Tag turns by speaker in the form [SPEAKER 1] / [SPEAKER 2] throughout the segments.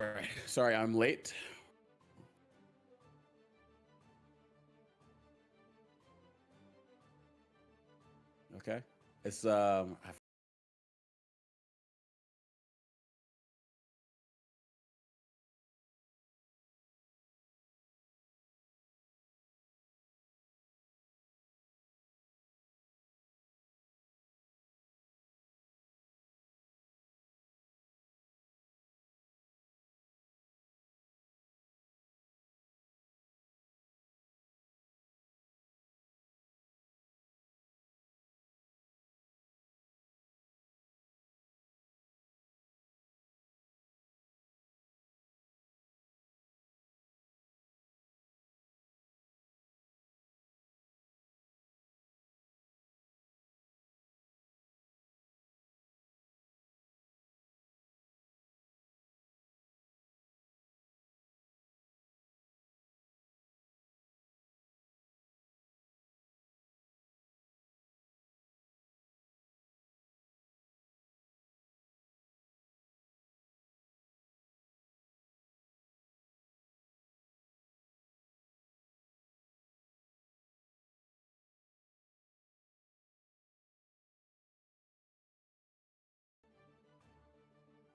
[SPEAKER 1] All right. Sorry, I'm late. Okay. It's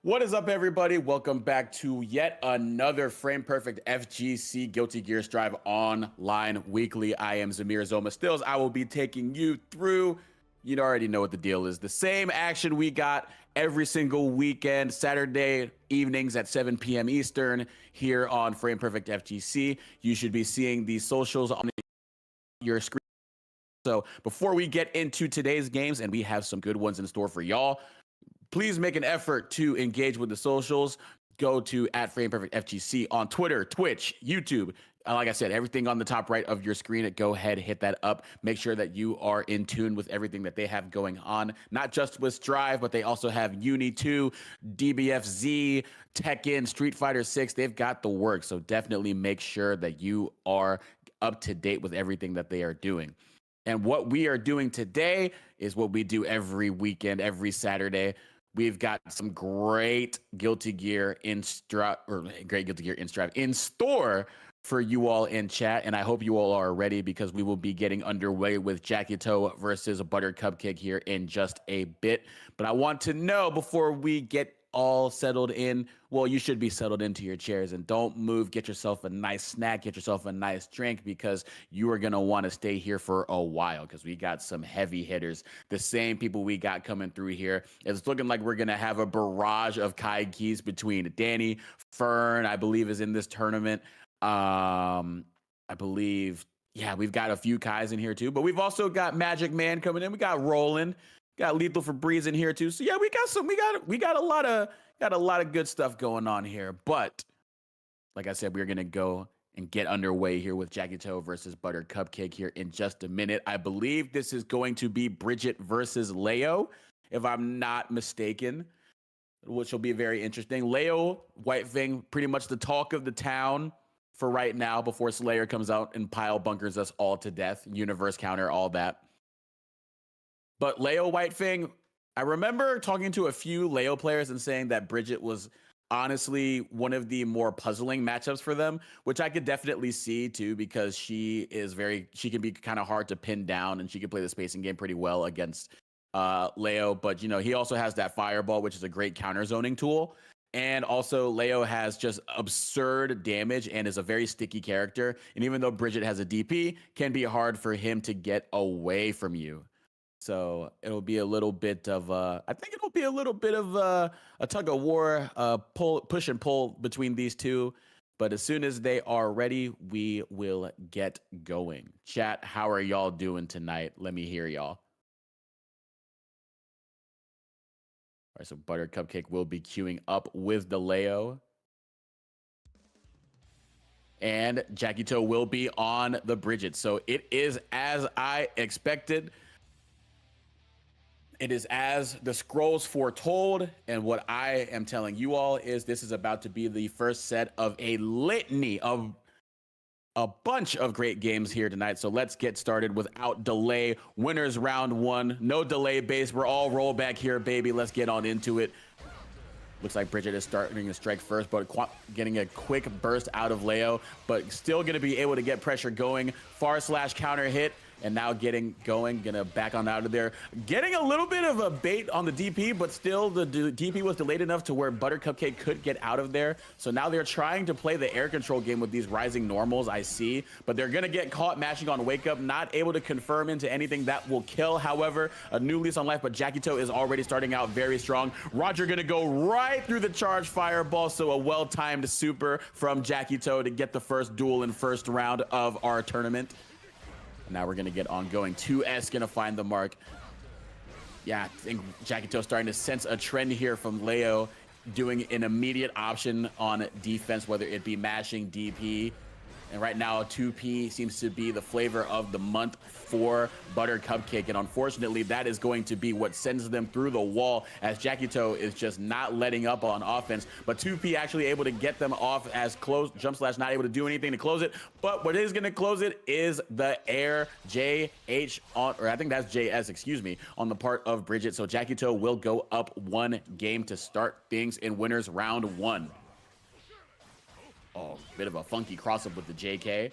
[SPEAKER 1] What is up, everybody? Welcome back to yet another Frame Perfect FGC Guilty Gear Strive online weekly. I am Zamir Zoma Stills. I will be taking you through, you already know what the deal is. The same action we got every single weekend, Saturday evenings at 7 p.m. Eastern here on Frame Perfect FGC. You should be seeing the socials on your screen. So before we get into today's games, and we have some good ones in store for y'all, please make an effort to engage with the socials. Go to @FramePerfectFGC on Twitter, Twitch, YouTube. Like I said, everything on the top right of your screen. Go ahead, hit that up. Make sure that you are in tune with everything that they have going on, not just with Strive, but they also have Uni 2, DBFZ, Tekken, Street Fighter 6. They've got the work. So definitely make sure that you are up to date with everything that they are doing. And what we are doing today is what we do every weekend, every Saturday. We've got some great Guilty Gear in Strive in store for you all in chat, and I hope you all are ready because we will be getting underway with Jackie Toe versus Butter Cupcake here in just a bit. But I want to know before we get all settled in, well, you should be settled into your chairs and don't move. Get yourself a nice snack, get yourself a nice drink, because you are going to want to stay here for a while because we got some heavy hitters. The same people we got coming through here. It's looking like we're going to have a barrage of Kai keys between Danny, Fern, I believe, is in this tournament. I believe, yeah, we've got a few Kais in here too, but we've also got Magic Man coming in. We got Roland. Got Lethal for Breeze in here too. So yeah, we got a lot of good stuff going on here. But like I said, we're gonna go and get underway here with Jackie Toe versus Butter Cupcake here in just a minute. I believe this is going to be Bridget versus Leo, if I'm not mistaken, which will be very interesting. Leo White Fang, pretty much the talk of the town for right now before Slayer comes out and pile bunkers us all to death, universe counter, all that. But Leo Whitefang, I remember talking to a few Leo players and saying that Bridget was honestly one of the more puzzling matchups for them, which I could definitely see too, because she can be kind of hard to pin down and she can play the spacing game pretty well against Leo. But, he also has that fireball, which is a great counter zoning tool. And also, Leo has just absurd damage and is a very sticky character. And even though Bridget has a DP, can be hard for him to get away from you. So it'll be a little bit of I think it'll be a little bit of a tug of war, push and pull between these two. But as soon as they are ready, we will get going. Chat, how are y'all doing tonight? Let me hear y'all. All right, so Butter Cupcake will be queuing up with the Leo. And Jackie Toe will be on the Bridget. So it is as I expected. It is as the scrolls foretold, and what I am telling you all is this is about to be the first set of a litany of a bunch of great games here tonight. So let's get started without delay. Winners round one, no delay base. We're all roll back here, baby. Let's get on into it. Looks like Bridget is starting to strike first, but getting a quick burst out of Leo, but still going to be able to get pressure going. Far slash counter hit. And now getting going, gonna back on out of there. Getting a little bit of a bait on the DP, but still the DP was delayed enough to where Butter Cupcake could get out of there. So now they're trying to play the air control game with these rising normals, I see. But they're gonna get caught mashing on Wake Up, not able to confirm into anything that will kill. However, a new lease on life, but Jackie Toe is already starting out very strong. Roger gonna go right through the charge fireball, so a well-timed super from Jackie Toe to get the first duel in first round of our tournament. Now we're going to get ongoing. 2S going to find the mark. Yeah, I think Jackie Toe starting to sense a trend here from Leo doing an immediate option on defense, whether it be mashing, DP. And right now, 2P seems to be the flavor of the month for Butter Cupcake. And unfortunately, that is going to be what sends them through the wall, as Jackie Toe is just not letting up on offense. But 2P actually able to get them off as close. Jump slash not able to do anything to close it. But what is going to close it is the air JH on, or I think that's JS, excuse me, on the part of Bridget. So Jackie Toe will go up 1 game to start things in winners round 1. Oh, bit of a funky cross-up with the JK.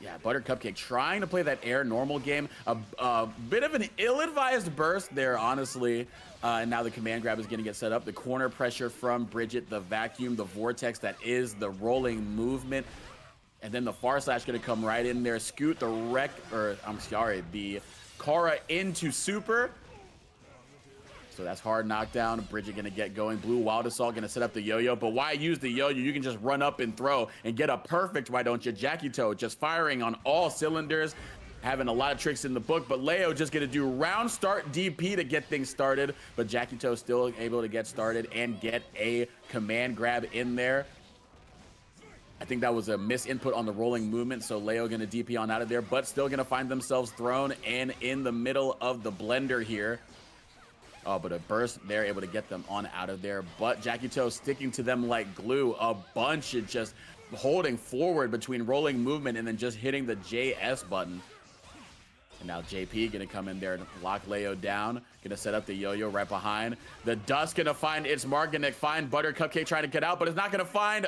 [SPEAKER 1] Yeah, Butter Cupcake trying to play that air normal game. A bit of an ill-advised burst there, honestly. And now the command grab is going to get set up. The corner pressure from Bridget, the vacuum, the vortex that is the rolling movement. And then the far slash going to come right in there. Scoot the wreck, or I'm sorry, the Kara into super. So that's hard knockdown. Bridget gonna get going. Blue Wild Assault gonna set up the yo-yo, but why use the yo-yo? You can just run up and throw and get a perfect, why don't you? Jackie Toe just firing on all cylinders, having a lot of tricks in the book, but Leo just gonna do round start DP to get things started, but Jackie Toe still able to get started and get a command grab in there. I think that was a misinput on the rolling movement, so Leo gonna DP on out of there, but still gonna find themselves thrown and in the middle of the blender here. Oh, but a burst, they're able to get them on out of there. But Jackie Toe sticking to them like glue. A bunch of just holding forward between rolling movement and then just hitting the JS button. And now JP gonna come in there and lock Leo down. Gonna set up the yo-yo right behind. The dust gonna find its mark, gonna find Butter Cupcake trying to get out, but it's not gonna find,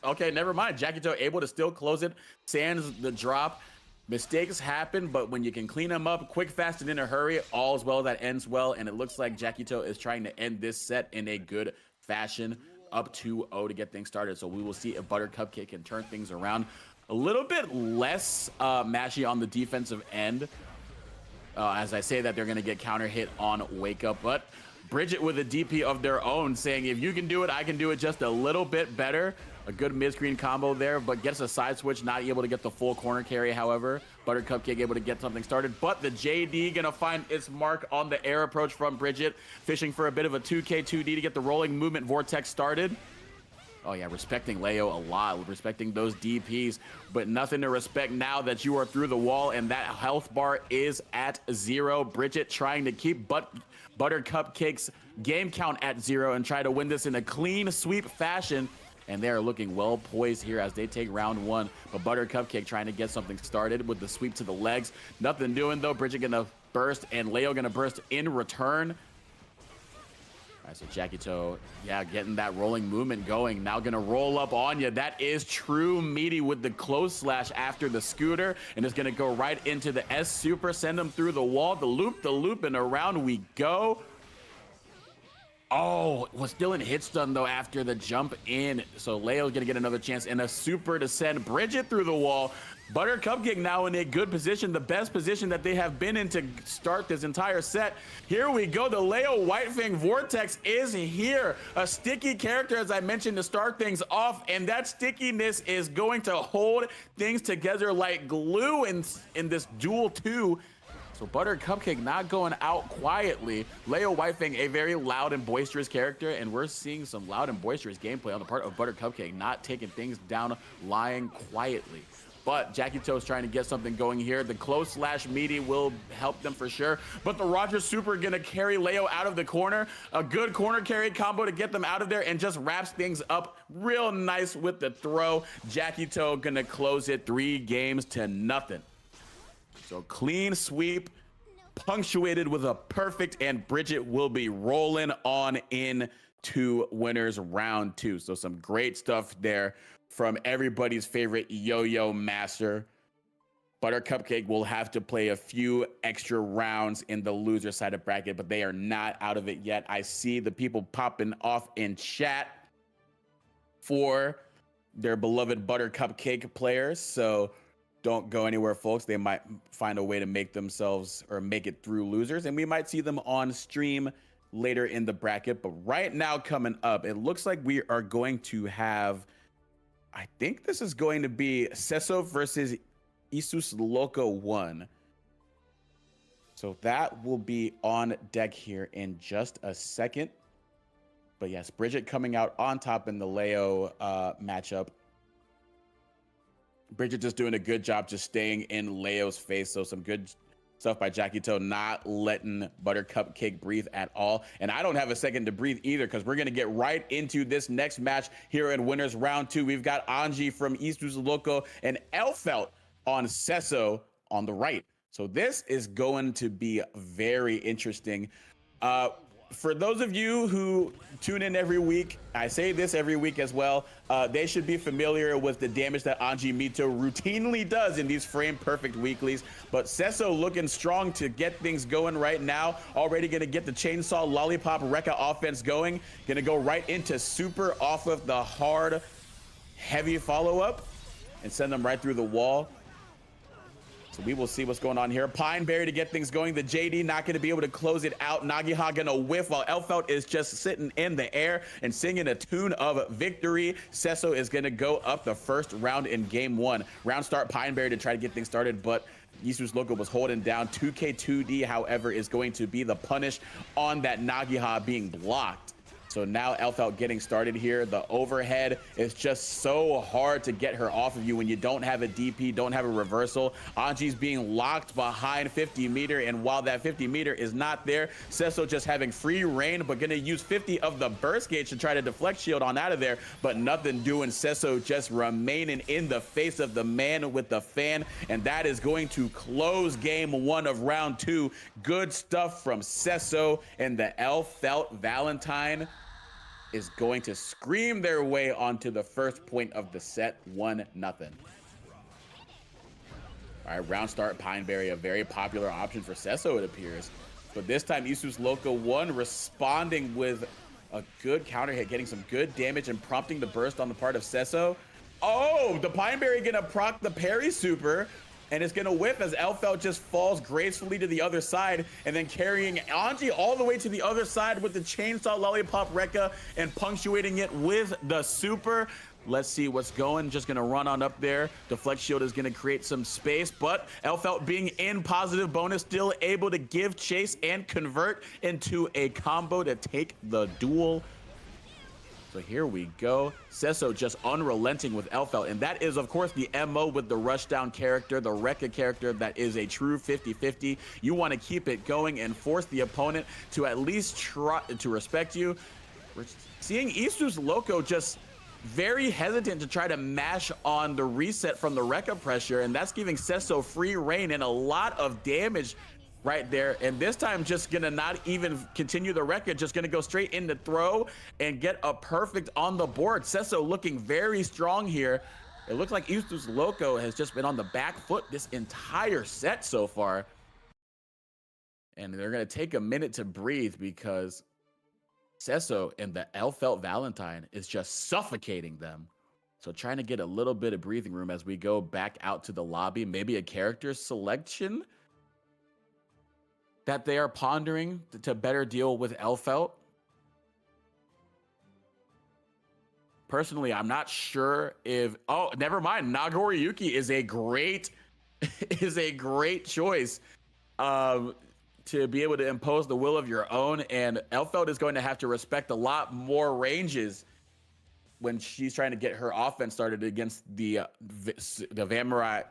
[SPEAKER 1] okay, never mind. Jackie Toe able to still close it. Sans the drop. Mistakes happen, but when you can clean them up quick, fast, and in a hurry, all's well that ends well. And it looks like Jackie Toe is trying to end this set in a good fashion, up 2-0 to get things started. So we will see if Butter Cupcake can turn things around. A little bit less mashy on the defensive end. As I say that, they're going to get counter hit on Wake Up. But Bridget with a DP of their own saying, if you can do it, I can do it just a little bit better. A good mid-screen combo there, but gets a side switch, not able to get the full corner carry, however. Butter Cupcake able to get something started, but the JD gonna find its mark on the air approach from Bridget, fishing for a bit of a 2K2D to get the rolling movement vortex started. Oh yeah, respecting Leo a lot, respecting those DPs, but nothing to respect now that you are through the wall and that health bar is at 0. Bridget trying to keep Butter Cupcake's game count at 0 and try to win this in a clean sweep fashion. And they are looking well poised here as they take round 1. But Butter Cupcake trying to get something started with the sweep to the legs. Nothing doing though. Bridget gonna burst and Leo gonna burst in return. All right, so Jackie Toe, yeah, getting that rolling movement going. Now gonna roll up on you. That is true meaty with the close slash after the scooter. And it's gonna go right into the S super, send them through the wall, the loop, and around we go. Oh, was still in hit stun though after the jump in. So Leo's gonna get another chance and a super to send Bridget through the wall. Butter Cupcake now in a good position, the best position that they have been in to start this entire set. Here we go, the Leo Whitefang Vortex is here. A sticky character, as I mentioned, to start things off, and that stickiness is going to hold things together like glue in this duel 2. So Butter Cupcake not going out quietly. Leo Whitefang, a very loud and boisterous character, and we're seeing some loud and boisterous gameplay on the part of Butter Cupcake, not taking things down, lying quietly. But Jackie Toe is trying to get something going here. The close slash meaty will help them for sure. But the Roger Super gonna carry Leo out of the corner. A good corner carry combo to get them out of there and just wraps things up real nice with the throw. Jackie Toe gonna close it 3-0. So clean sweep, punctuated with a perfect, and Bridget will be rolling on in to winners round 2. So some great stuff there from everybody's favorite yo-yo master. Butter Cupcake will have to play a few extra rounds in the loser side of bracket, but they are not out of it yet. I see the people popping off in chat for their beloved Butter Cupcake players. So don't go anywhere, folks. They might find a way to make themselves or make it through losers, and we might see them on stream later in the bracket. But right now, coming up, it looks like we are going to have, I think this is going to be Sesso versus Isus Loco 1. So that will be on deck here in just a second. But yes, Bridget coming out on top in the Leo matchup. Bridget just doing a good job just staying in Leo's face. So some good stuff by Jackie Toe, not letting Butter Cupcake breathe at all. And I don't have a second to breathe either, because we're going to get right into this next match here in winners round 2. We've got Anji from Isus Loco and Elfelt on Sesso on the right. So this is going to be very interesting. For those of you who tune in every week, I say this every week as well, they should be familiar with the damage that Anji Mito routinely does in these frame perfect weeklies. But Sesso looking strong to get things going right now. Already going to get the chainsaw lollipop Rekka offense going. Going to go right into super off of the hard, heavy follow-up and send them right through the wall. So we will see what's going on here. Pineberry to get things going. The JD not going to be able to close it out. Nagiha going to whiff while Elfelt is just sitting in the air and singing a tune of victory. Sesso is going to go up the first round in game 1. Round start Pineberry to try to get things started, but Isus Loco was holding down. 2K2D, however, is going to be the punish on that Nagiha being blocked. So now Elfelt getting started here. The overhead is just so hard to get her off of you when you don't have a DP, don't have a reversal. Anji's being locked behind 50 meter, and while that 50 meter is not there, Sesso just having free reign, but gonna use 50 of the burst gauge to try to deflect shield on out of there, but nothing doing. Sesso just remaining in the face of the man with the fan, and that is going to close game 1 of round 2. Good stuff from Sesso, and the Elfelt Valentine is going to scream their way onto the first point of the set, 1-0. All right, round start Pineberry, a very popular option for Sesso, it appears. But this time, Isus Loco 1 responding with a good counter hit, getting some good damage and prompting the burst on the part of Sesso. Oh, the Pineberry gonna proc the parry super, and it's gonna whiff as Elfelt just falls gracefully to the other side, and then carrying Anji all the way to the other side with the chainsaw lollipop Rekka and punctuating it with the super. Let's see what's going. Just gonna run on up there. Deflect shield is gonna create some space, but Elfelt being in positive bonus, still able to give chase and convert into a combo to take the duel. So here we go. Sesso just unrelenting with Elfelt, and that is, of course, the MO with the rushdown character, the Rekka character that is a true 50-50. You want to keep it going and force the opponent to at least try to respect you. We're seeing Isus Loco just very hesitant to try to mash on the reset from the Rekka pressure, and that's giving Sesso free reign and a lot of damage right there. And this time just gonna not even continue the Rekka, just gonna go straight into throw and get a perfect on the board. Sesso looking very strong here. It looks like Isus Loco has just been on the back foot this entire set so far. And they're gonna take a minute to breathe because Sesso and the Elfelt Valentine is just suffocating them. So trying to get a little bit of breathing room as we go back out to the lobby. Maybe a character selection that they are pondering to better deal with Elfelt. Personally, I'm not sure if, oh, never mind. Nagoriyuki is a great choice to be able to impose the will of your own, and Elfelt is going to have to respect a lot more ranges when she's trying to get her offense started against the Vampire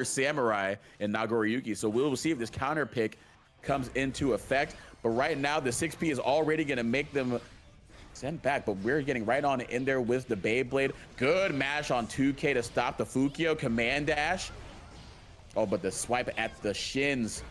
[SPEAKER 1] Samurai and Nagoriyuki. So we'll see if this counter pick comes into effect. But right now, the 6P is already going to make them send back, but we're getting right on in there with the Beyblade. Good mash on 2K to stop the Fukio command dash. Oh, but the swipe at the shins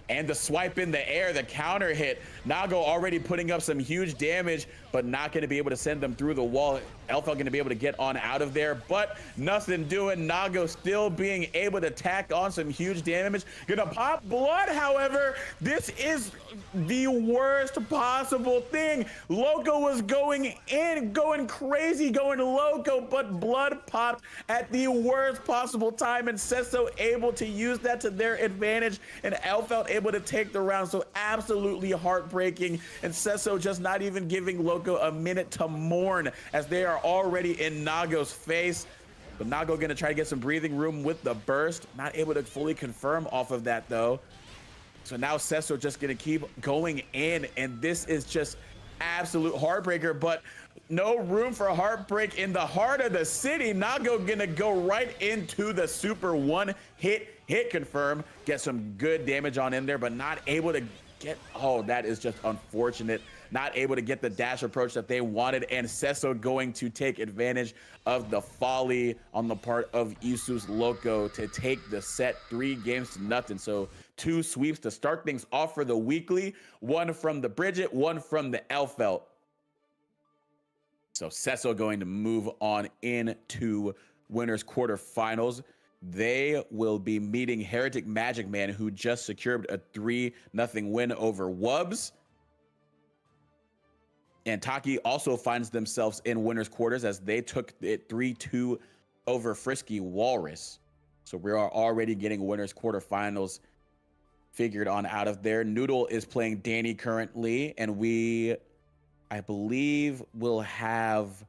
[SPEAKER 1] And the swipe in the air, the counter hit. Nago already putting up some huge damage, but not going to be able to send them through the wall. Elfel going to be able to get on out of there, but nothing doing. Nago still being able to tack on some huge damage. Gonna pop blood, however. This is the worst possible thing. Loco was going in, going crazy, going loco, but blood popped at the worst possible time, and Sesso able to use that to their advantage, and Elfel able to take the round. So absolutely heartbreaking, and Sesso just not even giving Loco a minute to mourn as they are already in Nago's face. But Nago gonna try to get some breathing room with the burst. Not able to fully confirm off of that though. So now Sesso just gonna keep going in, and this is just absolute heartbreaker, but no room for heartbreak in the heart of the city. Nago gonna go right into the super one hit confirm, get some good damage on in there, but not able to get, oh, that is just unfortunate. Not able to get the dash approach that they wanted, and Sesso going to take advantage of the folly on the part of Isus Loco to take the set 3 games to nothing. So 2 sweeps to start things off for the weekly, 1 from the Bridget, 1 from the Elfelt. So Sesso going to move on into winners quarterfinals. They will be meeting Heretic Magic Man, who just secured a 3-0 win over Wubs. And Taki also finds themselves in winners quarters as they took it 3-2 over Frisky Walrus. So we are already getting winners quarterfinals figured on out of there. Noodle is playing Danny currently, and I believe we'll have,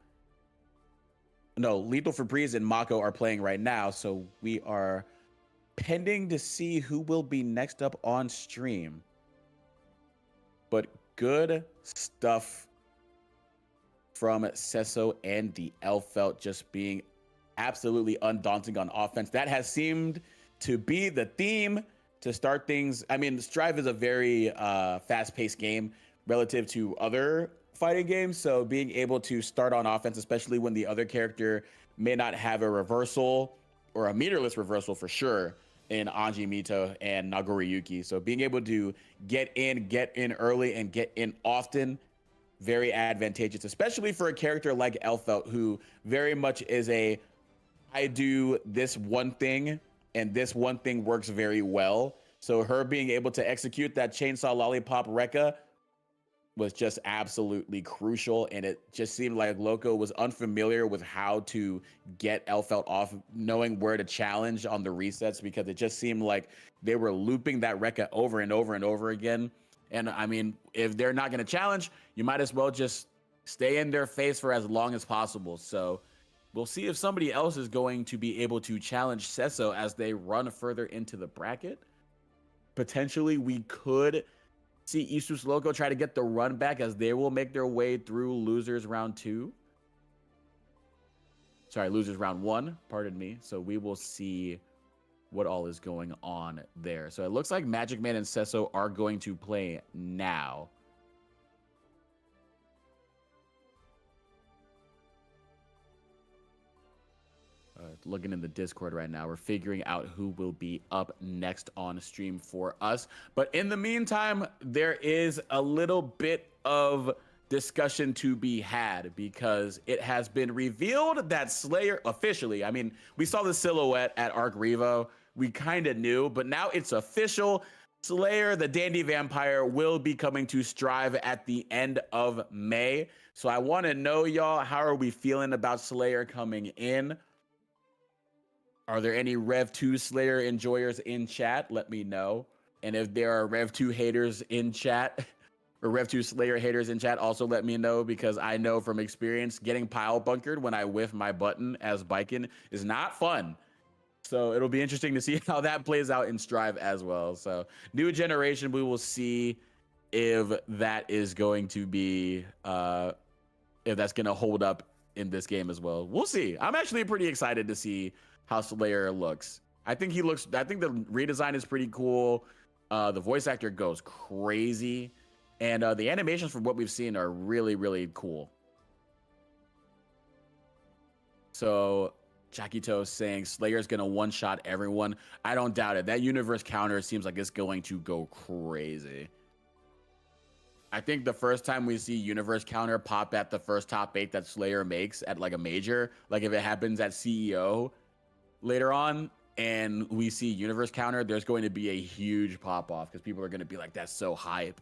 [SPEAKER 1] no, Lethal Febreze and Mako are playing right now, so we are pending to see who will be next up on stream. But good stuff from Sesso and the Elfelt, just being absolutely undaunting on offense. That has seemed to be the theme to start things. I mean, Strive is a very fast-paced game relative to other fighting games, so being able to start on offense, especially when the other character may not have a reversal or a meterless reversal for sure in Anji Mito and Nagoriyuki. So being able to get in early and get in often, very advantageous, especially for a character like Elfelt, who very much is I do this one thing and this one thing works very well. So her being able to execute that Chainsaw Lollipop Rekka was just absolutely crucial, and it just seemed like Loco was unfamiliar with how to get Elfelt off, knowing where to challenge on the resets, because it just seemed like they were looping that Rekka over and over and over again. And I mean, if they're not going to challenge, you might as well just stay in their face for as long as possible. So we'll see if somebody else is going to be able to challenge Sesso as they run further into the bracket. Potentially, we could see Isus Loco try to get the run back as they will make their way through losers round 2. Sorry, losers round 1, pardon me. So we will see what all is going on there. So it looks like Magic Man and Sesso are going to play now. Looking in the Discord right now, we're figuring out who will be up next on stream for us. But in the meantime, there is a little bit of discussion to be had, because it has been revealed that Slayer officially, I mean, we saw the silhouette at Arc Revo, we kind of knew, but now it's official. Slayer, the Dandy Vampire, will be coming to Strive at the end of May. So I want to know, y'all, how are we feeling about Slayer coming in? Are there any Rev 2 Slayer enjoyers in chat? Let me know. And if there are Rev 2 haters in chat, or Rev 2 Slayer haters in chat, also let me know, because I know from experience getting pile bunkered when I whiff my button as Biken is not fun. So it'll be interesting to see how that plays out in Strive as well. So new generation, we will see if that is going to be, if that's going to hold up in this game as well. We'll see. I'm actually pretty excited to see how Slayer looks. I think the redesign is pretty cool. The voice actor goes crazy. And the animations from what we've seen are really, really cool. So Jackie Toast saying Slayer's gonna one-shot everyone. I don't doubt it. That universe counter seems like it's going to go crazy. I think the first time we see universe counter pop at the first top 8 that Slayer makes at like a major, like if it happens at CEO later on and we see universe counter, there's going to be a huge pop off because people are going to be like, that's so hype.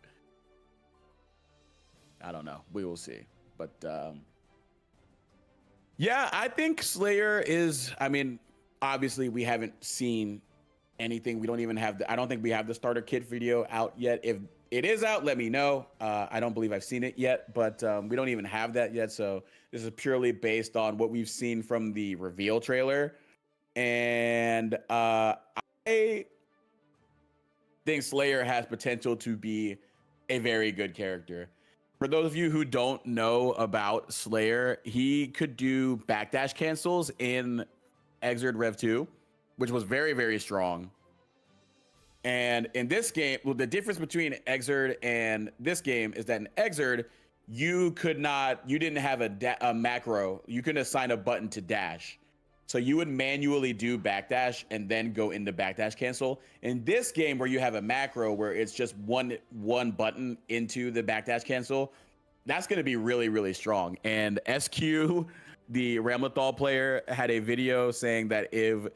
[SPEAKER 1] I don't know. We will see. But yeah, I think Slayer is, I mean, obviously we haven't seen anything. We don't even have I don't think we have the starter kit video out yet. If it is out, let me know. I don't believe I've seen it yet, but we don't even have that yet. So this is purely based on what we've seen from the reveal trailer. And I think Slayer has potential to be a very good character. For those of you who don't know about Slayer, he could do backdash cancels in Exerd Rev 2, which was very, very strong. And in this game, well, the difference between Exerd and this game is that in Exerd, you didn't have a macro. You couldn't assign a button to dash. So you would manually do backdash and then go into backdash cancel. In this game where you have a macro where it's just one button into the backdash cancel, that's going to be really, really strong. And SQ, the Ramlethal player, had a video saying that if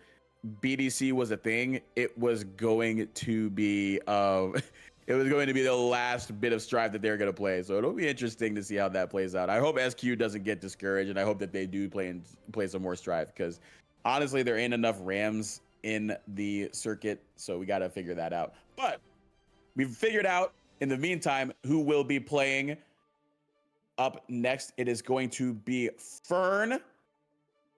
[SPEAKER 1] BDC was a thing, it was going to be the last bit of Strive that they're going to play. So it'll be interesting to see how that plays out. I hope SQ doesn't get discouraged, and I hope that they do play some more Strive, because honestly, there ain't enough Rams in the circuit, so we got to figure that out. But we've figured out, in the meantime, who will be playing. Up next, it is going to be Fern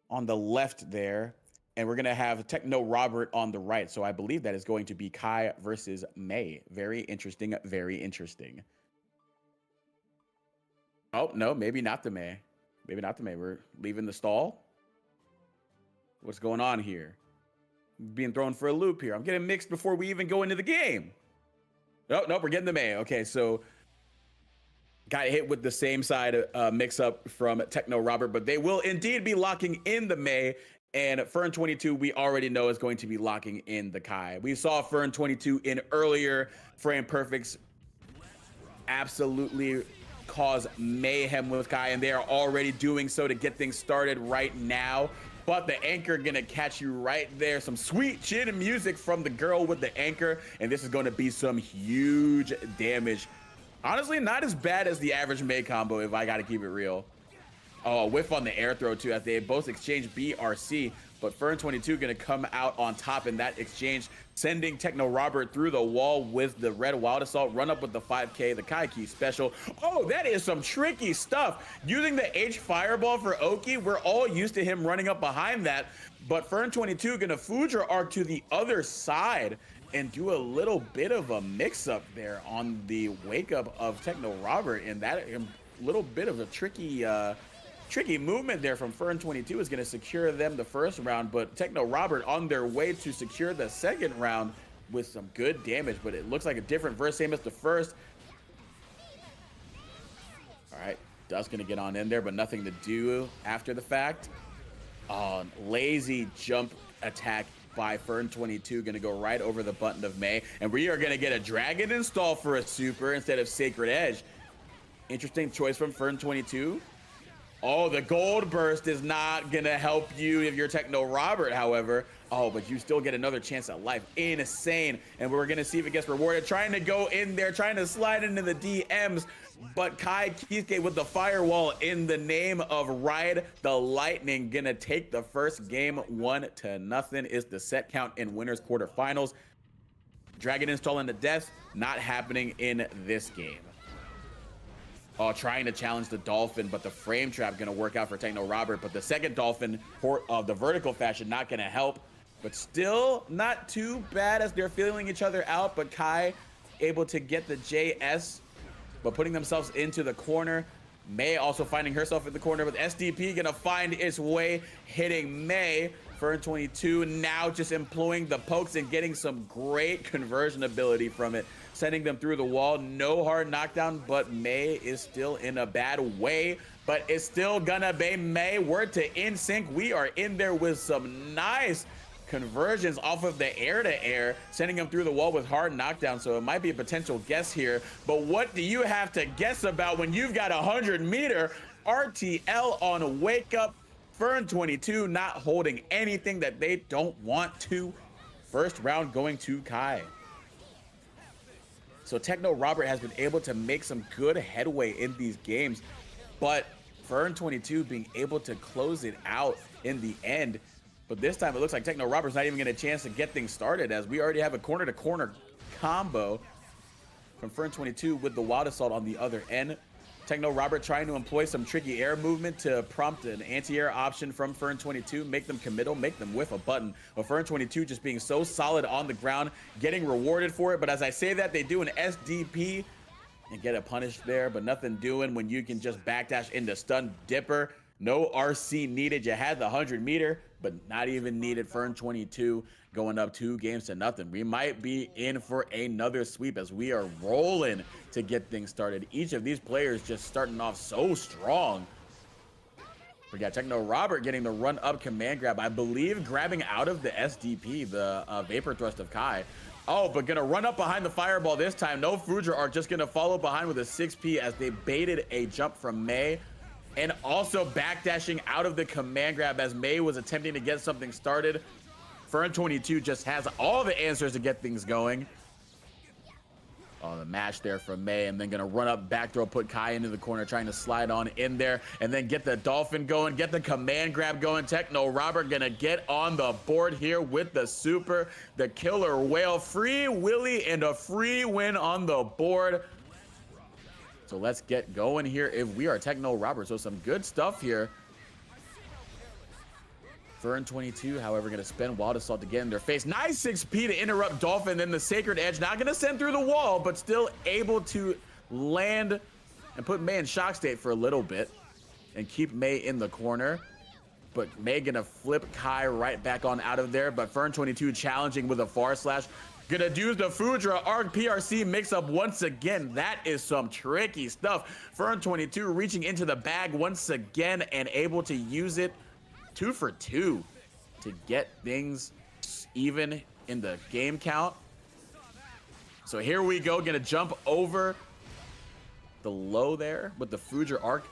[SPEAKER 1] on the left there, and we're going to have Techno Robert on the right. So I believe that is going to be Kai versus May. Very interesting, very interesting. Oh, no, maybe not the May. Maybe not the May. We're leaving the stall. What's going on here? Being thrown for a loop here. I'm getting mixed before we even go into the game. Oh, no, we're getting the May. Okay, so got hit with the same side mix-up from Techno Robert, but they will indeed be locking in the May. And Fern 22, we already know, is going to be locking in the Kai. We saw Fern 22 in earlier Frame Perfects absolutely cause mayhem with Kai, and they are already doing so to get things started right now. But the anchor gonna catch you right there. Some sweet chin music from the girl with the anchor, and this is gonna be some huge damage. Honestly, not as bad as the average May combo, if I gotta keep it real. Oh, a whiff on the air throw too, as they both exchange BRC, but Fern 22 gonna come out on top in that exchange, sending Techno Robert through the wall with the red Wild Assault, run up with the 5K, the Kai Key special. Oh, that is some tricky stuff. Using the H Fireball for Oki, we're all used to him running up behind that, but Fern 22 gonna Fudra arc to the other side and do a little bit of a mix-up there on the wake-up of Techno Robert, and that a little bit of a tricky movement there from Fern 22 is going to secure them the first round, but Techno Robert on their way to secure the second round with some good damage, but it looks like a different verse, same as the first. All right, Dust going to get on in there, but nothing to do after the fact. Lazy jump attack by Fern 22, going to go right over the button of May, and we are going to get a Dragon install for a super instead of Sacred Edge. Interesting choice from Fern 22. Oh, the gold burst is not going to help you if you're Techno Robert, however. Oh, but you still get another chance at life. Insane. And we're going to see if it gets rewarded. Trying to go in there, trying to slide into the DMs. But Kai Kisuke with the firewall in the name of Ride the Lightning. Going to take the first game 1-0 is the set count in winners quarterfinals. Dragon install into death, not happening in this game. Oh, trying to challenge the Dolphin, but the frame trap going to work out for Techno Robert. But the second Dolphin port of the vertical fashion not going to help. But still not too bad as they're feeling each other out. But Kai able to get the JS, but putting themselves into the corner. May also finding herself in the corner, with SDP going to find its way, hitting May. Fern 22 now just employing the pokes and getting some great conversion ability from it. sending them through the wall. No hard knockdown, but Mei is still in a bad way. But it's still gonna be Mei. Word to NSYNC. We are in there with some nice conversions off of the air-to-air, sending him through the wall with hard knockdown. So it might be a potential guess here. But what do you have to guess about when you've got 100-meter RTL on Wake Up? Fern22 not holding anything that they don't want to. First round going to Kai. So Techno Robert has been able to make some good headway in these games, but Fern22 being able to close it out in the end. But this time it looks like Techno Robert's not even getting a chance to get things started, as we already have a corner-to-corner combo from Fern22 with the Wild Assault on the other end. Techno Robert trying to employ some tricky air movement to prompt an anti-air option from Fern22, make them committal, make them whiff a button. But Fern22 just being so solid on the ground, getting rewarded for it. But as I say that, they do an SDP and get it punished there, but nothing doing when you can just backdash into stun dipper. No RC needed. You had the 100-meter, but not even needed. Fern22 going up 2-0. We might be in for another sweep as we are rolling to get things started. Each of these players just starting off so strong. We got Techno Robert getting the run-up command grab. I believe grabbing out of the SDP, the Vapor Thrust of Kai. Oh, but gonna run up behind the Fireball this time. No Fuja are just gonna follow behind with a 6P as they baited a jump from Mei. And also backdashing out of the command grab as Mei was attempting to get something started. Fern22 just has all the answers to get things going. Oh, the mash there from Mei, and then gonna run up back throw, put Kai into the corner, trying to slide on in there, and then get the Dolphin going, get the command grab going. Techno Robert gonna get on the board here with the super, the Killer Whale, Free Willy, and a free win on the board. So let's get going here if we are Techno Robert. So some good stuff here. Fern22, however, going to spend Wild Assault to get in their face. Nice 6P to interrupt Dolphin. Then the Sacred Edge, not going to send through the wall, but still able to land and put Mei in shock state for a little bit and keep Mei in the corner. But Mei going to flip Kai right back on out of there. But Fern22 challenging with a far slash. Gonna do the Fudra Arc PRC mix up once again. That is some tricky stuff. Fern22 reaching into the bag once again and able to use it 2 for 2 to get things even in the game count. So here we go, gonna jump over the low there with the Fudra Arc.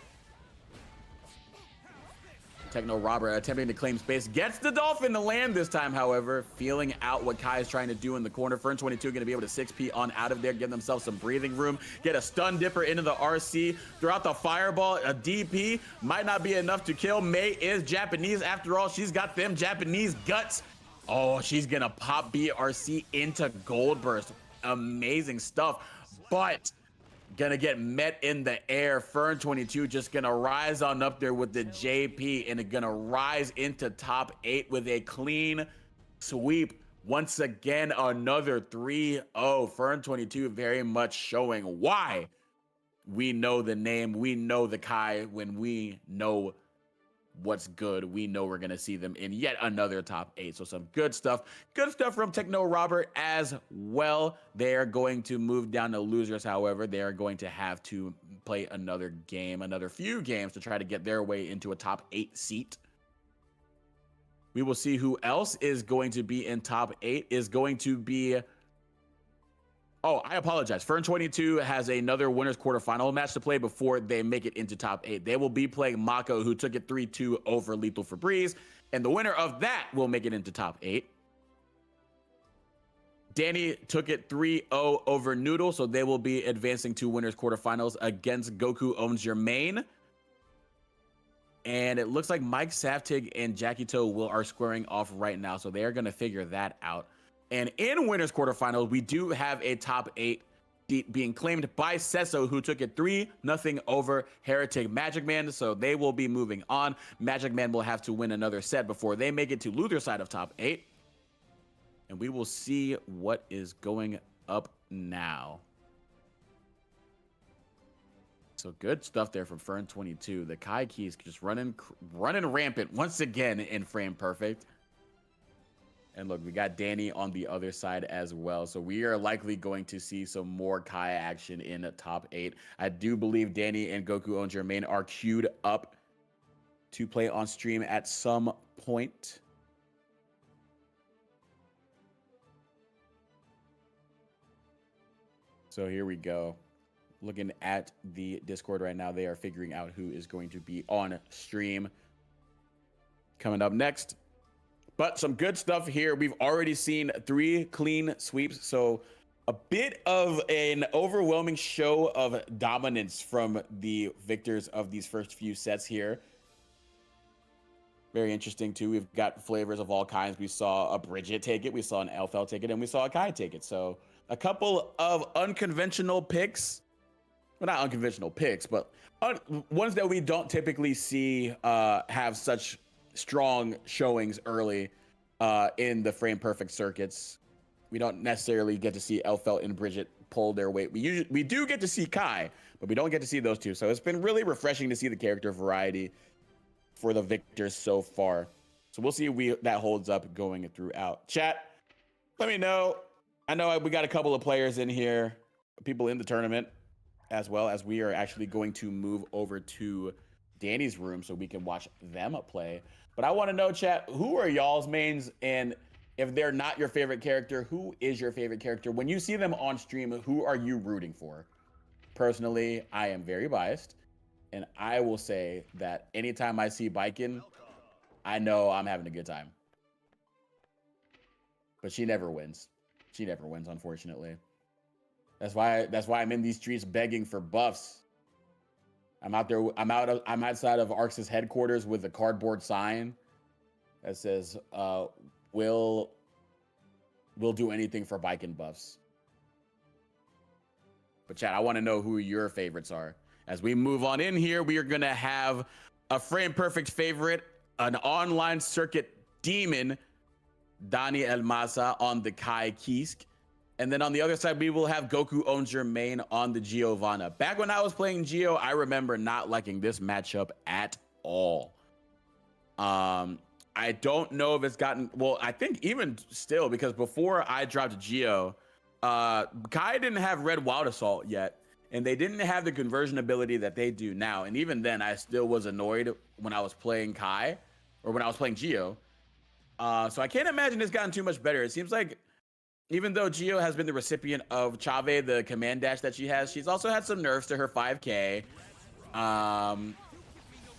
[SPEAKER 1] Techno Robert attempting to claim space, gets the Dolphin to land this time, however, feeling out what Kai is trying to do in the corner. Fern22 going to be able to 6P on out of there, give themselves some breathing room, get a stun dipper into the RC, throughout the Fireball, a DP, might not be enough to kill. Mei is Japanese, after all, she's got them Japanese guts. Oh, she's going to pop BRC into Gold Burst. Amazing stuff, but gonna get met in the air. Fern22 just gonna rise on up there with the JP and gonna rise into top 8 with a clean sweep. Once again, another 3-0. Fern22 very much showing why we know the name, we know the Kai. When we know what's good, we know we're gonna see them in yet another top 8. So some good stuff from Techno Robert as well. They're going to move down to losers. However, they are going to have to play another game, another few games to try to get their way into a top 8 seat. We will see who else is going to be in top 8. Is going to be, oh, I apologize. Fern22 has another winners quarterfinal match to play before they make it into top 8. They will be playing Mako, who took it 3-2 over Lethal Febreze, and the winner of that will make it into top 8. Danny took it 3-0 over Noodle, so they will be advancing to winners quarterfinals against Goku Owns Your Main. And it looks like Mike Saftig and Jackie Toe are squaring off right now, so they are going to figure that out. And in winners quarterfinals, we do have a top 8 being claimed by Sesso, who took it 3-0 over Heretic Magic Man. So they will be moving on. Magic Man will have to win another set before they make it to loser side of top 8. And we will see what is going up now. So good stuff there from Fern22. The Kai keys just running rampant once again in Frame Perfect. And look, we got Danny on the other side as well. So we are likely going to see some more Kai action in the top 8. I do believe Danny and Goku on Jermaine are queued up to play on stream at some point. So here we go. Looking at the Discord right now, they are figuring out who is going to be on stream. Coming up next. But some good stuff here. We've already seen 3 clean sweeps. So a bit of an overwhelming show of dominance from the victors of these first few sets here. Very interesting too. We've got flavors of all kinds. We saw a Bridget take it. We saw an Elfel take it. And we saw a Kai take it. So a couple of unconventional picks. Well, not unconventional picks, but ones that we don't typically see have such strong showings early in the frame perfect circuits. We don't necessarily get to see Elfel and Bridget pull their weight. We do get to see Kai, but we don't get to see those two. So it's been really refreshing to see the character variety for the victors so far. So we'll see if that holds up going throughout. Chat, let me know. I know we got a couple of players in here, people in the tournament, as well as we are actually going to move over to Danny's room so we can watch them play. But I want to know, chat, who are y'all's mains? And if they're not your favorite character, who is your favorite character? When you see them on stream, who are you rooting for? Personally, I am very biased. And I will say that anytime I see Baiken, I know I'm having a good time. But she never wins. She never wins, unfortunately. That's why I'm in these streets begging for buffs. I'm out there. I'm outside of Arx's headquarters with a cardboard sign that says, "We'll do anything for Baiken buffs." But chat, I want to know who your favorites are. As we move on in here, we are gonna have a frame perfect favorite, an online circuit demon, Dani Elmaza on the Kai Kisk. And then on the other side, we will have Goku owns your main on the Giovanna. Back when I was playing Gio, I remember not liking this matchup at all. I don't know if it's gotten, well, I think even still, because before I dropped Gio, Kai didn't have Red Wild Assault yet, and they didn't have the conversion ability that they do now. And even then, I still was annoyed when I was playing Kai, or when I was playing Gio. So I can't imagine it's gotten too much better. It seems like even though Gio has been the recipient of Chave, the command dash that she has, she's also had some nerfs to her 5K.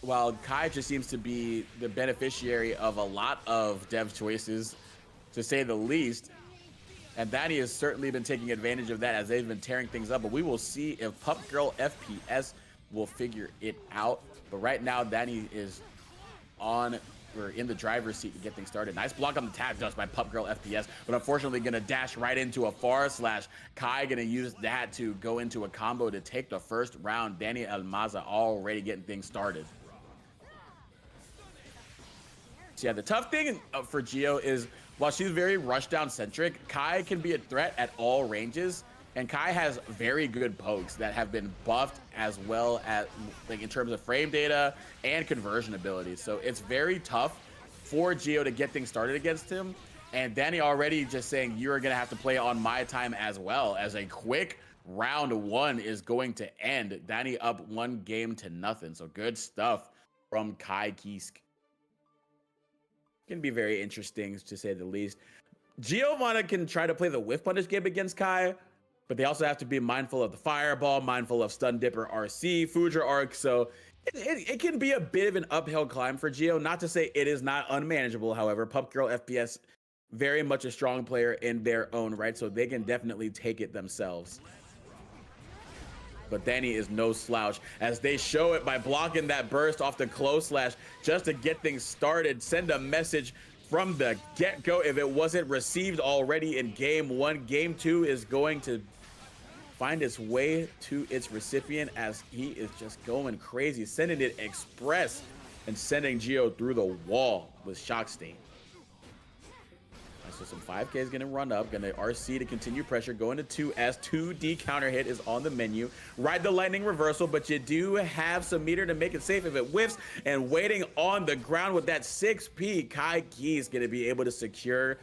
[SPEAKER 1] While Kai just seems to be the beneficiary of a lot of dev choices, to say the least. And Danny has certainly been taking advantage of that as they've been tearing things up. But we will see if Pup Girl FPS will figure it out. But right now, Danny is in the driver's seat to get things started. Nice block on the tap dust by Pup Girl FPS, but unfortunately gonna dash right into a far slash. Kai gonna use that to go into a combo to take the first round. Dani Elmaza already getting things started. So yeah, the tough thing for Gio is while she's very rushdown centric, Kai can be a threat at all ranges. And Kai has very good pokes that have been buffed as well as like in terms of frame data and conversion abilities. So it's very tough for Gio to get things started against him. And Danny already just saying you're gonna have to play on my time as well, as a quick round 1 is going to end. Danny up 1-0. So good stuff from Kai Kisk. Can be very interesting to say the least. Giovanna can try to play the whiff punish game against Kai, but they also have to be mindful of the fireball, mindful of stun dipper RC, Fujer arc. So it can be a bit of an uphill climb for Gio. Not to say it is not unmanageable. However, Pup Girl FPS, very much a strong player in their own right, so they can definitely take it themselves. But Danny is no slouch as they show it by blocking that burst off the close slash just to get things started. Send a message from the get-go if it wasn't received already in game 1. Game 2 is going to find its way to its recipient as he is just going crazy, sending it express and sending Gio through the wall with Shock Stain. So some 5K is going to run up, going to RC to continue pressure, going to 2S. 2D counter hit is on the menu. Ride the lightning reversal, but you do have some meter to make it safe if it whiffs. And waiting on the ground with that 6P, Kai Key is going to be able to secure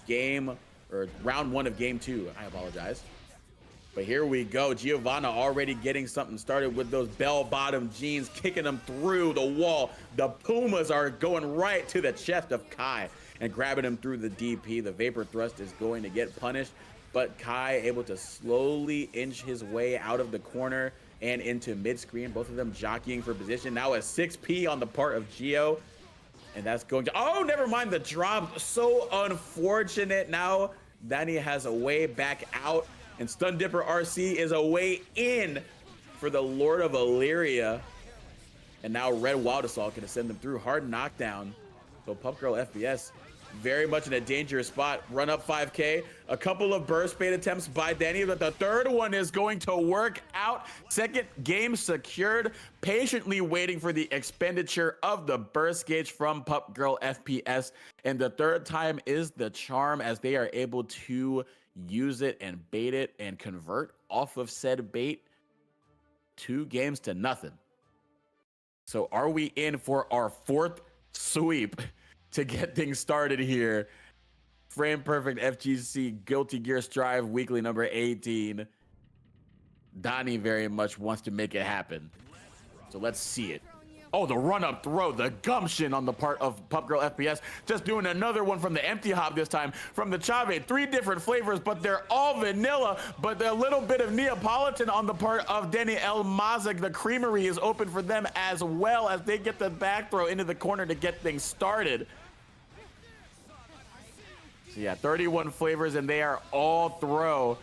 [SPEAKER 1] game or round 1 of game 2. I apologize. But here we go. Giovanna already getting something started with those bell-bottom jeans, kicking them through the wall. The Pumas are going right to the chest of Kai and grabbing him through the DP. The Vapor Thrust is going to get punished, but Kai able to slowly inch his way out of the corner and into mid-screen. Both of them jockeying for position. Now a 6P on the part of Gio. And that's going to, oh, never mind the drop. So unfortunate. Now Danny has a way back out. And Stun Dipper RC is a way in for the Lord of Illyria. And now Red Wild Assault can send them through. Hard knockdown. So Pup Girl FPS very much in a dangerous spot. Run up 5K. A couple of burst bait attempts by Danny, but the third one is going to work out. Second game secured. Patiently waiting for the expenditure of the burst gauge from Pup Girl FPS. And the third time is the charm, as they are able to use it and bait it and convert off of said bait. 2 games to nothing. So are we in for our 4th sweep to get things started here? Frame Perfect FGC Guilty Gear Strive weekly number 18. Donnie very much wants to make it happen. So let's see it. Oh, the run-up throw, the gumption on the part of Pup Girl FPS. Just doing another one from the empty hop this time from the Chave. 3 different flavors, but they're all vanilla, but a little bit of Neapolitan on the part of Denny El Mazik. The creamery is open for them as well, as they get the back throw into the corner to get things started. So yeah, 31 flavors, and they are all throw.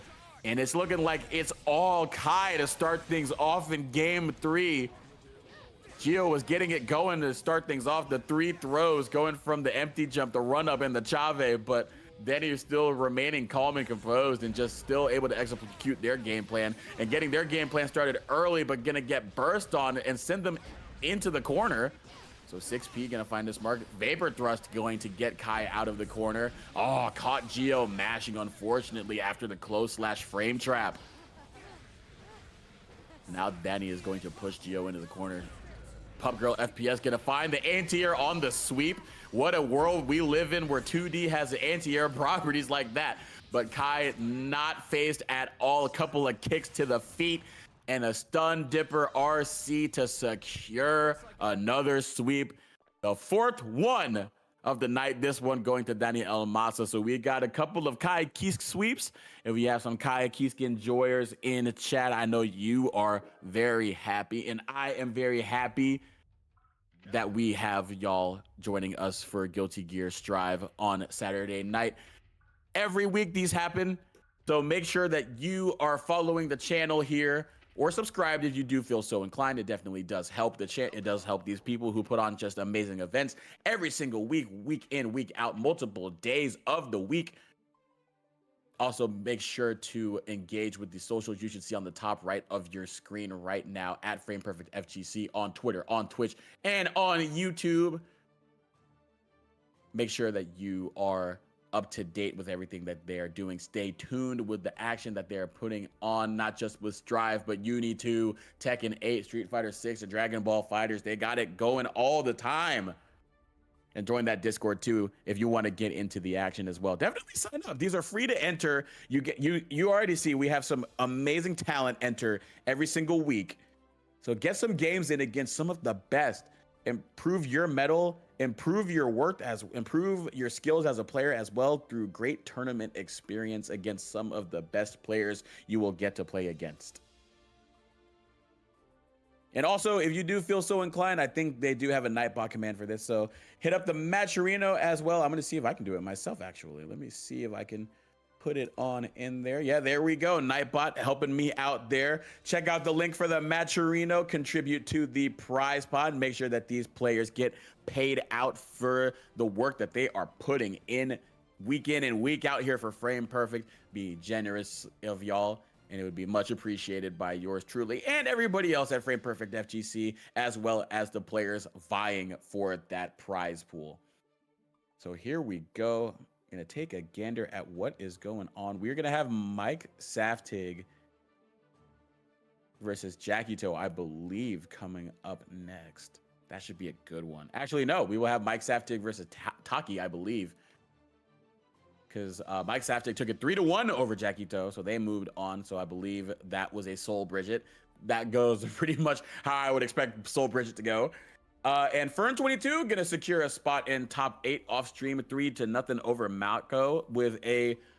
[SPEAKER 1] And it's looking like it's all Kai to start things off in game 3. Gio was getting it going to start things off. The 3 throws going from the empty jump, the run up, and the Chave, but Danny is still remaining calm and composed and just still able to execute their game plan and getting their game plan started early, but gonna get burst on and send them into the corner. So 6P gonna find this mark. Vapor Thrust going to get Kai out of the corner. Oh, caught Gio mashing, unfortunately, after the close slash frame trap. Now Danny is going to push Gio into the corner. Pup Girl FPS gonna find the anti-air on the sweep. What a world we live in where 2D has anti-air properties like that. But Kai not phased at all. A couple of kicks to the feet and a Stun Dipper RC to secure another sweep. The 4th one of the night. This one going to Danny El Masa. So we got a couple of Kai Kisk sweeps. And we have some Kai Kisk enjoyers in the chat. I know you are very happy. And I am very happy that we have y'all joining us for Guilty Gear Strive on Saturday night. Every week these happen. So make sure that you are following the channel here, or subscribed if you do feel so inclined. It definitely does help the chat. It does help these people who put on just amazing events every single week, week in, week out, multiple days of the week. Also, make sure to engage with the socials you should see on the top right of your screen right now at Frame Perfect FGC on Twitter, on Twitch, and on YouTube. Make sure that you are up to date with everything that they are doing. Stay tuned with the action that they're putting on, not just with Strive, but Uni 2, Tekken 8, Street Fighter 6, and Dragon Ball Fighters. They got it going all the time. And join that Discord too if you want to get into the action as well. Definitely sign up. These are free to enter. You already see we have some amazing talent enter every single week. So get some games in against some of the best. Improve your medal, improve your work, improve your skills as a player as well through great tournament experience against some of the best players you will get to play against. And also, if you do feel so inclined, I think they do have a Nightbot command for this. So hit up the Matcherino as well. I'm going to see if I can do it myself, actually. Let me see if I can put it on in there. Yeah, there we go. Nightbot helping me out there. Check out the link for the Matcherino. Contribute to the prize pod. Make sure that these players get paid out for the work that they are putting in and week out here for Frame Perfect. Be generous of y'all, and it would be much appreciated by yours truly and everybody else at Frame Perfect FGC, as well as the players vying for that prize pool. So here we go. Gonna take a gander at what is going on. We're gonna have Mike Saftig versus Jackie Toe, I believe, coming up next. That should be a good one. Actually, no, we will have Mike Saftig versus Taki, I believe. because Mike Saftik took it 3-1 over Jackito, so they moved on. So I believe that was a Soul Bridget. That goes pretty much how I would expect Soul Bridget to go. And Fern22 gonna secure a spot in top 8 off stream, 3-0 over Malco with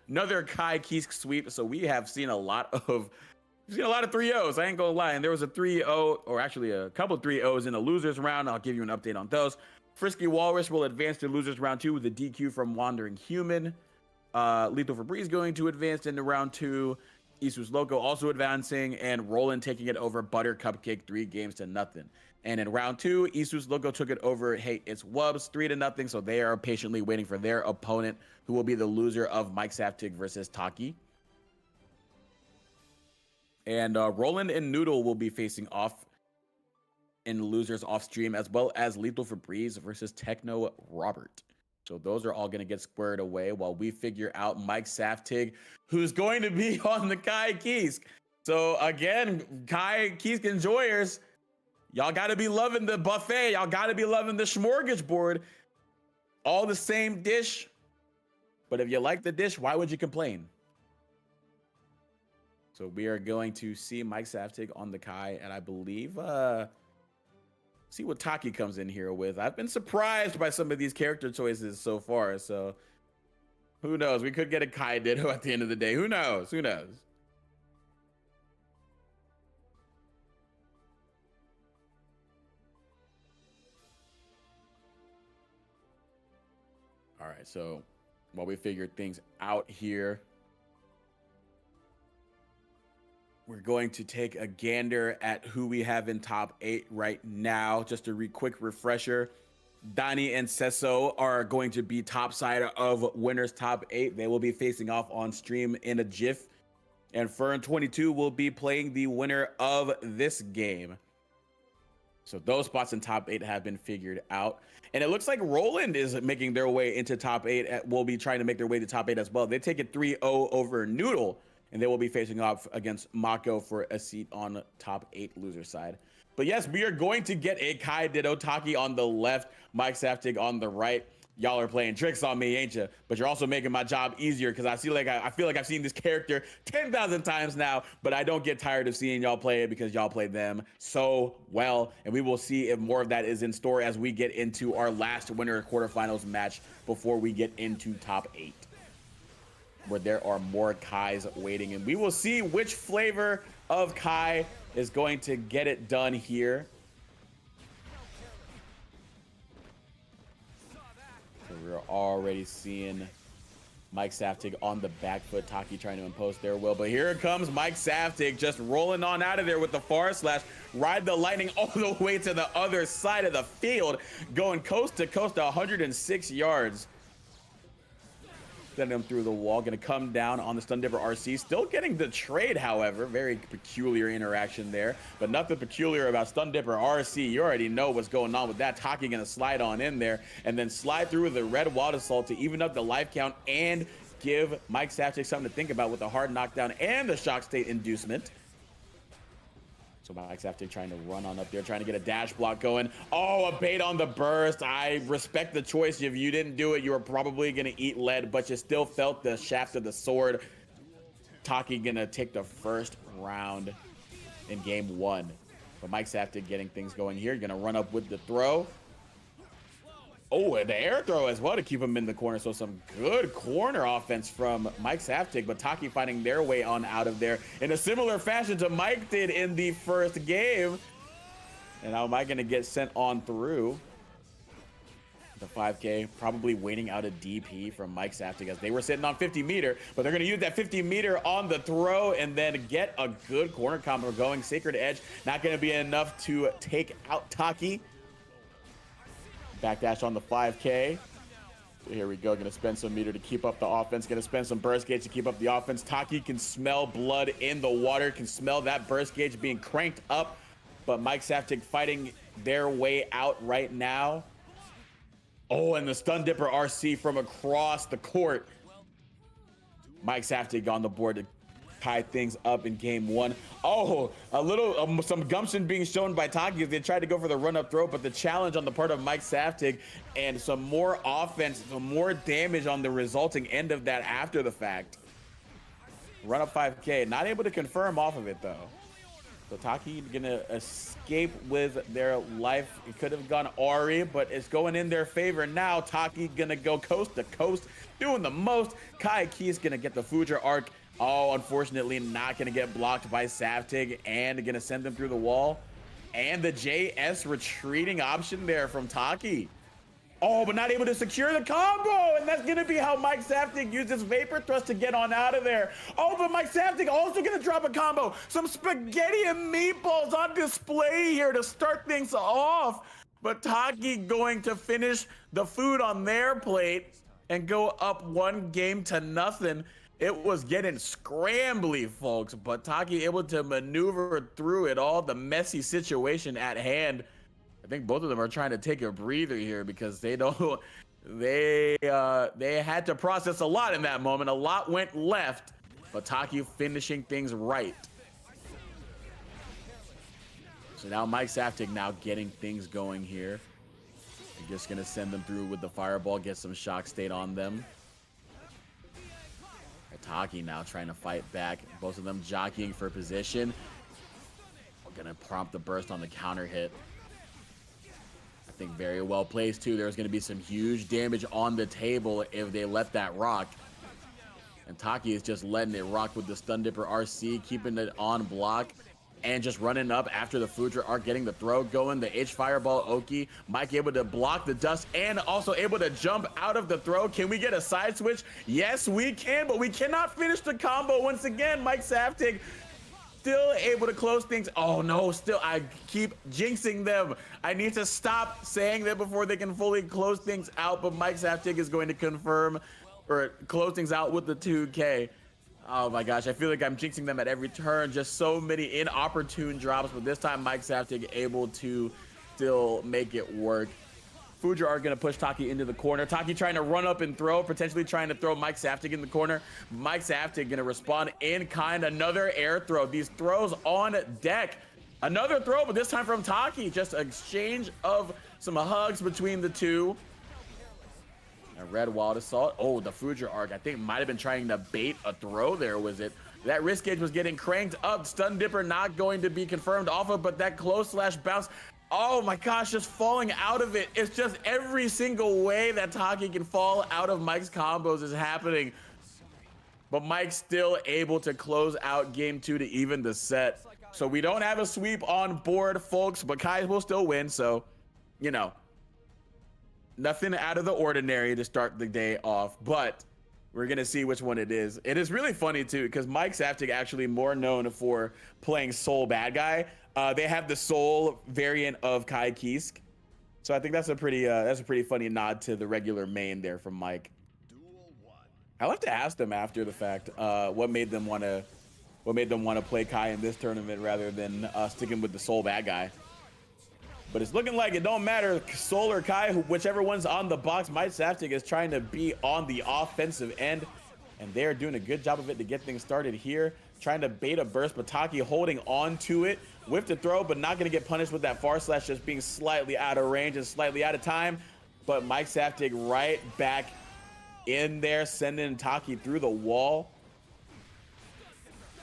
[SPEAKER 1] another Kai Kisk sweep. So we have seen a lot of 3-0s. I ain't gonna lie. And there was a 3-0, or actually a couple 3-0s in the losers round. I'll give you an update on those. Frisky Walrus will advance to losers round 2 with a DQ from Wandering Human. Lethal Febreze going to advance into round 2. Isus Loco also advancing, and Roland taking it over Butter Cupcake 3-0. And in round 2, Isus Loco took it over Hey It's Wubs 3-0. So they are patiently waiting for their opponent, who will be the loser of Mike Saftig versus Taki. And Roland and Noodle will be facing off in losers off stream, as well as Lethal Febreze versus Techno Robert. So those are all going to get squared away while we figure out Mike Saftig, who's going to be on the Kai Kisk. So again, Kai Kisk enjoyers, y'all got to be loving the buffet. Y'all got to be loving the smorgasbord. All the same dish. But if you like the dish, why would you complain? So we are going to see Mike Saftig on the Kai, and I believe see what Taki comes in here with. I've been surprised by some of these character choices so far, so who knows? We could get a Kai Ditto at the end of the day. Who knows? Who knows? All right, so while we figure things out here, we're going to take a gander at who we have in top 8 right now. Just a quick refresher. Donnie and Sesso are going to be top side of winners top 8. They will be facing off on stream in a jiff. And Fern22 will be playing the winner of this game. So those spots in top 8 have been figured out. And it looks like Roland is making their way into top 8. Will be trying to make their way to top 8 as well. They take it 3-0 over Noodle. And they will be facing off against Mako for a seat on top 8 loser side. But yes, we are going to get a Kai Ditto Taki on the left, Mike Saftig on the right. Y'all are playing tricks on me, ain't you? But you're also making my job easier, because I feel like I've seen this character 10,000 times now, but I don't get tired of seeing y'all play it because y'all play them so well. And we will see if more of that is in store as we get into our last winner quarterfinals match before we get into top 8. Where there are more Kais waiting, and we will see which flavor of Kai is going to get it done here. So we're already seeing Mike Saftig on the back foot, Taki trying to impose their will, but here it comes Mike Saftig just rolling on out of there with the far slash, ride the lightning all the way to the other side of the field, going coast to coast 106 yards. Sending him through the wall, gonna come down on the Stun Dipper RC, still getting the trade, however. Very peculiar interaction there, but nothing peculiar about Stun Dipper RC. You already know what's going on with that. Taki gonna slide on in there and then slide through with the red Wild Assault to even up the life count and give Mike Saftig something to think about with the hard knockdown and the shock state inducement. So Mike Saftig trying to run on up there, trying to get a dash block going. Oh, a bait on the burst. I respect the choice. If you didn't do it, you were probably going to eat lead, but you still felt the shaft of the sword. Taki going to take the first round in game 1. But Mike Saftig getting things going here. Going to run up with the throw. Oh, and the air throw as well to keep him in the corner. So some good corner offense from Mike Saftig, but Taki finding their way on out of there in a similar fashion to Mike did in the first game. And now Mike gonna get sent on through the 5K, probably waiting out a DP from Mike Saftig as they were sitting on 50 meter, but they're gonna use that 50 meter on the throw and then get a good corner combo going. Sacred Edge, not gonna be enough to take out Taki. Backdash on the 5K. Here we go. Gonna spend some meter to keep up the offense. Gonna spend some burst gauge to keep up the offense. Taki can smell blood in the water. Can smell that burst gauge being cranked up. But Mike Saftig fighting their way out right now. Oh, and the Stun Dipper RC from across the court. Mike Saftig on the board to tie things up in game one. Oh, a little, some gumption being shown by Taki as they tried to go for the run-up throw, but the challenge on the part of Mike Saftig and some more offense, some more damage on the resulting end of that after the fact. Run up 5K, not able to confirm off of it though. So Taki gonna escape with their life. It could have gone Ori, but it's going in their favor now. Taki gonna go coast to coast, doing the most. Kai Key's gonna get the Fuja arc. Oh, unfortunately not gonna get blocked by Saftig and gonna send them through the wall. And the JS retreating option there from Taki. Oh, but not able to secure the combo, and that's gonna be how Mike Saftig uses Vapor Thrust to get on out of there. Oh, but Mike Saftig also gonna drop a combo. Some spaghetti and meatballs on display here to start things off. But Taki going to finish the food on their plate and go up 1-0. It was getting scrambly, folks, but Taki able to maneuver through it all, the messy situation at hand. I think both of them are trying to take a breather here because they don't, they had to process a lot in that moment. A lot went left, but Taki finishing things right. So now Mike Saftig now getting things going here. I'm just gonna send them through with the fireball, get some shock state on them. Taki now trying to fight back. Both of them jockeying for position. We're gonna prompt the burst on the counter hit. I think very well placed too. There's gonna be some huge damage on the table if they let that rock. And Taki is just letting it rock with the Stun Dipper RC, keeping it on block. And just running up after the Fudra arc, getting the throw going. The H Fireball Oki. Mike able to block the dust and also able to jump out of the throw. Can we get a side switch? Yes, we can, but we cannot finish the combo once again. Mike Saftig still able to close things. Oh no, still, I keep jinxing them. I need to stop saying that before they can fully close things out, but Mike Saftig is going to confirm or close things out with the 2K. Oh my gosh, I feel like I'm jinxing them at every turn. Just so many inopportune drops, but this time Mike Saftig able to still make it work. Fudra are gonna push Taki into the corner. Taki trying to run up and throw, potentially trying to throw Mike Saftig in the corner. Mike Saftig gonna respond in kind, another air throw. These throws on deck. Another throw, but this time from Taki. Just an exchange of some hugs between the two. A red wild assault. Oh, the Fudra arc I think might have been trying to bait a throw there, was it? That wrist gauge was getting cranked up. Stun Dipper not going to be confirmed off of, but that close slash bounce. Oh my gosh, just falling out of it. It's just every single way that Taki can fall out of Mike's combos is happening. But Mike's still able to close out game 2 to even the set. So we don't have a sweep on board, folks, but Kai will still win. So, you know, nothing out of the ordinary to start the day off, but we're gonna see which one it is. It is really funny too, because Mike Saftig actually more known for playing Soul Bad Guy. They have the Soul variant of Kai Kisk, so I think that's a pretty funny nod to the regular main there from Mike. I'll have to ask them after the fact what made them want to play Kai in this tournament rather than sticking with the Soul Bad Guy. But it's looking like it don't matter, Soul or Kai, whichever one's on the box. Mike Saftig is trying to be on the offensive end, and they're doing a good job of it to get things started here. Trying to bait a burst, but Taki holding on to it. Whiff to throw, but not going to get punished with that far slash, just being slightly out of range and slightly out of time. But Mike Saftig right back in there, sending Taki through the wall.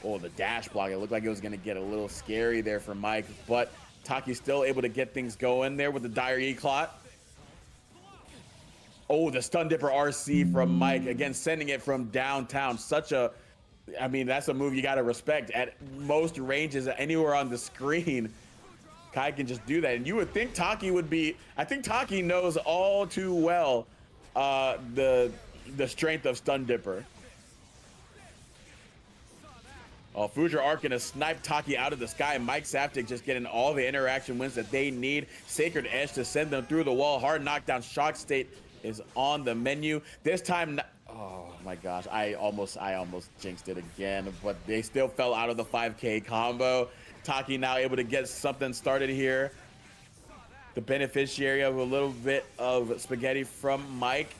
[SPEAKER 1] Oh, the dash block. It looked like it was going to get a little scary there for Mike, but Taki still able to get things going there with the Dire Eclot. Oh, the Stun Dipper RC from Mike. Again, sending it from downtown. Such a, I mean, that's a move you got to respect at most ranges, anywhere on the screen. Kai can just do that. And you would think Taki would be, I think Taki knows all too well the strength of Stun Dipper. Oh, Fudra Arc gonna snipe Taki out of the sky. Mike Saftig just getting all the interaction wins that they need. Sacred Edge to send them through the wall. Hard knockdown. Shock State is on the menu. This time, oh my gosh, I almost jinxed it again, but they still fell out of the 5K combo. Taki now able to get something started here. The beneficiary of a little bit of spaghetti from Mike.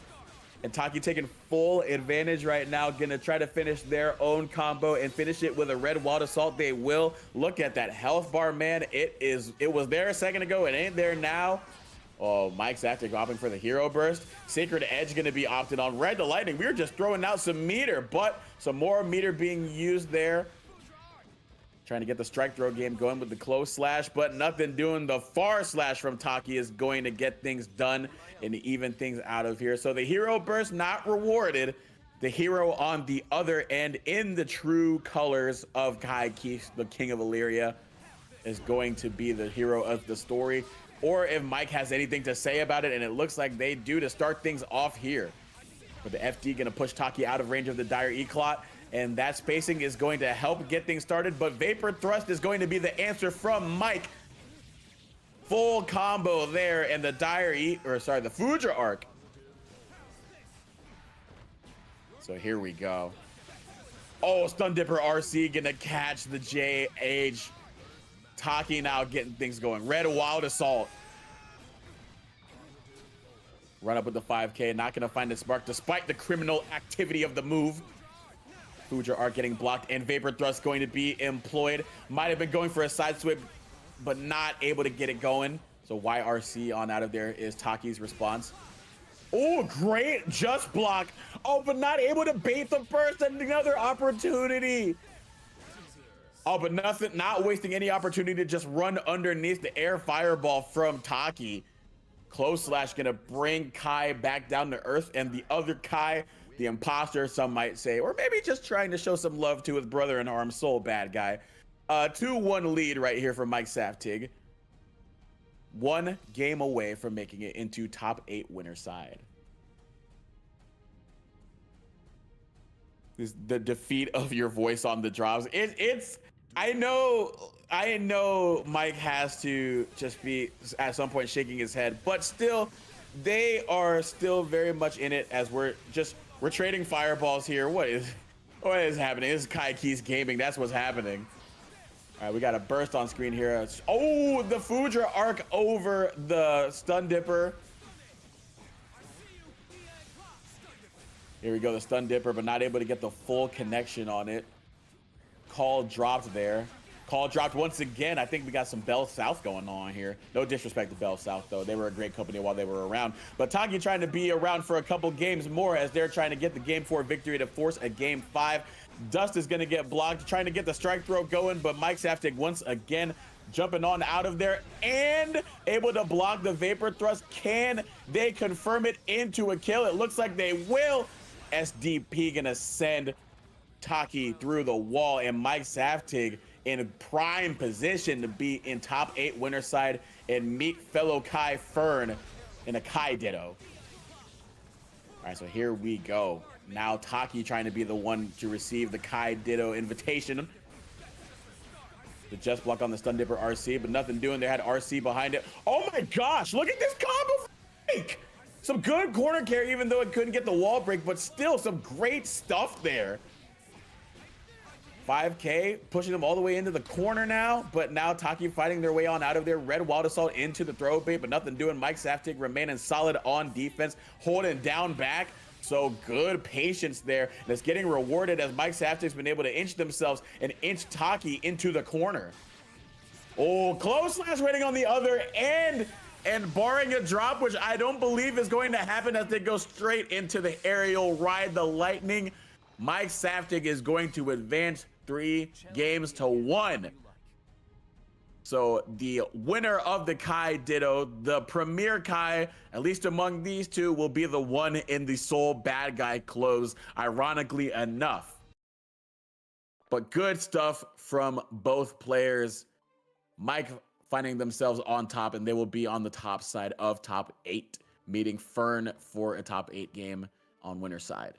[SPEAKER 1] And Taki taking full advantage right now, gonna try to finish their own combo and finish it with a red wild assault. They will. Look at that health bar, man. It was there a second ago, it ain't there now. Oh, Mike's after opting for the hero burst. Sacred Edge gonna be opted on. Red to lightning. We were just throwing out some meter, but some more meter being used there. Trying to get the strike throw game going with the close slash, but nothing doing. The far slash from Taki is going to get things done and even things out of here. So the hero burst not rewarded. The hero on the other end in the true colors of Kai Keith, the King of Illyria, is going to be the hero of the story. Or if Mike has anything to say about it, and it looks like they do to start things off here. But the FD gonna push Taki out of range of the Dire Eclot, and that spacing is going to help get things started, but Vapor Thrust is going to be the answer from Mike. Full combo there, and the the Fudra Arc. So here we go. Oh, Stun Dipper RC gonna catch the JH. Taki now getting things going. Red Wild Assault. Run up with the 5K. Not going to find the spark despite the criminal activity of the move. Fudra Arc getting blocked and Vapor Thrust going to be employed. Might have been going for a side sweep, but not able to get it going. So YRC on out of there is Taki's response. Oh, great. Just block. Oh, but not able to bait the burst. Another opportunity. Oh, but not wasting any opportunity to just run underneath the air fireball from Taki. Close slash gonna bring Kai back down to earth, and the other Kai, the imposter, some might say, or maybe just trying to show some love to his brother in arms, Soul Bad Guy. 2-1 lead right here for Mike Saftig. 1 game away from making it into top 8 winner side. This the defeat of your voice on the drops. I know Mike has to just be at some point shaking his head, but still, they are still very much in it as we're trading fireballs here. What is happening? This is Kai Keys Gaming. That's what's happening. All right, we got a burst on screen here. Oh, the Fudra Arc over the Stun Dipper. Here we go, the Stun Dipper, but not able to get the full connection on it. Call dropped there. Call dropped once again. I think we got some Bell South going on here. No disrespect to Bell South, though. They were a great company while they were around. But Taki trying to be around for a couple games more as they're trying to get the Game 4 victory to force a Game 5. Dust is going to get blocked, trying to get the strike throw going, but Mike Saftig once again jumping on out of there and able to block the Vapor Thrust. Can they confirm it into a kill? It looks like they will. SDP going to send Taki through the wall, and Mike Saftig in prime position to be in top 8 winner side and meet fellow Kai Fern in a Kai Ditto. All right, so here we go. Now Taki trying to be the one to receive the Kai Ditto invitation. The just block on the Stun Dipper RC, but nothing doing. They had RC behind it. Oh my gosh, look at this combo break. Some good corner carry, even though it couldn't get the wall break, but still some great stuff there. 5K pushing them all the way into the corner now, but now Taki fighting their way on out of there. Red Wild Assault into the throw bait, but nothing doing. Mike Saftig remaining solid on defense, holding down back. So good patience there. And it's getting rewarded as Mike Saftig's been able to inch themselves and inch Taki into the corner. Oh, close slash waiting on the other end and barring a drop, which I don't believe is going to happen as they go straight into the aerial ride the lightning. Mike Saftig is going to advance 3 games to 1. So the winner of the Kai Ditto, the premier Kai, at least among these two, will be the one in the Soul Bad Guy close, ironically enough. But good stuff from both players. Mike finding themselves on top, and they will be on the top side of top 8, meeting Fern for a top 8 game on winner side.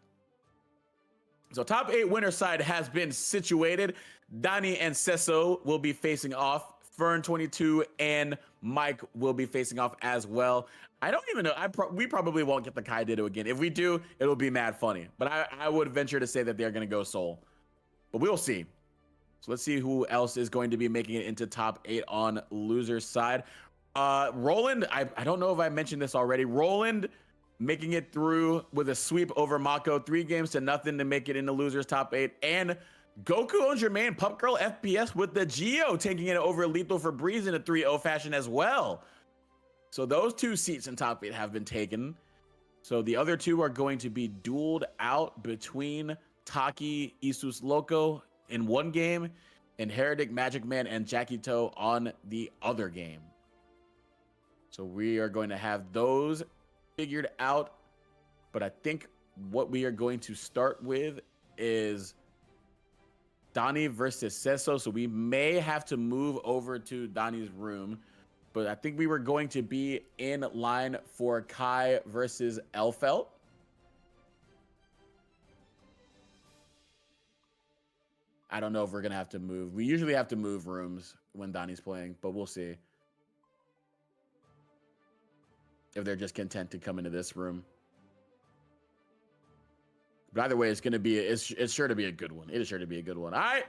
[SPEAKER 1] So top 8 winner side has been situated. Dani and Sesso will be facing off. Fern 22 and Mike will be facing off as well. I don't even know. We probably won't get the Kai Ditto again. If we do, it'll be mad funny. But I would venture to say that they're going to go Soul. But we'll see. So let's see who else is going to be making it into top 8 on loser's side. Roland, I don't know if I mentioned this already. Roland making it through with a sweep over Mako, 3 games to nothing to make it in the losers top 8. And Goku owns your main Pup Girl FPS with the Geo taking it over Lethal for Breeze in a 3-0 fashion as well. So those 2 seats in top 8 have been taken. So the other 2 are going to be dueled out between Taki Isus Loco in one game and Heretic Magic Man and Jackie Toe on the other game. So we are going to have those figured out. But I think what we are going to start with is Donnie versus Sesso. So we may have to move over to Donnie's room. But I think we were going to be in line for Kai versus Elfelt. I don't know if we're going to have to move. We usually have to move rooms when Donnie's playing, but we'll see. If they're just content to come into this room. But either way, it's going to be, it's sure to be a good one. It is sure to be a good one. I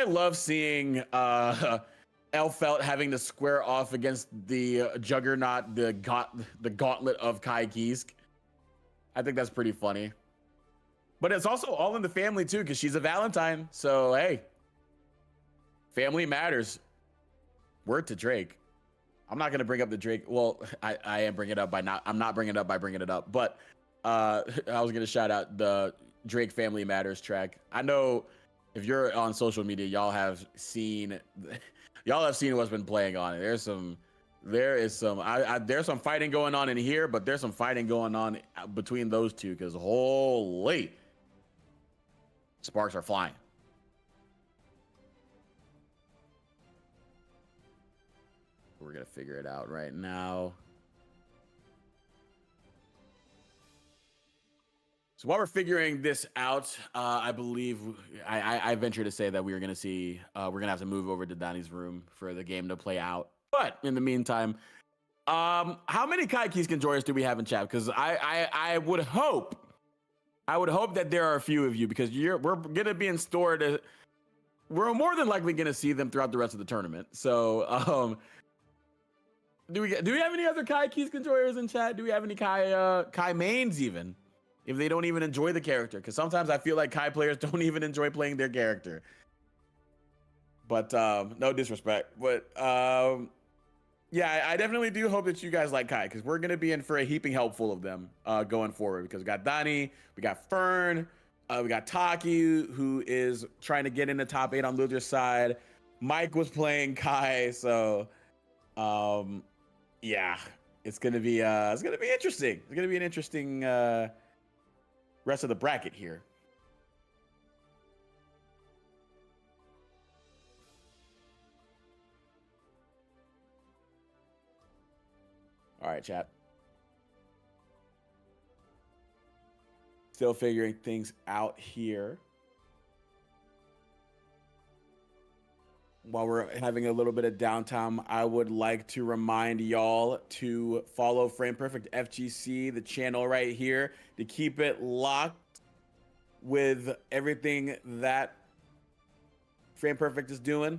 [SPEAKER 1] love seeing Elfelt having to square off against the juggernaut, the gauntlet of Kai Kisk. I think that's pretty funny. But it's also all in the family too, because she's a Valentine. So hey, family matters. Word to Drake. I'm not gonna bring up the Drake. Well, I am bringing it up by not. I'm not bringing it up by bringing it up. But I was gonna shout out the Drake Family Matters track. I know if you're on social media, y'all have seen what's been playing on it. There's some fighting going on in here, but there's some fighting going on between those two because holy, sparks are flying. We're gonna figure it out right now. So while we're figuring this out, I believe I venture to say that we're gonna have to move over to Donnie's room for the game to play out. But in the meantime, how many Kai Keys enjoyers do we have in chat? Because I would hope that there are a few of you because we're gonna be in store to. We're more than likely gonna see them throughout the rest of the tournament. So do we have any other Kai Keys enjoyers in chat? Do we have any Kai mains even? If they don't even enjoy the character, because sometimes I feel like Kai players don't even enjoy playing their character. But no disrespect, but yeah, I definitely do hope that you guys like Kai, because we're gonna be in for a heaping help full of them going forward. Because we got Donnie, we got Fern, we got Taki, who is trying to get in the top 8 on Luther's side. Mike was playing Kai, so yeah, it's gonna be interesting. It's gonna be an interesting rest of the bracket here. All right, chat. Still figuring things out here. While we're having a little bit of downtime, I would like to remind y'all to follow Frame Perfect FGC, the channel right here, to keep it locked with everything that Frame Perfect is doing.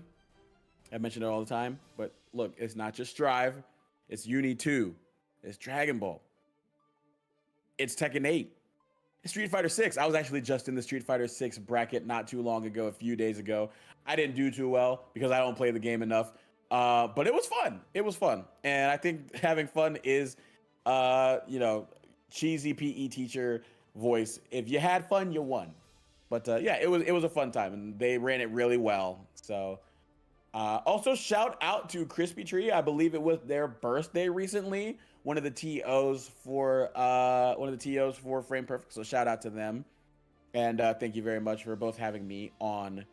[SPEAKER 1] I mention it all the time, but look, it's not just Strive, it's Uni 2, it's Dragon Ball, it's Tekken 8, it's Street Fighter 6. I was actually just in the Street Fighter 6 bracket not too long ago, a few days ago. I didn't do too well because I don't play the game enough, but it was fun. It was fun, and I think having fun is, cheesy PE teacher voice. If you had fun, you won. But yeah, it was a fun time, and they ran it really well. So also shout out to Crispy Tree. I believe it was their birthday recently. One of the TOs for Frame Perfect. So shout out to them, and thank you very much for both having me on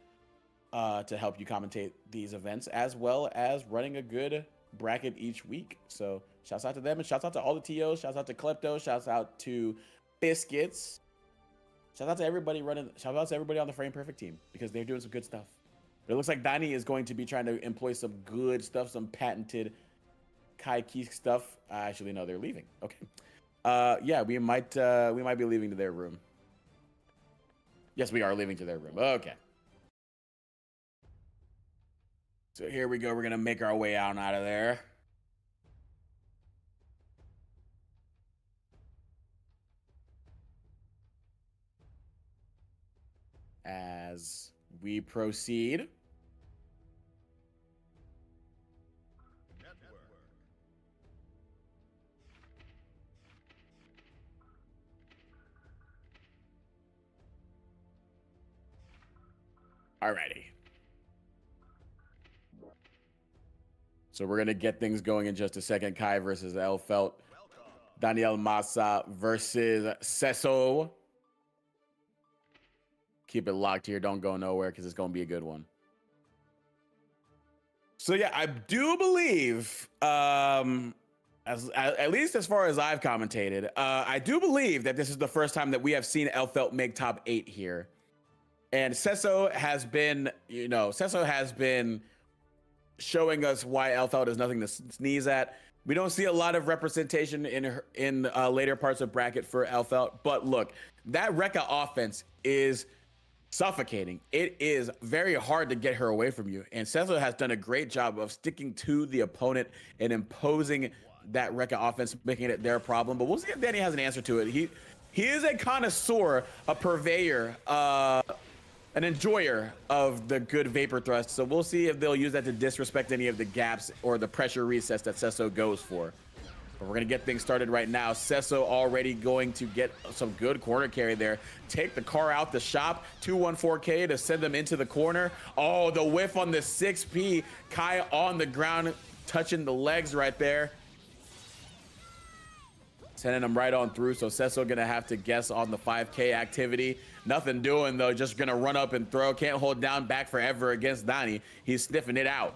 [SPEAKER 1] to help you commentate these events, as well as running a good bracket each week. So shouts out to them, and shouts out to all the TOs. Shouts out to Klepto. Shouts out to Biscuits. Shout out to everybody shout out to everybody on the Frame Perfect team, because they're doing some good stuff. But it looks like Donnie is going to be trying to employ some good stuff, some patented Kai Kisk stuff. Actually, no, they're leaving. Okay. Yeah, we might be leaving to their room. Yes, we are leaving to their room. Okay. So here we go. We're gonna make our way out of there. as we proceed. Alrighty. So we're going to get things going in just a second. Kai versus Elfelt. Daniel Massa versus Sesso. Keep it locked here. Don't go nowhere because it's going to be a good one. So yeah, I do believe, at least as far as I've commentated, I do believe that this is the first time that we have seen Elfelt make top 8 here. And Sesso has been, showing us why Elfelt is nothing to sneeze at. We don't see a lot of representation in later parts of bracket for Elfelt, but look, that Rekka offense is suffocating. It is very hard to get her away from you, and Sesso has done a great job of sticking to the opponent and imposing that Rekka offense, making it their problem. But we'll see if Danny has an answer to it. He is a connoisseur, a purveyor, an enjoyer of the good vapor thrust, so we'll see if they'll use that to disrespect any of the gaps or the pressure resets that Sesso goes for. But we're gonna get things started right now. Sesso already going to get some good corner carry there. Take the car out the shop, 214K to send them into the corner. Oh, the whiff on the 6P. Kai on the ground, touching the legs right there. Sending them right on through, so Sesso gonna have to guess on the 5K activity. Nothing doing though, just gonna run up and throw. Can't hold down back forever against Donnie. He's sniffing it out.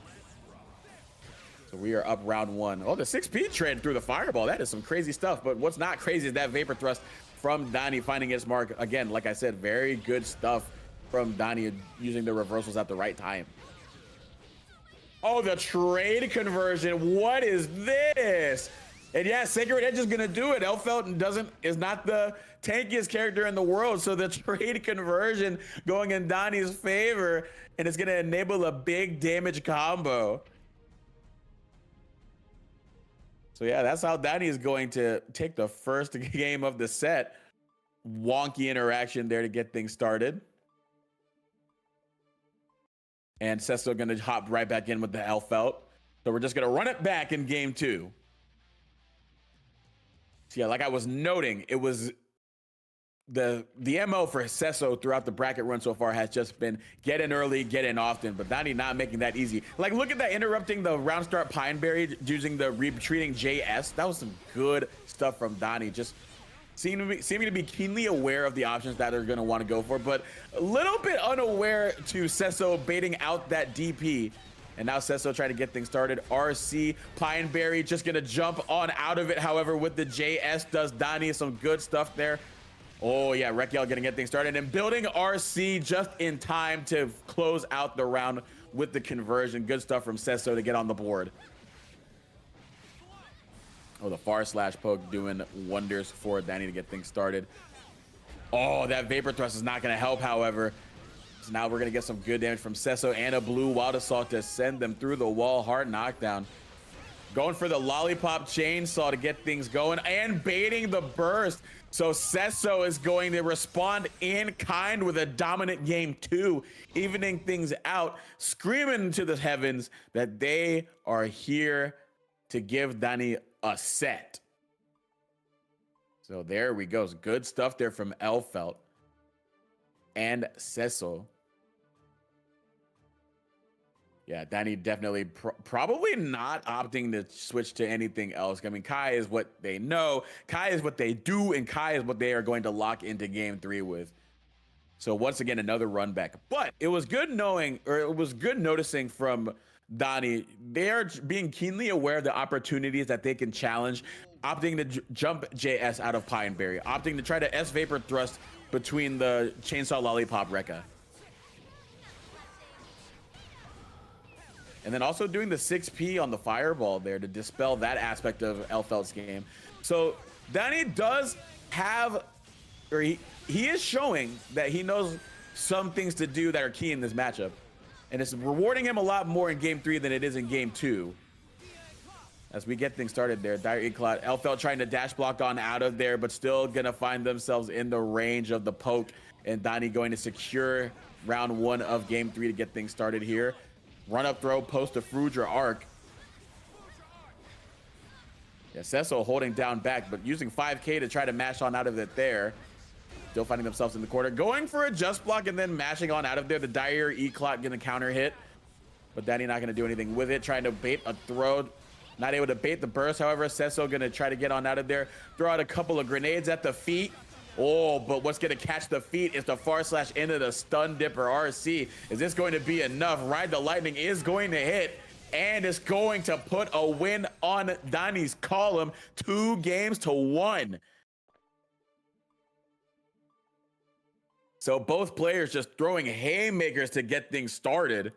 [SPEAKER 1] So we are up round 1. Oh, the 6P trade through the fireball. That is some crazy stuff, but what's not crazy is that vapor thrust from Donnie finding its mark. Again, like I said, very good stuff from Donnie using the reversals at the right time. Oh, the trade conversion. What is this? And yeah, Sacred Edge is gonna do it. Elfelt is not the tankiest character in the world, so the trade conversion going in Donnie's favor, and it's gonna enable a big damage combo. So yeah, that's how Donnie is going to take the first game of the set. Wonky interaction there to get things started. And Sesso gonna hop right back in with the Elfelt. So we're just gonna run it back in game 2. So yeah, like I was noting, it was the MO for Sesso throughout the bracket run so far has just been get in early, get in often, but Donnie not making that easy. Like, look at that, interrupting the round start Pineberry using the retreating JS. That was some good stuff from Donnie. Just seeming to be keenly aware of the options that they're going to want to go for, but a little bit unaware to Sesso baiting out that DP. And now Sesso trying to get things started. RC, Pineberry just going to jump on out of it. However, with the JS, does Donnie some good stuff there. Oh, yeah, Rekiel going to get things started. And building RC just in time to close out the round with the conversion. Good stuff from Sesso to get on the board. Oh, the far slash poke doing wonders for Danny to get things started. Oh, that vapor thrust is not going to help, however. So now we're going to get some good damage from Sesso and a blue wild assault to send them through the wall. Hard knockdown. Going for the lollipop chainsaw to get things going and baiting the burst. So Sesso is going to respond in kind with a dominant game 2, evening things out, screaming into the heavens that they are here to give Danny a set. So there we go. Good stuff there from Elfelt and Sesso. Yeah, Danny definitely probably not opting to switch to anything else. I mean, Kai is what they know, Kai is what they do, and Kai is what they are going to lock into game 3 with. So once again, another run back. But it was good knowing, or it was good noticing from Donnie, they are being keenly aware of the opportunities that they can challenge, opting to jump JS out of Pineberry, opting to try to S Vapor Thrust between the Chainsaw Lollipop Rekka. And then also doing the 6P on the fireball there to dispel that aspect of Elfelt's game. So Danny does have, or he is showing that he knows some things to do that are key in this matchup. And it's rewarding him a lot more in game 3 than it is in game 2. As we get things started there, Dire Eclot, Elfelt trying to dash block on out of there, but still gonna find themselves in the range of the poke. and Donnie going to secure round 1 of game 3 to get things started here. Run up throw, post to Frudra arc. Yeah, Cecil holding down back, but using 5K to try to mash on out of it there. Still finding themselves in the corner, going for a just block and then mashing on out of there. The dire E-Clot gonna counter hit, but Danny not gonna do anything with it. Trying to bait a throw, not able to bait the burst. However, Cecil gonna try to get on out of there. Throw out a couple of grenades at the feet. Oh, but what's gonna catch the feet is the far slash into the stun dipper RC. Is this going to be enough? Ride the Lightning is going to hit, and it's going to put a win on Donnie's column, 2-1. So both players just throwing haymakers to get things started.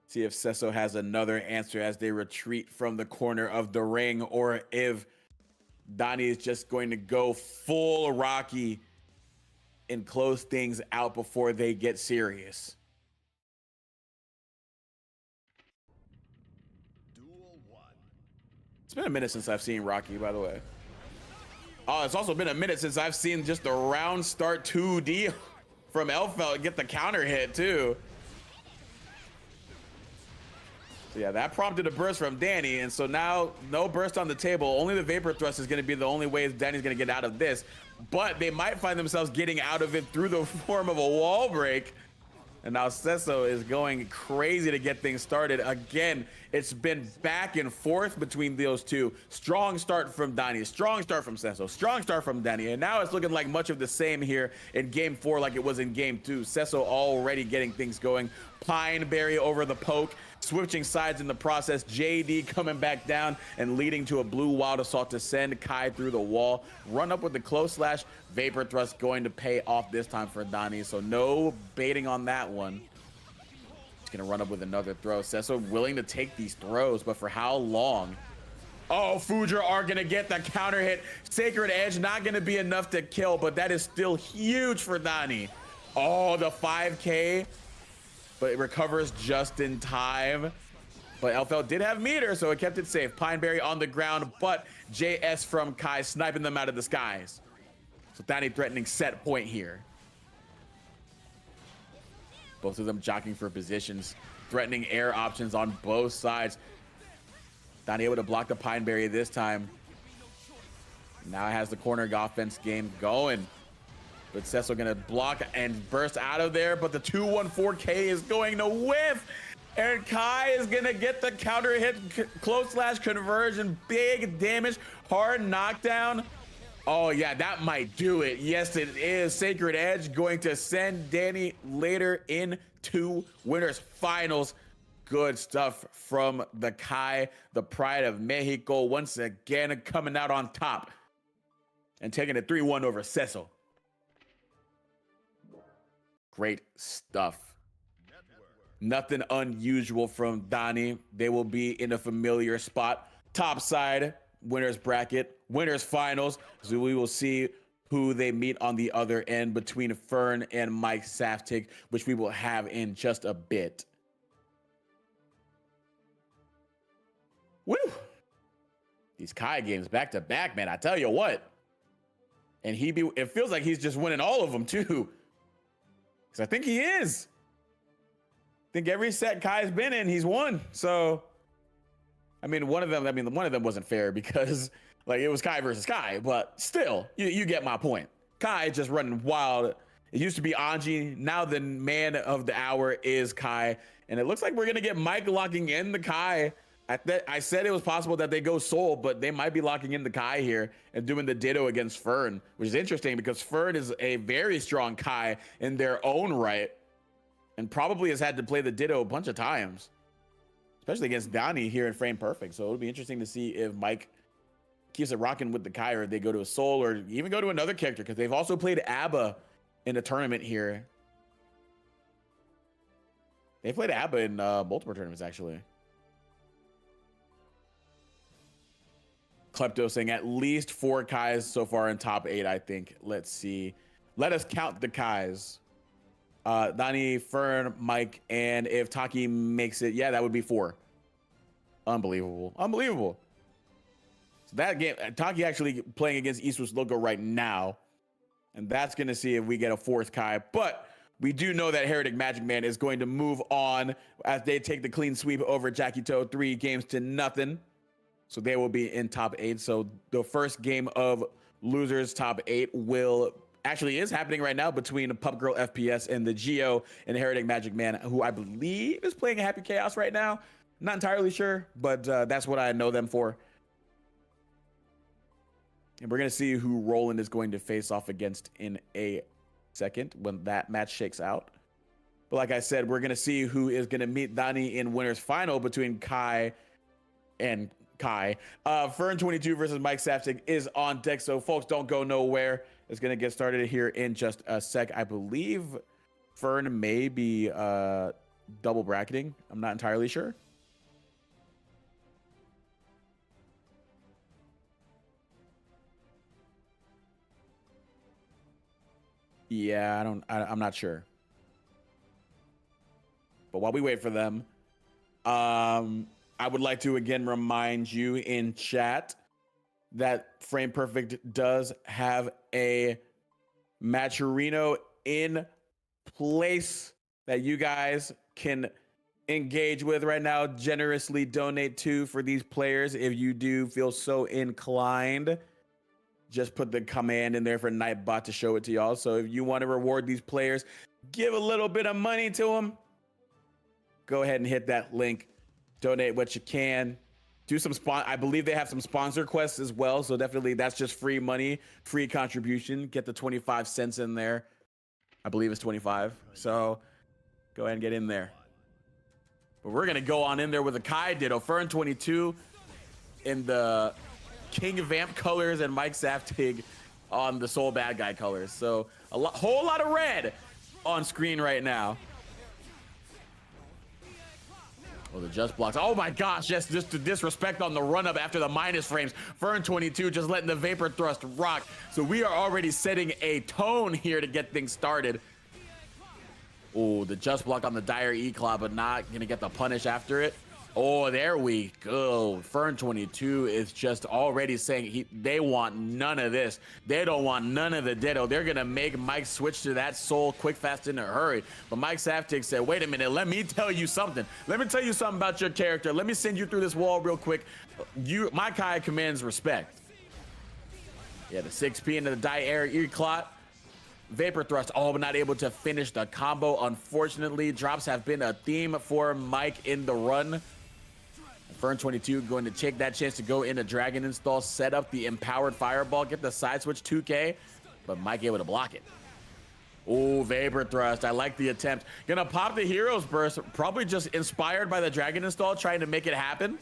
[SPEAKER 1] See if Cecil has another answer as they retreat from the corner of the ring, or if Donnie is just going to go full Rocky and close things out before they get serious. It's been a minute since I've seen Rocky, by the way. Oh, it's also been a minute since I've seen just the round start 2D from Elfelt get the counter hit too. So yeah, that prompted a burst from Danny, and so now no burst on the table. Only the Vapor Thrust is going to be the only way Danny's going to get out of this, but they might find themselves getting out of it through the form of a wall break. And now Cecil is going crazy to get things started. Again, it's been back and forth between those two. Strong start from Donnie, strong start from Cecil, strong start from Danny. And now it's looking like much of the same here in game 4 like it was in game 2. Cecil already getting things going. Pineberry over the poke, switching sides in the process. JD coming back down and leading to a blue wild assault to send Kai through the wall. Run up with the close slash. Vapor Thrust going to pay off this time for Donnie, so no baiting on that one. He's gonna run up with another throw. Cecil willing to take these throws, but for how long? Oh, Fudra are gonna get the counter hit. Sacred Edge not gonna be enough to kill, but that is still huge for Donnie. Oh, the 5K, but it recovers just in time. But Elfelt did have meter, so it kept it safe. Pineberry on the ground, but JS from Kai sniping them out of the skies. So Donnie threatening set point here. Both of them jockeying for positions, threatening air options on both sides. Donnie able to block the Pineberry this time. Now has the corner offense game going. But Cecil gonna block and burst out of there, but the 214K is going to whiff. And Kai is gonna get the counter hit, close slash conversion, big damage, hard knockdown. Oh yeah, that might do it. Yes, it is. Sacred Edge going to send Danny later into winners finals. Good stuff from the Kai, the pride of Mexico, once again coming out on top and taking a 3-1 over Cecil. Great stuff. Nothing unusual from Donnie. They will be in a familiar spot. Top side, winners bracket, winners finals. So we will see who they meet on the other end between Fern and Mike Saftig, which we will have in just a bit. Woo! These Kai games back to back, man. I tell you what. And it feels like he's just winning all of them too. Because I think he is. I think every set Kai's been in, he's won. So, I mean, one of them wasn't fair because like it was Kai versus Kai, but still, you get my point. Kai just running wild. It used to be Anji. Now the man of the hour is Kai. And it looks like we're going to get Mike locking in the Kai. I said it was possible that they go Soul, but they might be locking in the Kai here and doing the ditto against Fern, which is interesting because Fern is a very strong Kai in their own right and probably has had to play the ditto a bunch of times, especially against Donnie here in Frame Perfect. So it'll be interesting to see if Mike keeps it rocking with the Kai, or they go to a Soul, or even go to another character, because they've also played ABBA in a tournament here. They played ABBA in multiple tournaments, actually. Klepto saying at least 4 Kais so far in top 8, I think. Let's see. Let us count the Kais. Donnie, Fern, Mike, and if Taki makes it, yeah, that would be 4. Unbelievable. Unbelievable. So that game, Taki actually playing against Eastwood's Logo right now. And that's going to see if we get a fourth Kai. But we do know that Heretic Magic Man is going to move on as they take the clean sweep over Jackie Toe 3-0. So they will be in top 8. So the first game of losers top 8 is happening right now between Pup Girl FPS and the Geo and Heretic Magic Man, who I believe is playing Happy Chaos right now. Not entirely sure, but that's what I know them for. And we're going to see who Roland is going to face off against in a second when that match shakes out. But like I said, we're going to see who is going to meet Dani in winner's final between Kai and Kai. Fern22 versus Mike Saftig is on deck. So folks, don't go nowhere. It's going to get started here in just a sec. I believe Fern may be double bracketing. I'm not entirely sure. Yeah, I'm not sure. But while we wait for them, I would like to again remind you in chat that Frame Perfect does have a Matcherino in place that you guys can engage with right now. Generously donate to for these players if you do feel so inclined. Just put the command in there for Nightbot to show it to y'all. So if you want to reward these players, give a little bit of money to them. Go ahead and hit that link. Donate what you can. Do some I believe they have some sponsor quests as well. So definitely that's just free money, free contribution. Get the 25 cents in there. I believe it's 25. So go ahead and get in there. But we're going to go on in there with a Kai Ditto. Fern22 in the King Vamp colors and Mike Saftig on the Soul Bad Guy colors. So whole lot of red on screen right now. Oh, the just blocks. Oh my gosh, just the disrespect on the run up after the minus frames. Fern22 just letting the Vapor Thrust rock. So we are already setting a tone here to get things started. Oh, the just block on the Dire E-Claw, but not gonna get the punish after it. Oh, there we go. Fern22 is just already saying they want none of this. They don't want none of the Ditto. They're going to make Mike switch to that Soul quick, fast, in a hurry. But Mike Saftig said, wait a minute, let me tell you something. Let me tell you something about your character. Let me send you through this wall real quick. My Kai commands respect. Yeah, the 6P into the Dire E-Clot. Vapor Thrust, but not able to finish the combo. Unfortunately, drops have been a theme for Mike in the run. Fern22 going to take that chance to go into Dragon Install, set up the Empowered Fireball, get the side switch 2K, but Mike able to block it. Oh, Vapor Thrust. I like the attempt. Gonna pop the Hero's Burst, probably just inspired by the Dragon Install, trying to make it happen.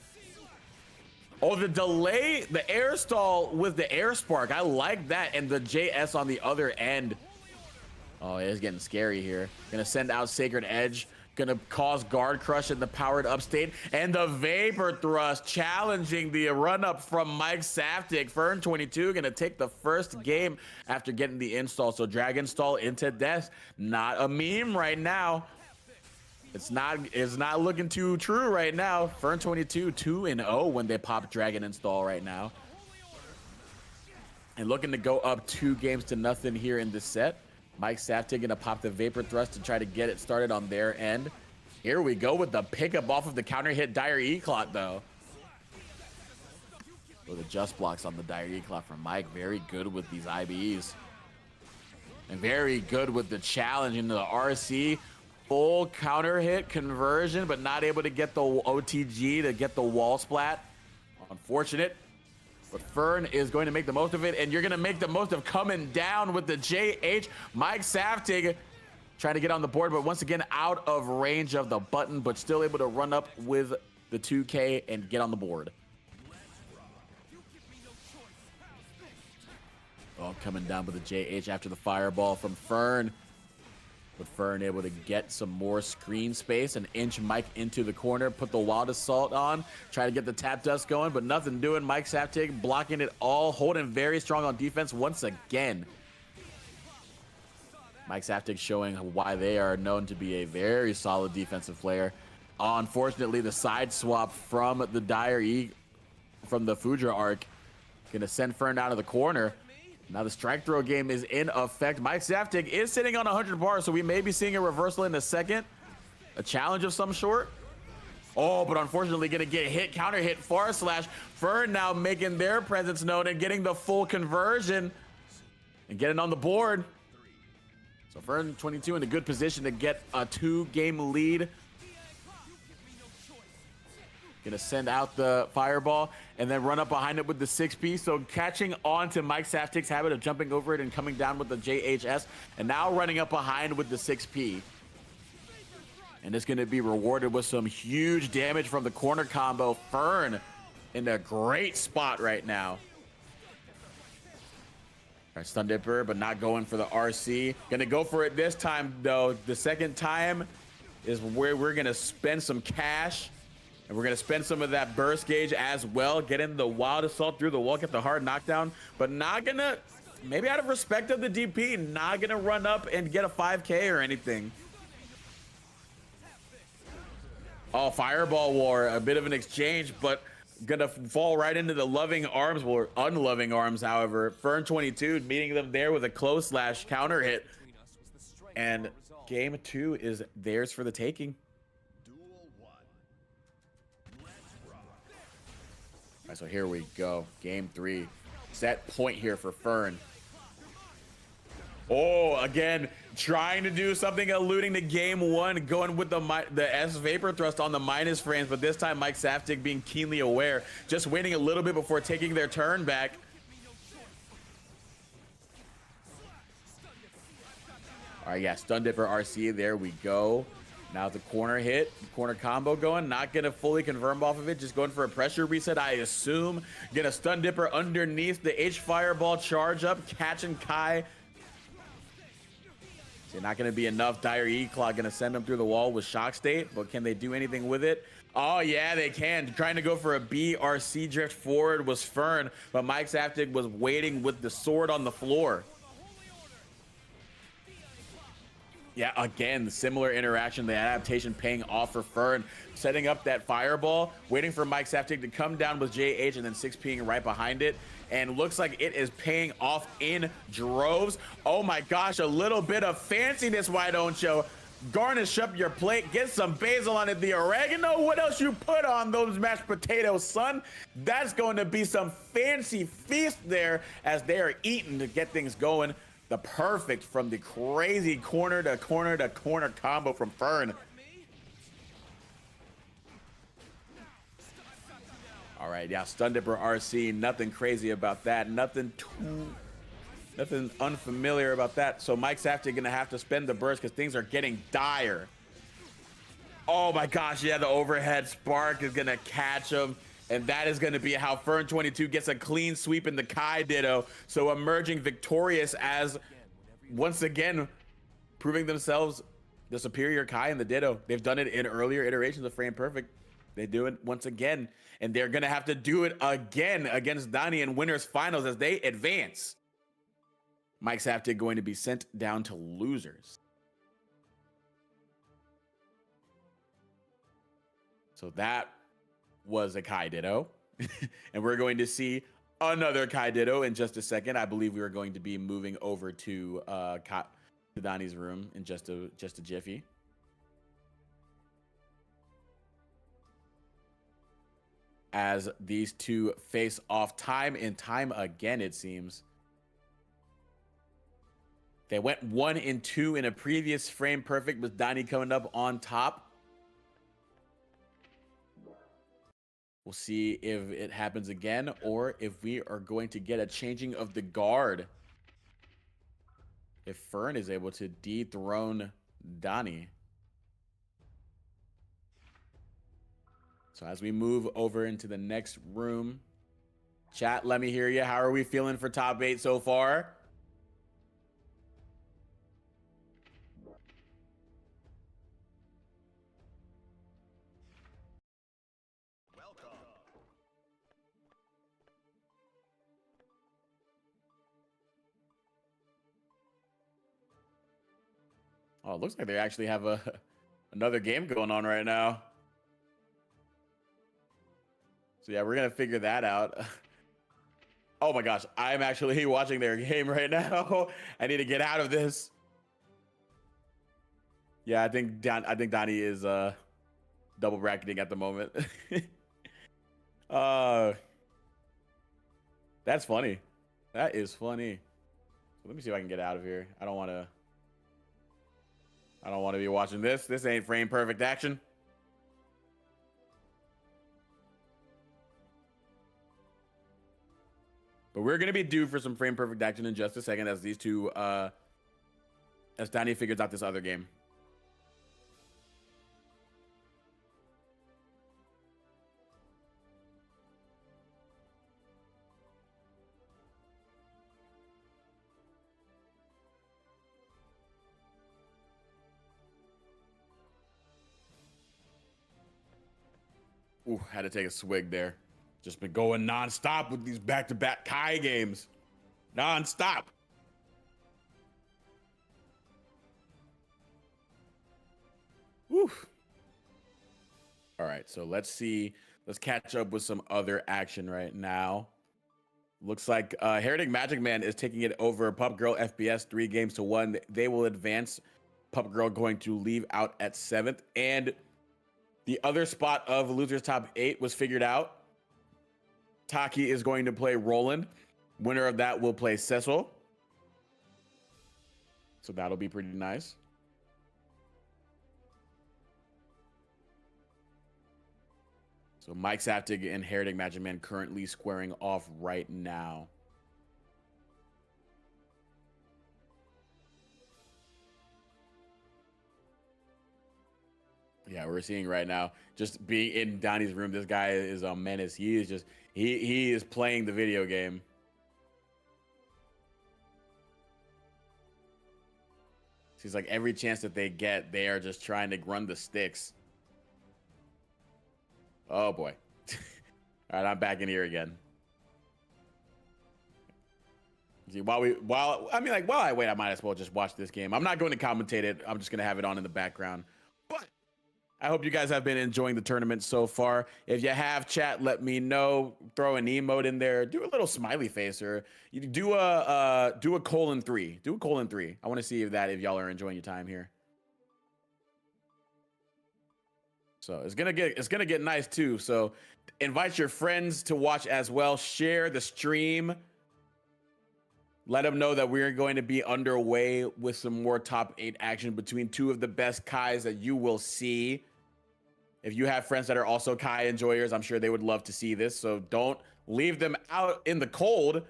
[SPEAKER 1] Oh, the delay, the air stall with the air spark. I like that. And the JS on the other end. Oh, it's getting scary here. Gonna send out Sacred Edge. Gonna cause guard crush in the powered up state, and the Vapor Thrust challenging the run up from Mike Saftig. Fern22 gonna take the first game after getting the install. So Dragon Stall into death, not a meme right now. It's not looking too true right now. Fern22 2-0 when they pop Dragon Install right now, and looking to go up 2-0 here in this set. Mike Saftig gonna pop the Vapor Thrust to try to get it started on their end. Here we go with the pickup off of the counter hit Dire E-Clot though. So the just blocks on the Dire E-Clot from Mike. Very good with these IBEs. And very good with the challenge into the RC. Full counter hit conversion, but not able to get the OTG to get the wall splat. Unfortunate. But Fern is going to make the most of it, and you're going to make the most of coming down with the JH. Mike Saftig trying to get on the board, but once again out of range of the button, but still able to run up with the 2K and get on the board. Oh, coming down with the JH after the fireball from Fern. But Fern able to get some more screen space and inch Mike into the corner, put the Wild Assault on, try to get the tap dust going, but nothing doing. Mike Saftig blocking it all, holding very strong on defense once again. Mike Saftig showing why they are known to be a very solid defensive player. Unfortunately, the side swap from the Dire E, from the Fudra arc Gonna send Fern down to the corner. Now the strike throw game is in effect. Mike Saftig is sitting on 100 bars, so we may be seeing a reversal in a second. A challenge of some sort. Oh, but unfortunately gonna get hit, counter hit, far slash. Fern now making their presence known and getting the full conversion and getting on the board. So Fern 22 in a good position to get a 2-game lead. Gonna send out the fireball and then run up behind it with the 6P. So catching on to Mike Saftig's habit of jumping over it and coming down with the JHS, and now running up behind with the 6P. And it's gonna be rewarded with some huge damage from the corner combo. Fern in a great spot right now. All right, Stun Dipper, but not going for the RC. Gonna go for it this time though. The second time is where we're gonna spend some cash. And we're going to spend some of that burst gauge as well. Get in the wild assault through the wall, get the hard knockdown. But not going to, maybe out of respect of the DP, not going to run up and get a 5K or anything. Oh, Fireball War, a bit of an exchange, but going to fall right into the loving arms, or unloving arms, however. Fern 22 meeting them there with a close slash counter hit. And game 2 is theirs for the taking. All right, so here we go. Game 3. Set point here for Fern. Oh, again, trying to do something alluding to game 1, going with the S Vapor Thrust on the minus frames, but this time Mike Saftig being keenly aware, just waiting a little bit before taking their turn back. All right, yeah, Stun Dipper RC, there we go. Now the corner hit, corner combo going, not gonna fully confirm off of it, just going for a pressure reset, I assume. Get a Stun Dipper underneath the H Fireball charge up, catching Kai. So not gonna be enough. Dire E-Claw gonna send him through the wall with Shock State, but can they do anything with it? Oh yeah, they can. Trying to go for a BRC drift forward was Fern, but Mike Saftig was waiting with the sword on the floor. Yeah, again, similar interaction, the adaptation paying off for Fern, setting up that fireball, waiting for Mike Saftig to come down with JH and then 6Ping right behind it. And looks like it is paying off in droves. Oh my gosh, a little bit of fanciness, why don't you? Garnish up your plate, get some basil on it, the oregano. What else you put on those mashed potatoes, son? That's going to be some fancy feast there as they are eating to get things going. The perfect from the crazy corner to corner to corner combo from Fern. All right, yeah, Stun Dipper RC, nothing crazy about that. Nothing unfamiliar about that. So Mike Saftig gonna have to spend the burst because things are getting dire. Oh my gosh, yeah, the overhead spark is gonna catch him. And that is going to be how Fern 22 gets a clean sweep in the Kai Ditto. So emerging victorious as, once again, proving themselves the superior Kai in the Ditto. They've done it in earlier iterations of Frame Perfect. They do it once again. And they're going to have to do it again against Donnie in Winners Finals as they advance. Mike Saftig going to be sent down to losers. So that was a Kai Ditto. And we're going to see another Kai Ditto in just a second. I believe we are going to be moving over to Donnie's room in just a jiffy. As these two face off time and time again, it seems. They went 1 and 2 in a previous Frame Perfect with Donnie coming up on top. We'll see if it happens again or if we are going to get a changing of the guard. If Fern is able to dethrone Donnie. So as we move over into the next room, chat, let me hear you. How are we feeling for top 8 so far? Oh, it looks like they actually have another game going on right now. So yeah, we're gonna figure that out. Oh my gosh, I'm actually watching their game right now. I need to get out of this. Yeah, I think Donnie is double bracketing at the moment. uh that's funny. That is funny. So let me see if I can get out of here. I don't want to be watching this. This ain't frame perfect action. But we're gonna be due for some frame perfect action in just a second as these two as Donnie figures out this other game. Ooh, had to take a swig there. Just been going nonstop with these back-to-back Kai games. Nonstop. Woo. All right, so let's see. Let's catch up with some other action right now. Looks like Heretic Magic Man is taking it over Pup Girl FPS 3-1. They will advance. Pup Girl going to leave out at 7th. And the other spot of Losers Top 8 was figured out. Taki is going to play Roland. Winner of that will play Cecil. So that'll be pretty nice. So Mike Saftig and Heretic Magic Man currently squaring off right now. Yeah, we're seeing right now, just being in Donnie's room, this guy is a menace. He is just, he is playing the video game. Seems like every chance that they get, they are just trying to run the sticks. Oh boy. All right, I'm back in here again. See, while I wait, I might as well just watch this game. I'm not going to commentate it. I'm just going to have it on in the background. But I hope you guys have been enjoying the tournament so far. If you have, chat, let me know. Throw an emote in there. Do a little smiley face, or you do a :3. Do a :3. I want to see if y'all are enjoying your time here. So it's gonna get nice too. So invite your friends to watch as well. Share the stream. Let them know that we're going to be underway with some more top 8 action between two of the best Kais that you will see. If you have friends that are also Kai enjoyers, I'm sure they would love to see this. So don't leave them out in the cold.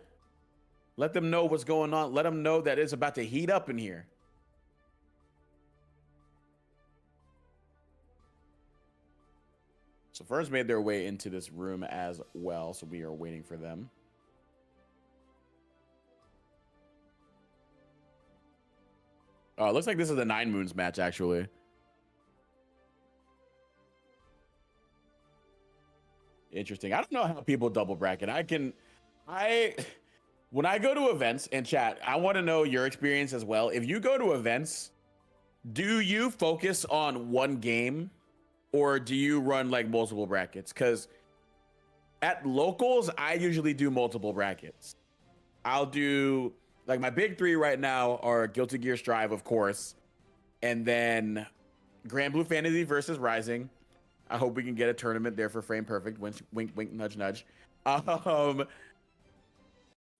[SPEAKER 1] Let them know what's going on. Let them know that it's about to heat up in here. So Ferns made their way into this room as well. So we are waiting for them. Oh, it looks like this is a 9 Moons match, actually. Interesting. I don't know how people double bracket. When I go to events and chat, I want to know your experience as well. If you go to events, do you focus on one game or do you run like multiple brackets? Because at locals, I usually do multiple brackets. I'll do, like, my big 3 right now are Guilty Gear Strive, of course, and then Grand Blue Fantasy versus Rising. I hope we can get a tournament there for Frame Perfect. Wink, wink, wink, nudge, nudge.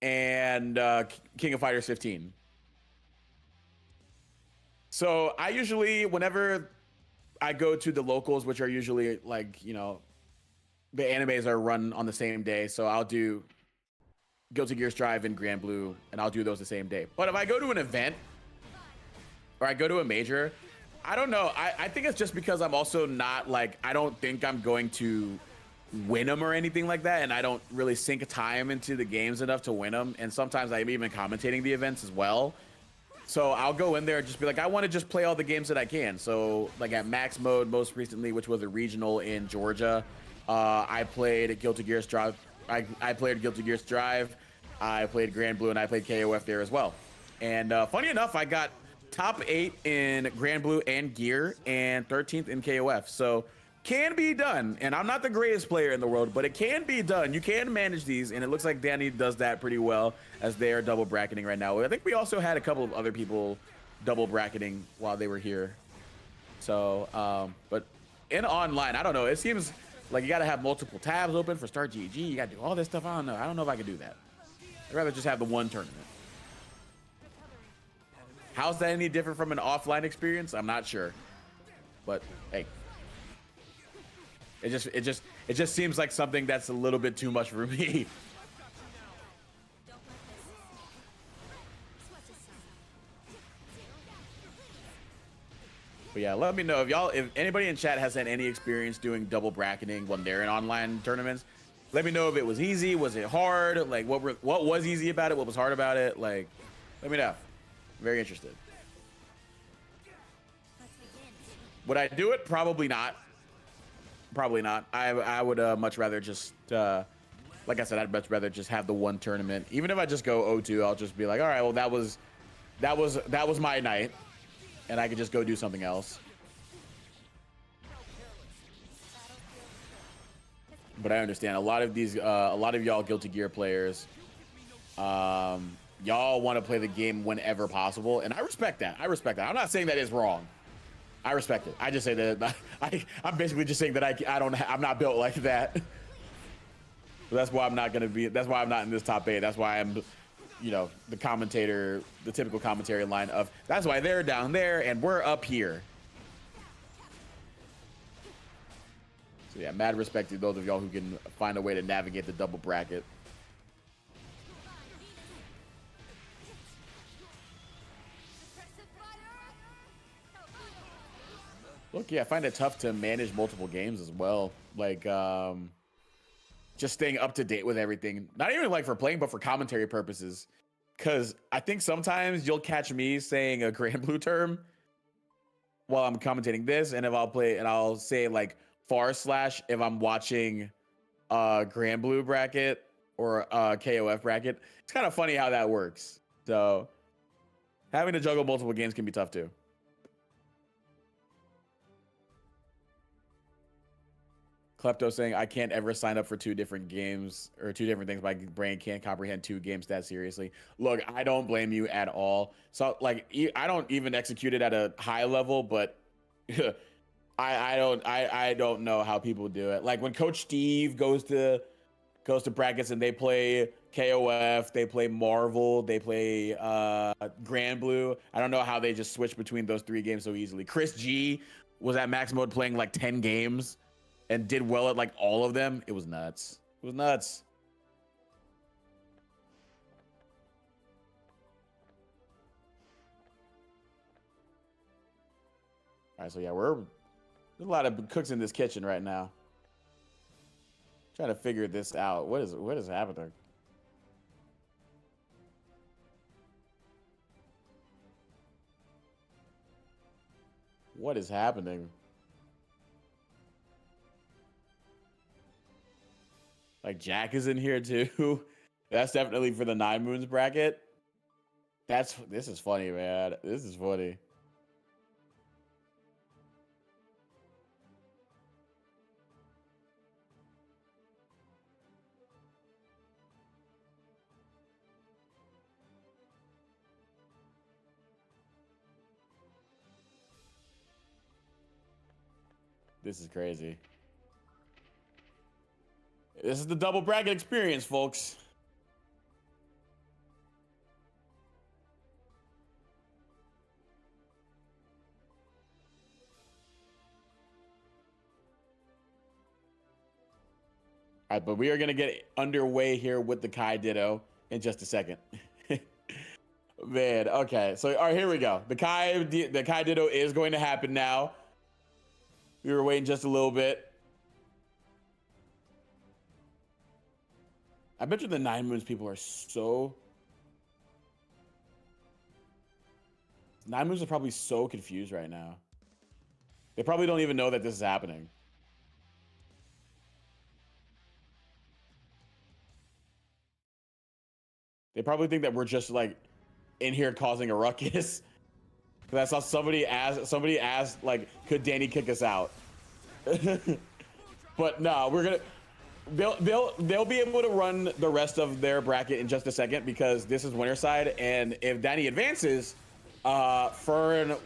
[SPEAKER 1] And King of Fighters 15. So I usually, whenever I go to the locals, which are usually like, you know, the animes are run on the same day. So I'll do Guilty Gear Strive and Grand Blue, and I'll do those the same day. But if I go to an event or I go to a major, I don't know. I think it's just because I'm also not, like, I don't think I'm going to win them or anything like that, and I don't really sink time into the games enough to win them. And sometimes I'm even commentating the events as well. So I'll go in there and just be like, I want to just play all the games that I can. So like at max mode most recently, which was a regional in Georgia, I played Guilty Gear Strive. I played Guilty Gear Strive. I played Grand Blue, and I played KOF there as well. And funny enough, I got top 8 in Grand Blue and Gear and 13th in KOF. So can be done. And I'm not the greatest player in the world, but it can be done. You can manage these, and it looks like Danny does that pretty well as they are double bracketing right now. I think we also had a couple of other people double bracketing while they were here. So, but in online, I don't know. It seems like you got to have multiple tabs open for Start GG. You got to do all this stuff. I don't know. I don't know if I could do that. I'd rather just have the one tournament. How's that any different from an offline experience? I'm not sure, but hey, it just seems like something that's a little bit too much for me. But yeah, let me know if anybody in chat has had any experience doing double bracketing when they're in online tournaments. Let me know if it was easy, was it hard, like what was easy about it, what was hard about it, like let me know. I'm very interested. Would I do it? Probably not. Probably not. I would much rather just like I said, I'd much rather just have the one tournament. Even if I just go 0-2, I'll just be like, all right, well that was my night, and I could just go do something else. But I understand a lot of these, a lot of y'all Guilty Gear players, y'all want to play the game whenever possible, and I respect that. I respect that. I'm not saying that is wrong. I respect it. I just say that I'm basically just saying that I'm not built like that. So that's why I'm not gonna be. That's why I'm not in this top 8. That's why I'm, you know, the commentator, the typical commentary line of. That's why they're down there and we're up here. So yeah, mad respect to those of y'all who can find a way to navigate the double bracket. Look, yeah, I find it tough to manage multiple games as well. Like, just staying up to date with everything. Not even like for playing, but for commentary purposes. Because I think sometimes you'll catch me saying a Grand Blue term while I'm commentating this, and if I'll play, and I'll say like / if I'm watching Grand Blue bracket or KOF bracket. It's kind of funny how that works. So having to juggle multiple games can be tough too. Klepto saying, I can't ever sign up for 2 different games or 2 different things. My brain can't comprehend 2 games that seriously. Look, I don't blame you at all. So like, I don't even execute it at a high level, but I don't know how people do it. Like when Coach Steve goes to brackets and they play KOF, they play Marvel, they play Grand Blue. I don't know how they just switch between those 3 games so easily. Chris G was at max mode playing like 10 games and did well at like all of them. It was nuts. It was nuts. All right, so yeah, there's a lot of cooks in this kitchen right now. Trying to figure this out. What is happening? What is happening? Like Jack is in here too. That's definitely for the 9 Moons bracket. This is funny, man. This is funny. This is crazy. This is the double bracket experience, folks. All right, but we are going to get underway here with the Kai Ditto in just a second. Man, okay. So, all right, here we go. The Kai Ditto is going to happen now. We were waiting just a little bit. I bet you the 9 Moons people are so... 9 Moons are probably so confused right now. They probably don't even know that this is happening. They probably think that we're just like in here causing a ruckus. Because I saw somebody asked like, could Danny kick us out? But no, we're gonna. They'll be able to run the rest of their bracket in just a second because this is winner side, and if Danny advances, Fern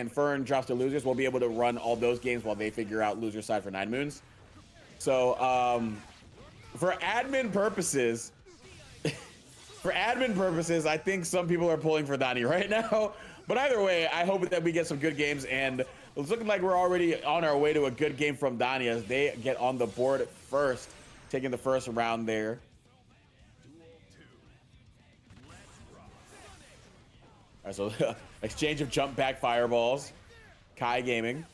[SPEAKER 1] Fern drops to losers, we'll be able to run all those games while they figure out loser side for 9 moons. So for admin purposes, I think some people are pulling for Danny right now. But either way, I hope that we get some good games, and it's looking like we're already on our way to a good game from Danny as they get on the board first, taking the first round there. All right, so exchange of jump back fireballs. Kai Gaming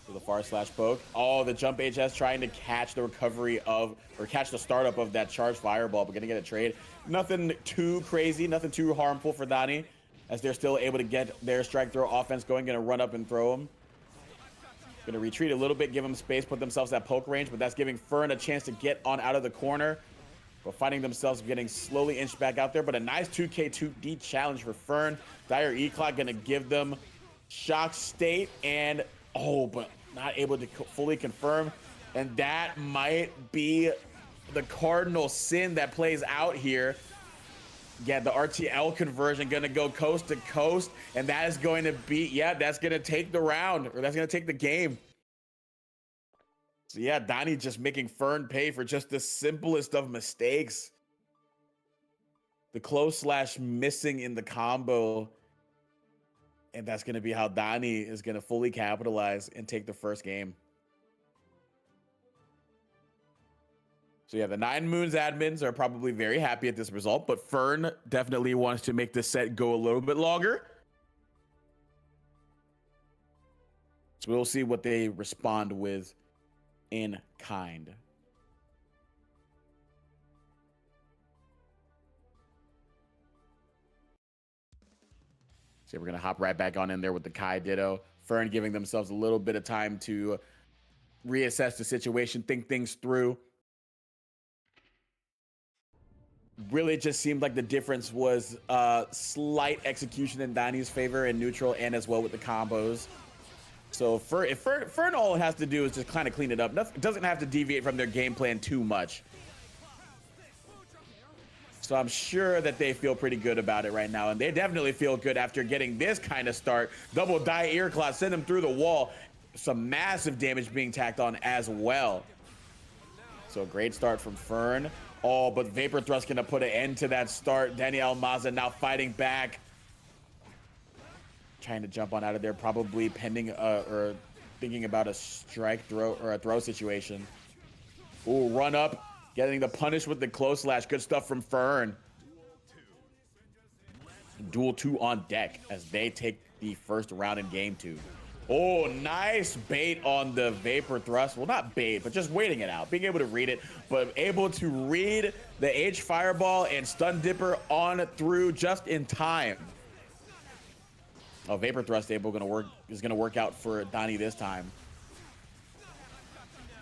[SPEAKER 1] to the far slash poke. Oh, the jump HS trying to catch the recovery of, or catch the startup of that charged fireball, but gonna get a trade. Nothing too crazy, nothing too harmful for Danny, as they're still able to get their strike throw offense going. Gonna run up and throw him. Gonna retreat a little bit, give them space, put themselves at poke range, but that's giving Fern a chance to get on out of the corner, but finding themselves getting slowly inched back out there. But a nice 2K2D challenge for Fern. Dire E-Clock gonna give them shock state, and but not able to fully confirm. And that might be the cardinal sin that plays out here. Yeah, the RTL conversion gonna go coast to coast, and that is going to be, that's gonna take the round, or that's gonna take the game. So yeah, Danny just making Fern pay for just the simplest of mistakes. The close slash missing in the combo, and that's gonna be how Danny is gonna fully capitalize and take the first game. So yeah, the 9 Moons admins are probably very happy at this result, but Fern definitely wants to make this set go a little bit longer. So we'll see what they respond with in kind. So we're gonna hop right back on in there with the Kai Ditto. Fern giving themselves a little bit of time to reassess the situation, think things through. Really just seemed like the difference was slight execution in Danny's favor in neutral and as well with the combos. So if Fern all it has to do is just kind of clean it up. It doesn't have to deviate from their game plan too much. So I'm sure that they feel pretty good about it right now. And they definitely feel good after getting this kind of start. Double die ear cloud, send them through the wall. Some massive damage being tacked on as well. So great start from Fern. Oh, but Vapor Thrust gonna put an end to that start. Daniel Maza now fighting back. Trying to jump on out of there, probably pending or thinking about a strike throw or a throw situation. Ooh, run up, getting the punish with the close slash. Good stuff from Fern. Duel 2 on deck as they take the first round in game 2. Oh, nice bait on the Vapor Thrust. Well, not bait, but just waiting it out. Being able to read it, but able to read the H Fireball and Stun Dipper on through just in time. Oh, Vapor Thrust is gonna work out for Danny this time.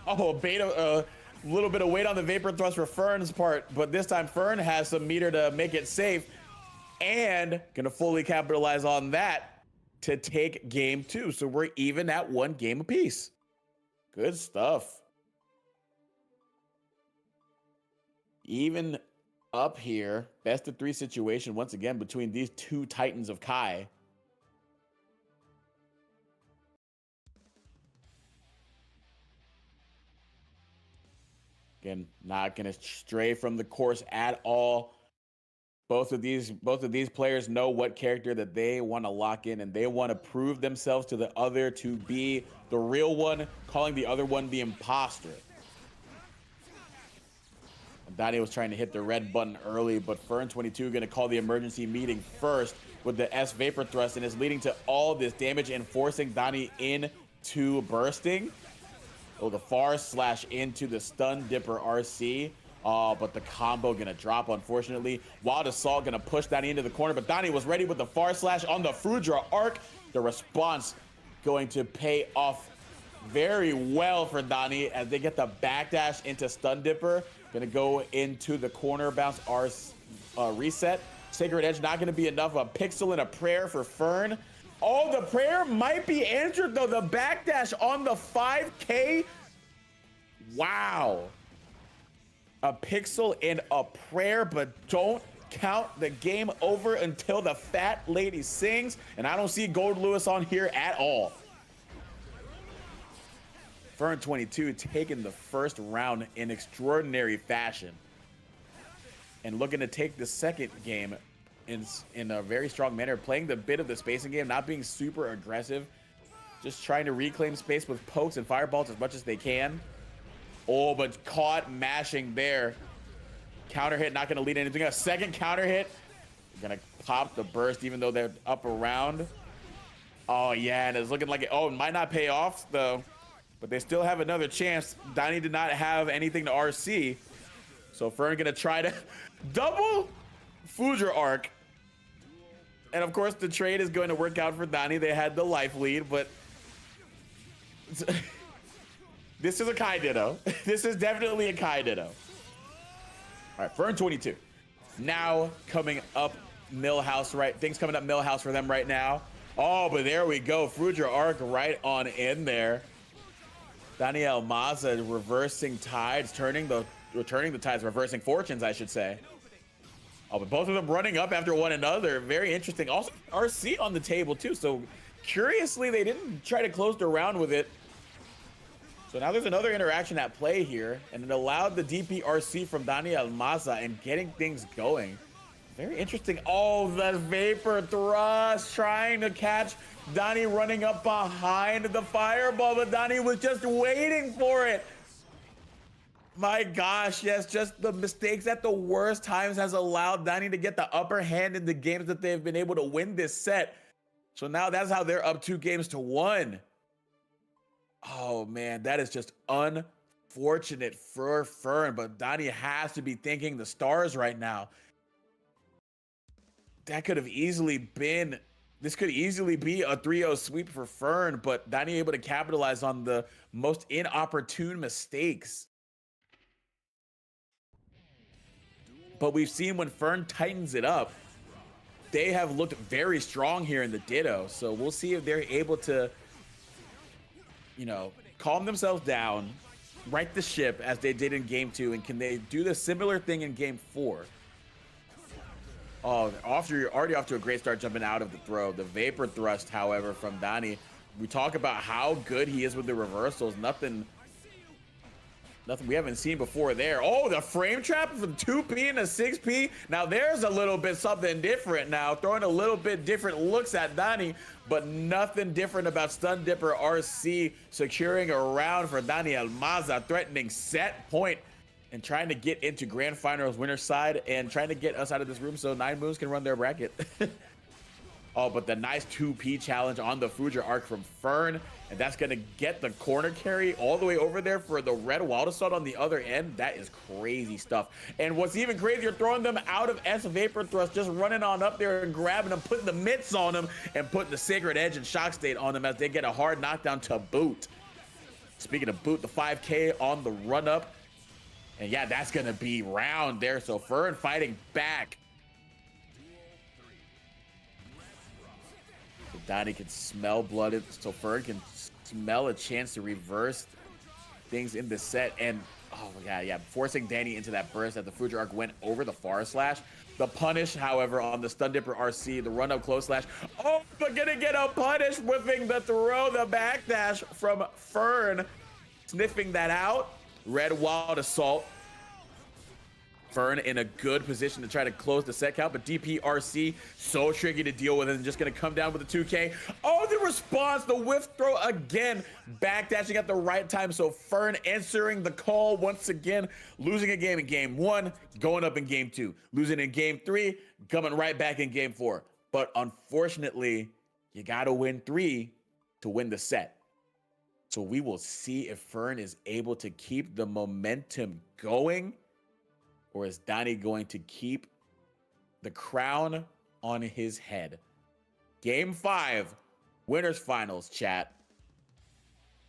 [SPEAKER 1] Oh, a little bit of weight on the Vapor Thrust for Fern's part, but this time Fern has some meter to make it safe and gonna fully capitalize on that to take game 2. So we're even at 1 game apiece. Good stuff. Even up here, best of 3 situation once again between these 2 titans of Kai. Again, not gonna stray from the course at all. Both of these players know what character that they want to lock in, and they want to prove themselves to the other to be the real one, calling the other one the imposter. Danny was trying to hit the red button early, but Fern22 going to call the emergency meeting first with the S Vapor Thrust, and is leading to all this damage and forcing Danny into bursting. Oh, the far slash into the Stun Dipper RC. Oh, but the combo gonna drop, unfortunately. Wild Assault gonna push Danny into the corner, but Danny was ready with the far slash on the Frudra arc. The response going to pay off very well for Danny as they get the backdash into Stun Dipper. Gonna go into the corner bounce reset. Sacred Edge not gonna be enough. A pixel and a prayer for Fern. Oh, the prayer might be answered though. The backdash on the 5K. Wow. A pixel and a prayer, but don't count the game over until the fat lady sings. And I don't see Gold Lewis on here at all. Fern 22 taking the first round in extraordinary fashion. And looking to take the second game in a very strong manner, playing the bit of the spacing game, not being super aggressive, just trying to reclaim space with pokes and fireballs as much as they can. Oh, but caught mashing there. Counter hit, not going to lead anything. A second counter hit. Going to pop the burst, even though they're up around. Oh, yeah, and it's looking like it. Oh, it might not pay off, though. But they still have another chance. Donnie did not have anything to RC. So Fern going to try to double Fujer arc. And, of course, the trade is going to work out for Donnie. They had the life lead, but... This is a Kai Ditto. This is definitely a Kai Ditto. All right, Fern 22. Now coming up Millhouse, right? Things coming up Millhouse for them right now. Oh, but there we go. Fujer arc right on in there. Daniel Maza reversing tides, returning the tides, reversing fortunes, I should say. Oh, but both of them running up after one another. Very interesting. Also, RC on the table, too. So, curiously, they didn't try to close the round with it. So now there's another interaction at play here, and it allowed the DPRC from Daniel Maza and getting things going. Very interesting. Oh, the Vapor Thrust trying to catch Donnie running up behind the fireball, but Donnie was just waiting for it. My gosh, yes, just the mistakes at the worst times has allowed Donnie to get the upper hand in the games that they've been able to win this set. So now that's how they're up 2-1. Oh, man, that is just unfortunate for Fern, but Donnie has to be thanking the stars right now. That could have easily been, this could easily be a 3-0 sweep for Fern, but Donnie able to capitalize on the most inopportune mistakes. But we've seen when Fern tightens it up, they have looked very strong here in the Ditto. So we'll see if they're able to, you know, calm themselves down, right the ship as they did in game 2, and can they do the similar thing in game 4? Oh, you're already off to a great start jumping out of the throw. The Vapor Thrust, however, from Donnie. We talk about how good he is with the reversals. Nothing we haven't seen before there. Oh, the frame trap from 2P and a 6P. Now there's a little bit something different now. Throwing a little bit different looks at Donnie, but nothing different about Stun Dipper RC securing a round for Daniel Maza, threatening set point and trying to get into Grand Finals winner side and trying to get us out of this room so 9 Moons can run their bracket. Oh, but the nice 2P challenge on the Fujer arc from Fern, and that's going to get the corner carry all the way over there for the red Wild Assault on the other end. That is crazy stuff. And what's even crazier, throwing them out of S Vapor Thrust, just running on up there and grabbing them, putting the mitts on them, and putting the Sacred Edge and Shock State on them as they get a hard knockdown to boot. Speaking of boot, the 5K on the run up. And yeah, that's going to be round there. So Fern fighting back. Donnie can smell blood, so Fern can smell a chance to reverse things in the set. And oh my god, yeah, forcing Danny into that burst as the Fujer arc went over the far slash. The punish, however, on the Stun Dipper RC, the run up close slash. Oh, but gonna get a punish, whipping the throw, the backdash from Fern, sniffing that out. Red Wild Assault. Fern in a good position to try to close the set count, but DPRC so tricky to deal with and just gonna come down with a 2K. Oh, the response, the whiff throw again, backdashing at the right time. So Fern answering the call once again, losing a game in game 1, going up in game 2, losing in game 3, coming right back in game 4. But unfortunately, you gotta win 3 to win the set. So we will see if Fern is able to keep the momentum going, or is Donnie going to keep the crown on his head? Game 5, winners finals, chat.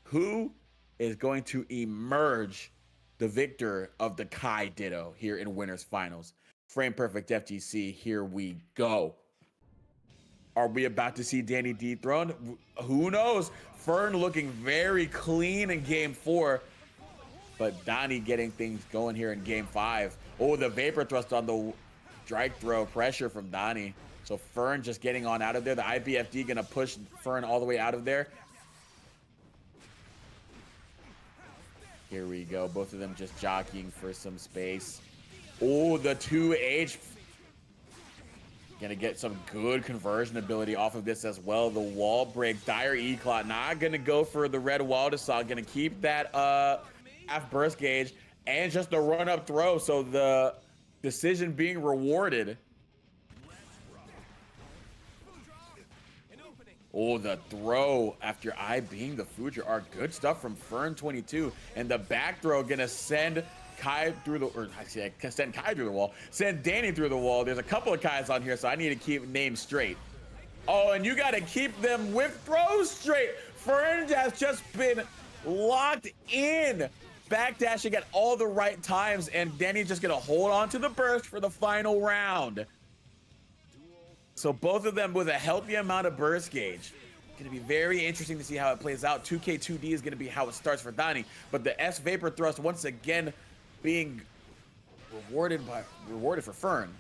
[SPEAKER 1] Who is going to emerge the victor of the Kai Ditto here in winners finals? Frame Perfect FGC, here we go. Are we about to see Danny dethroned? Who knows? Fern looking very clean in game 4, but Donnie getting things going here in game 5. Oh, the vapor thrust on the strike throw, pressure from Donnie. So Fern just getting on out of there. The IBFD gonna push Fern all the way out of there. Here we go. Both of them just jockeying for some space. Oh, the 2H. Gonna get some good conversion ability off of this as well. The wall break, Dire Eclot, not gonna go for the red wall to saw. Gonna keep that half burst gauge and just a run up throw. So the decision being rewarded. Oh, the throw after being the Fuja are good stuff from Fern22. And the back throw gonna send Kai through the, or actually I send Kai through the wall, send Danny through the wall. There's a couple of Kais on here, so I need to keep names straight. Oh, and you gotta keep them with throws straight. Fern has just been locked in, backdashing at all the right times, and Danny's just gonna hold on to the burst for the final round. So both of them with a healthy amount of burst gauge. Gonna be very interesting to see how it plays out. 2K2D is gonna be how it starts for Donnie, but the S Vapor Thrust once again being rewarded for Fern.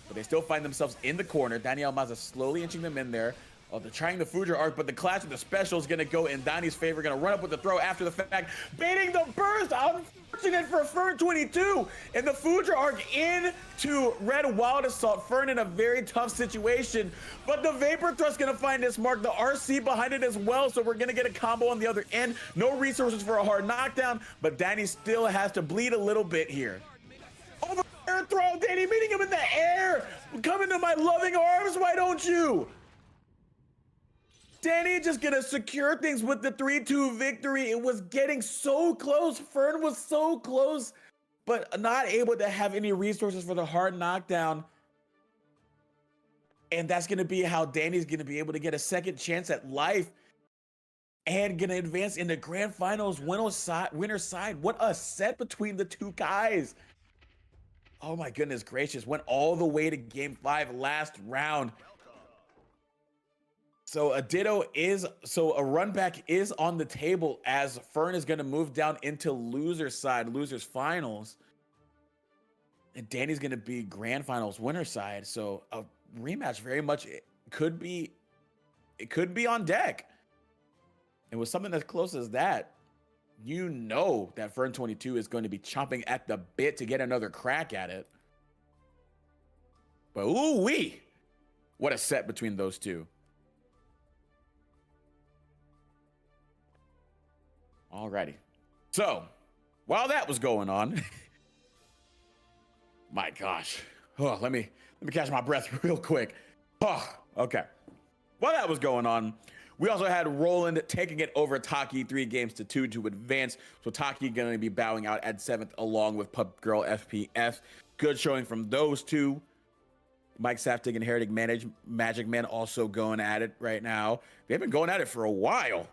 [SPEAKER 1] But they still find themselves in the corner. Daniel Maza slowly inching them in there. Oh, they're trying the Fuja arc, but the clash of the special is gonna go in Donnie's favor. Gonna run up with the throw after the fact, baiting the burst. Unfortunate for Fern22, and the Fuja arc into Red Wild Assault. Fern in a very tough situation, but the Vapor Thrust gonna find its mark. The RC behind it as well, so we're gonna get a combo on the other end. No resources for a hard knockdown, but Danny still has to bleed a little bit here. Over air throw, Danny meeting him in the air. Come into my loving arms, why don't you? Danny just gonna secure things with the 3-2 victory. It was getting so close. Fern was so close, but not able to have any resources for the hard knockdown. And that's gonna be how Danny's gonna be able to get a second chance at life and gonna advance in the grand finals winner's side. What a set between the two guys. Oh my goodness gracious. Went all the way to game 5, last round. So a run back is on the table as Fern is going to move down into loser's side, loser's finals. And Danny's going to be grand finals winner side. So a rematch very much could be on deck. And with something as close as that, you know that Fern22 is going to be chomping at the bit to get another crack at it. But ooh-wee, what a set between those two. Alrighty. So, while that was going on, my gosh, let me catch my breath real quick. Okay. While that was going on, we also had Roland taking it over Taki 3-2 to advance. So Taki going to be bowing out at 7th along with Pub Girl FPF. Good showing from those two. Mike Saftig and Heretic Magic Man also going at it right now. They've been going at it for a while.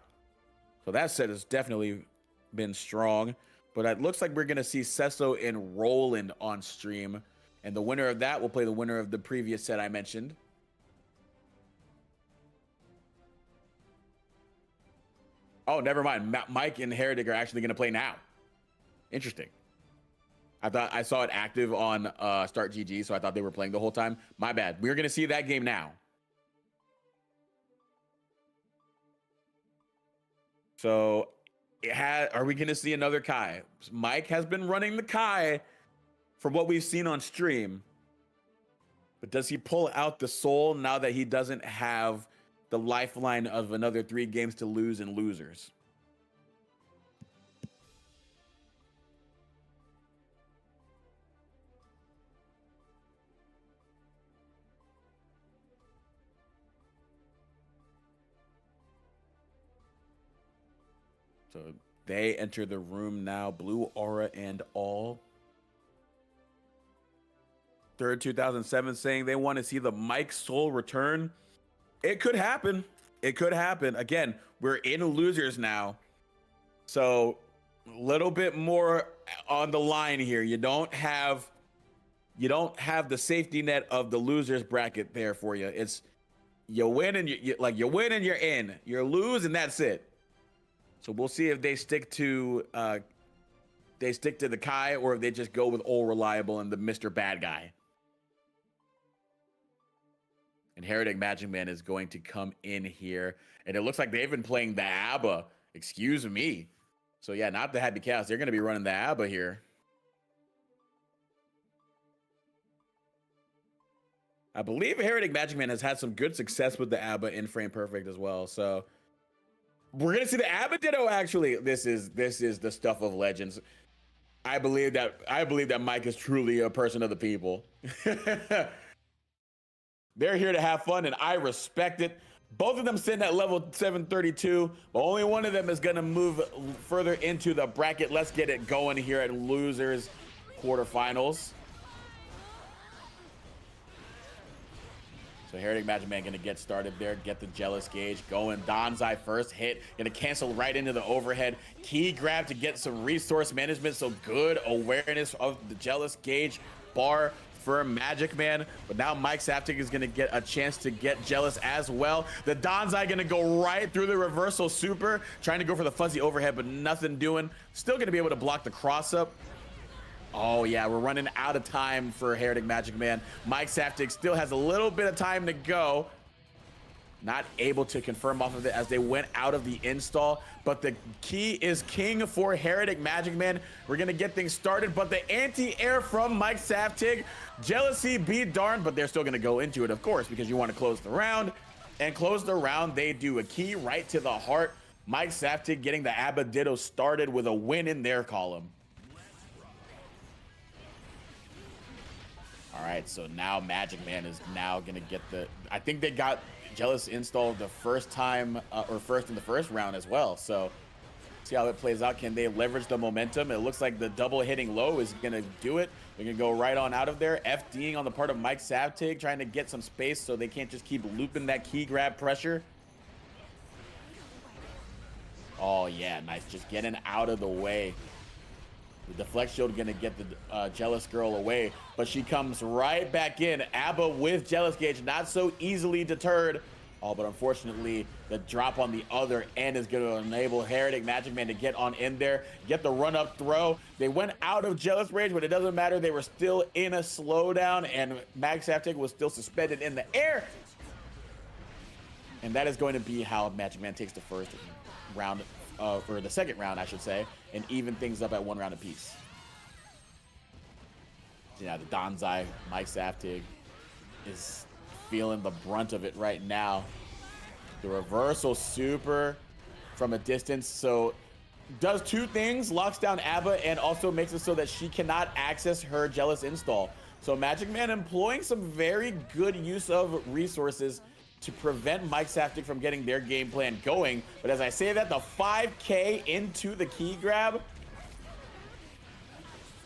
[SPEAKER 1] So that set has definitely been strong. But it looks like we're going to see Sesso and Roland on stream. And the winner of that will play the winner of the previous set I mentioned. Oh, never mind. Mike and Heretic are actually going to play now. Interesting. I thought I saw it active on Start GG, so I thought they were playing the whole time. My bad. We're going to see that game now. So, are we going to see another Kai? Mike has been running the Kai from what we've seen on stream. But does he pull out the soul now that he doesn't have the lifeline of another 3 games to lose and losers? So they enter the room now, blue aura and all. Third 2007 saying they want to see the Mike Soul return. It could happen. It could happen. Again, we're in losers now. So a little bit more on the line here. You don't have the safety net of the losers bracket there for you. You win and you win and you're in. You lose and that's it. So we'll see if they stick to the Kai or if they just go with All Reliable and the Mr. Bad Guy. And Heretic Magic Man is going to come in here. And it looks like they've been playing the ABBA. Excuse me. So yeah, not the Happy Chaos. They're going to be running the ABBA here. I believe Heretic Magic Man has had some good success with the ABBA in Frame Perfect as well. So we're going to see the ABBA Ditto actually. This is the stuff of legends. I believe that Mike is truly a person of the people. They're here to have fun, and I respect it. Both of them sitting at level 732, but only one of them is going to move further into the bracket. Let's get it going here at Losers Quarterfinals. So Heretic Magic Man going to get started there, get the Jealous Gauge going. Donzai first hit, going to cancel right into the overhead. Key grab to get some resource management, so good awareness of the Jealous Gauge bar for Magic Man. But now Mike Saftig is going to get a chance to get jealous as well. The Donzai going to go right through the reversal super, trying to go for the fuzzy overhead, but nothing doing. Still going to be able to block the cross up. Oh yeah, we're running out of time for Heretic Magic Man. Mike Saftig still has a little bit of time to go. Not able to confirm off of it as they went out of the install, but the key is king for Heretic Magic Man. We're gonna get things started, but the anti-air from Mike Saftig, jealousy be darned, but they're still gonna go into it, of course, because you want to close the round. And close the round, they do a key right to the heart. Mike Saftig getting the ABBA Ditto started with a win in their column. All right, so now Magic Man is now gonna get the, I think they got Jealous installed the first time, or first in the first round as well. So see how it plays out. Can they leverage the momentum? It looks like the double hitting low is gonna do it. They're gonna go right on out of there. FDing on the part of Mike Saftig, trying to get some space so they can't just keep looping that key grab pressure. Oh yeah, nice, just getting out of the way. The deflect shield gonna get the Jealous Girl away, but she comes right back in. ABBA with Jealous Gauge, not so easily deterred. Oh, but unfortunately, the drop on the other end is gonna enable Heretic Magic Man to get on in there, get the run up throw. They went out of Jealous Rage, but it doesn't matter. They were still in a slowdown, and Mag Saftig was still suspended in the air. And that is going to be how Magic Man takes the first round, or the second round, I should say, and even things up at 1 round apiece. Yeah, the Donzai, Mike Saftig, is feeling the brunt of it right now. The reversal super from a distance, so does two things: locks down ABBA and also makes it so that she cannot access her Jealous install. So Magic Man employing some very good use of resources to prevent Mike Saftig from getting their game plan going. But as I say that, the 5K into the key grab.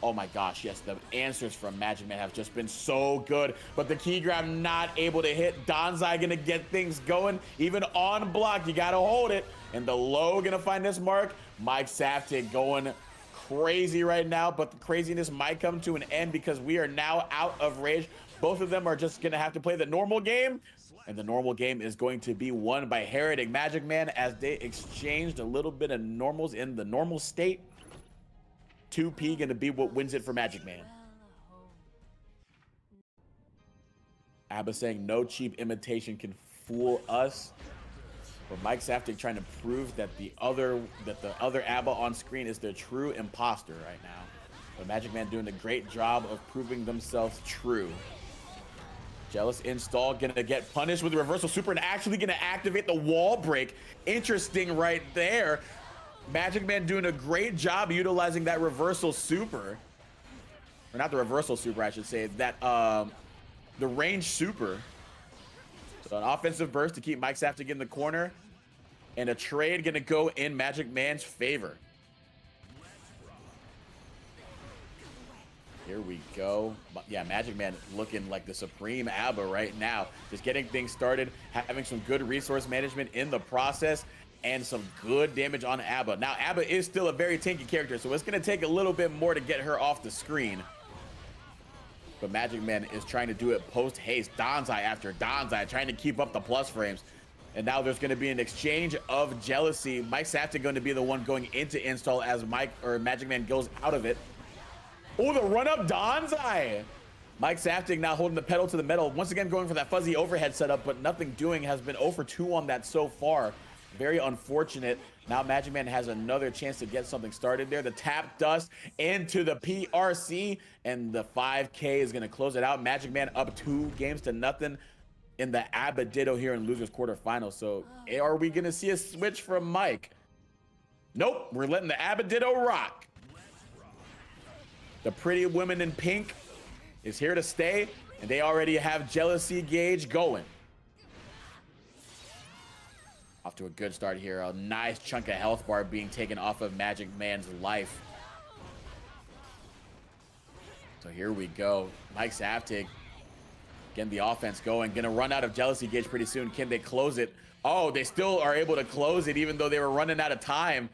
[SPEAKER 1] Oh my gosh, yes, the answers from Magic Man have just been so good. But the key grab not able to hit. Donzai gonna get things going. Even on block, you gotta hold it. And the low gonna find this mark. Mike Saftig going crazy right now, but the craziness might come to an end because we are now out of rage. Both of them are just gonna have to play the normal game. And the normal game is going to be won by Heretic Magic Man as they exchanged a little bit of normals in the normal state. 2P going to be what wins it for Magic Man. ABBA saying no cheap imitation can fool us. But Mike Saftig trying to prove that the other ABBA on screen is the true imposter right now. But Magic Man doing a great job of proving themselves true. Jealous install gonna get punished with the reversal super and actually gonna activate the wall break. Interesting right there. Magic Man doing a great job utilizing that reversal super. Or not the reversal super, I should say. That the range super. So an offensive burst to keep Mike Saftig in the corner. And a trade gonna go in Magic Man's favor. Here we go. Yeah, Magic Man looking like the supreme ABBA right now. Just getting things started, having some good resource management in the process, and some good damage on ABBA. Now, ABBA is still a very tanky character, so it's going to take a little bit more to get her off the screen. but Magic Man is trying to do it post haste. Donzai after Donzai, trying to keep up the plus frames. And now there's going to be an exchange of jealousy. Mike Saftig going to be the one going into install as Magic Man goes out of it. Oh, the run up Donzai. Mike Saftig now holding the pedal to the metal. Once again, going for that fuzzy overhead setup, but nothing doing. Has been 0 for 2 on that so far. Very unfortunate. Now Magic Man has another chance to get something started there. The tap dust into the PRC, and the 5K is going to close it out. Magic Man up 2 games to nothing in the ABBA Ditto here in losers quarterfinals. So are we going to see a switch from Mike? Nope, we're letting the ABBA Ditto rock. The pretty women in pink is here to stay, and they already have jealousy gauge going. Off to a good start here. A nice chunk of health bar being taken off of Magic Man's life. So here we go. Mike Saftig getting the offense going. Gonna run out of jealousy gauge pretty soon. Can they close it? Oh, they still are able to close it even though they were running out of time.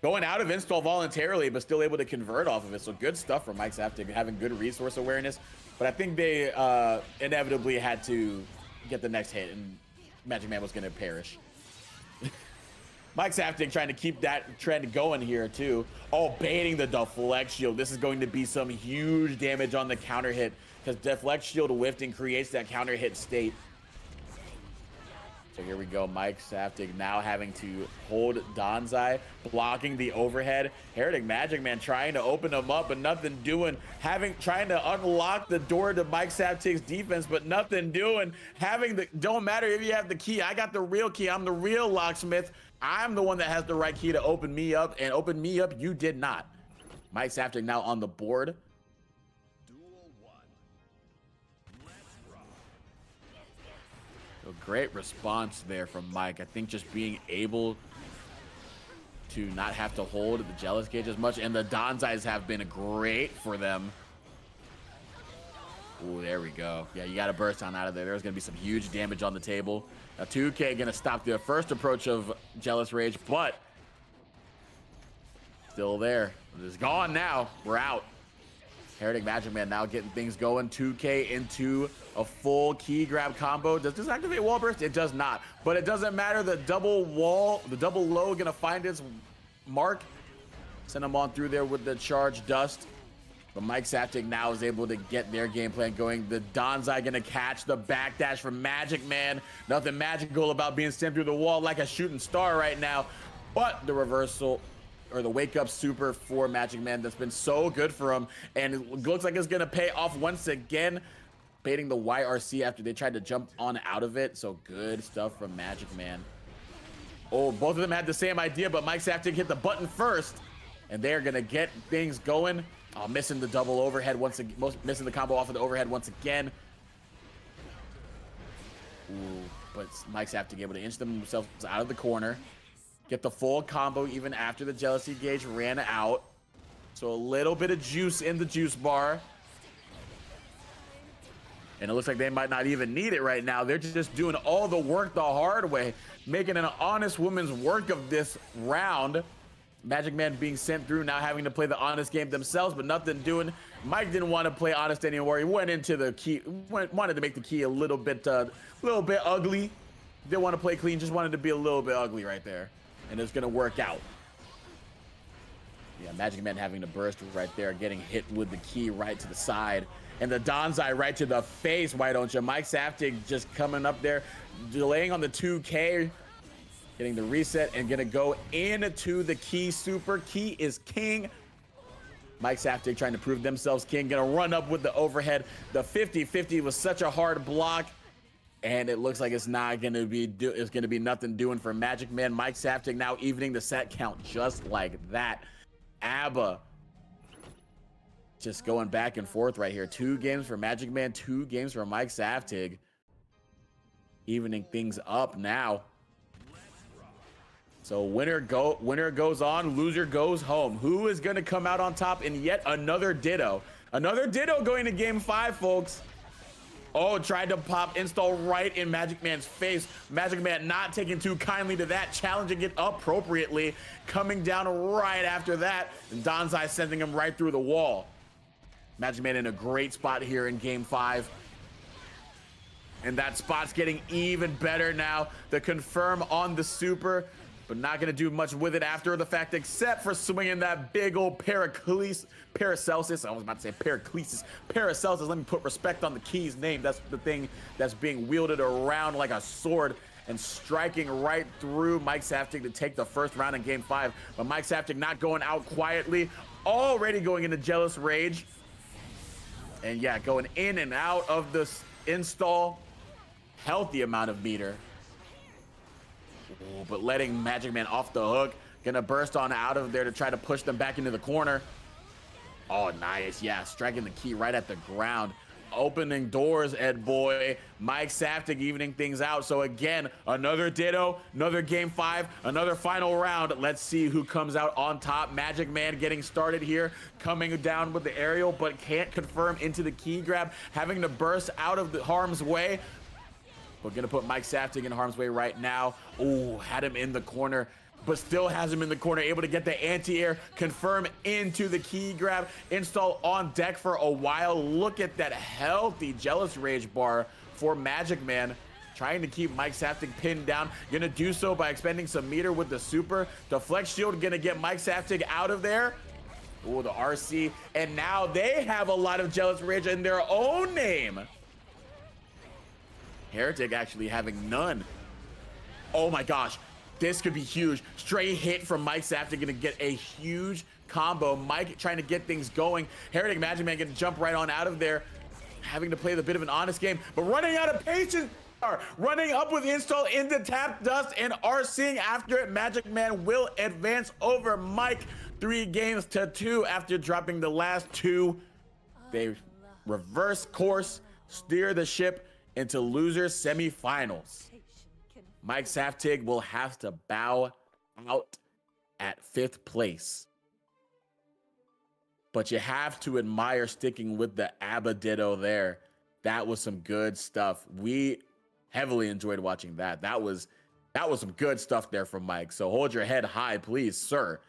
[SPEAKER 1] Going out of install voluntarily, but still able to convert off of it. So good stuff from Mike Saftig, having good resource awareness. But I think they inevitably had to get the next hit, and Magic Man was gonna perish. Mike Saftig trying to keep that trend going here too. Oh, baiting the deflect shield. This is going to be some huge damage on the counter hit, because deflect shield whiffing creates that counter hit state. So here we go. Mike Saftig now having to hold Donzai, blocking the overhead. Heretic Magic Man trying to open him up, but nothing doing. Trying to unlock the door to Mike Saftig's defense, but nothing doing. Don't matter if you have the key. I got the real key. I'm the real locksmith. I'm the one that has the right key to open me up, and open me up you did not. Mike Saftig now on the board. So great response there from Mike. I think just being able to not have to hold the jealous gauge as much, and the Donzais have been great for them. Ooh, there we go. Yeah, you got to burst on out of there. There's going to be some huge damage on the table. Now 2K going to stop the first approach of Jealous Rage, but still there. It's gone now. We're out. Heretic Magic Man now getting things going. 2K into a full key grab combo. Does this activate wall burst? It does not, but it doesn't matter. The double low going to find its mark. Send them on through there with the charge dust. But Mike Saftig now is able to get their game plan going. The Donzai gonna catch the backdash from Magic Man. Nothing magical about being sent through the wall like a shooting star right now. But the reversal, or the wake up super for Magic Man that's been so good for him. And it looks like it's gonna pay off once again. Baiting the YRC after they tried to jump on out of it. So good stuff from Magic Man. Oh, both of them had the same idea, but Mike Saftig hit the button first. And they're gonna get things going. Oh, missing the double overhead once again, missing the combo off of the overhead once again. Ooh, but Mike's have to be able to inch themselves out of the corner. Get the full combo even after the jealousy gauge ran out. So a little bit of juice in the juice bar. And it looks like they might not even need it right now. They're just doing all the work the hard way, making an honest woman's work of this round. Magic Man being sent through, now having to play the honest game themselves, but nothing doing. Mike didn't want to play honest anymore. He went into the key, wanted to make the key a little bit ugly. Didn't want to play clean, just wanted to be a little bit ugly right there. And it's gonna work out. Yeah, Magic Man having to burst right there, getting hit with the key right to the side. And the Donzai right to the face, why don't you? Mike Saftig just coming up there, delaying on the 2K. Getting the reset and gonna go into the key super. Key is king. Mike Saftig trying to prove themselves king. Gonna run up with the overhead. The 50-50 was such a hard block, and it looks like it's not gonna be it's gonna be nothing doing for Magic Man. Mike Saftig now evening the set count just like that. ABBA just going back and forth right here. 2 games for Magic Man, 2 games for Mike Saftig. Evening things up now. So winner goes on, loser goes home. Who is going to come out on top in yet another Ditto? Another Ditto going to game 5, folks. Oh, tried to pop install right in Magic Man's face. Magic Man not taking too kindly to that, challenging it appropriately. Coming down right after that, and Donzai sending him right through the wall. Magic Man in a great spot here in game 5. And that spot's getting even better now. The confirm on the super, but not going to do much with it after the fact, except for swinging that big old Paracelsus. I was about to say Periclesis. Paracelsus, let me put respect on the key's name. That's the thing that's being wielded around like a sword and striking right through Mike Saftig to take the first round in game 5. But Mike Saftig not going out quietly, already going into Jealous Rage. And yeah, going in and out of this install. Healthy amount of meter. Ooh, but letting Magic Man off the hook. Gonna burst on out of there to try to push them back into the corner. Oh, nice. Yeah, striking the key right at the ground. Opening doors, Ed boy. Mike Saftig evening things out. So again, another ditto, another game 5, another final round. Let's see who comes out on top. Magic Man getting started here, coming down with the aerial, but can't confirm into the key grab, having to burst out of the harm's way. We're gonna put Mike Saftig in harm's way right now. Oh, had him in the corner, but still has him in the corner, able to get the anti-air, confirm into the key grab, install on deck for a while. Look at that healthy Jealous Rage bar for Magic Man, trying to keep Mike Saftig pinned down. Gonna do so by expending some meter with the super. Deflect shield gonna get Mike Saftig out of there. Oh, the RC, and now they have a lot of Jealous Rage in their own name. Heretic actually having none. Oh my gosh, this could be huge. Straight hit from Mike Saftig, gonna get a huge combo. Mike trying to get things going. Heretic Magic Man gonna jump right on out of there, having to play the bit of an honest game, but running out of patience. Running up with install into tap dust and RCing after it. Magic Man will advance over Mike 3-2 after dropping the last 2. They reverse course, steer the ship into losers semifinals. Mike Saftig will have to bow out at 5th place. But you have to admire sticking with the ABBA ditto there. That was some good stuff. We heavily enjoyed watching that. That was some good stuff there from Mike. So hold your head high, please, sir.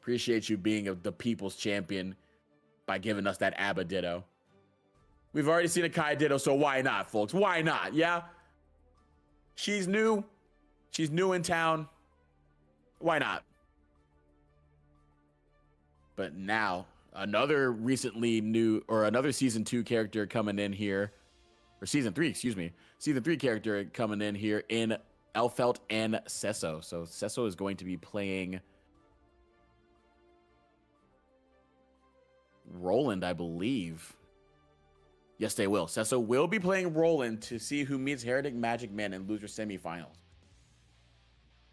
[SPEAKER 1] Appreciate you being the people's champion by giving us that ABBA ditto. We've already seen a Kai ditto, so why not, folks? Why not? Yeah? She's new. She's new in town. Why not? But now, another recently new, or another season 2 character coming in here, or season 3, excuse me. Season 3 character coming in here in Elfelt and Sesso. So Sesso is going to be playing Roland, I believe. Yes, they will. Sesso will be playing Roland to see who meets Heretic Magic Man in loser semifinals.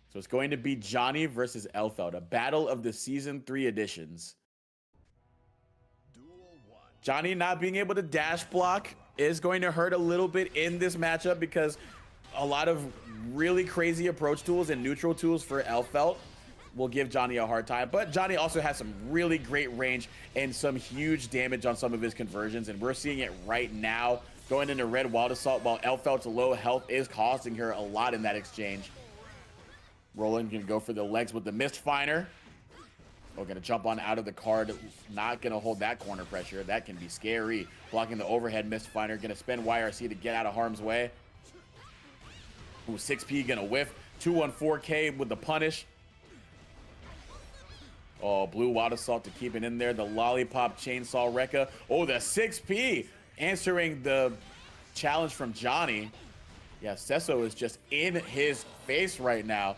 [SPEAKER 1] So it's going to be Johnny versus Elfeld, a battle of the season 3 editions. Johnny not being able to dash block is going to hurt a little bit in this matchup because a lot of really crazy approach tools and neutral tools for Elfeld will give Johnny a hard time. But Johnny also has some really great range and some huge damage on some of his conversions, and we're seeing it right now going into Red Wild Assault, while Elfeld's low health is costing her a lot in that exchange. Roland gonna go for the legs with the Mistfinder. We're gonna jump on out of the card, not gonna hold that corner pressure. That can be scary. Blocking the overhead Mistfinder, gonna spend YRC to get out of harm's way. Ooh, 6P gonna whiff. 214K with the punish. Oh, Blue Wild Assault to keep it in there. The Lollipop Chainsaw Rekka. Oh, the 6P answering the challenge from Johnny. Yeah, Sesso is just in his face right now.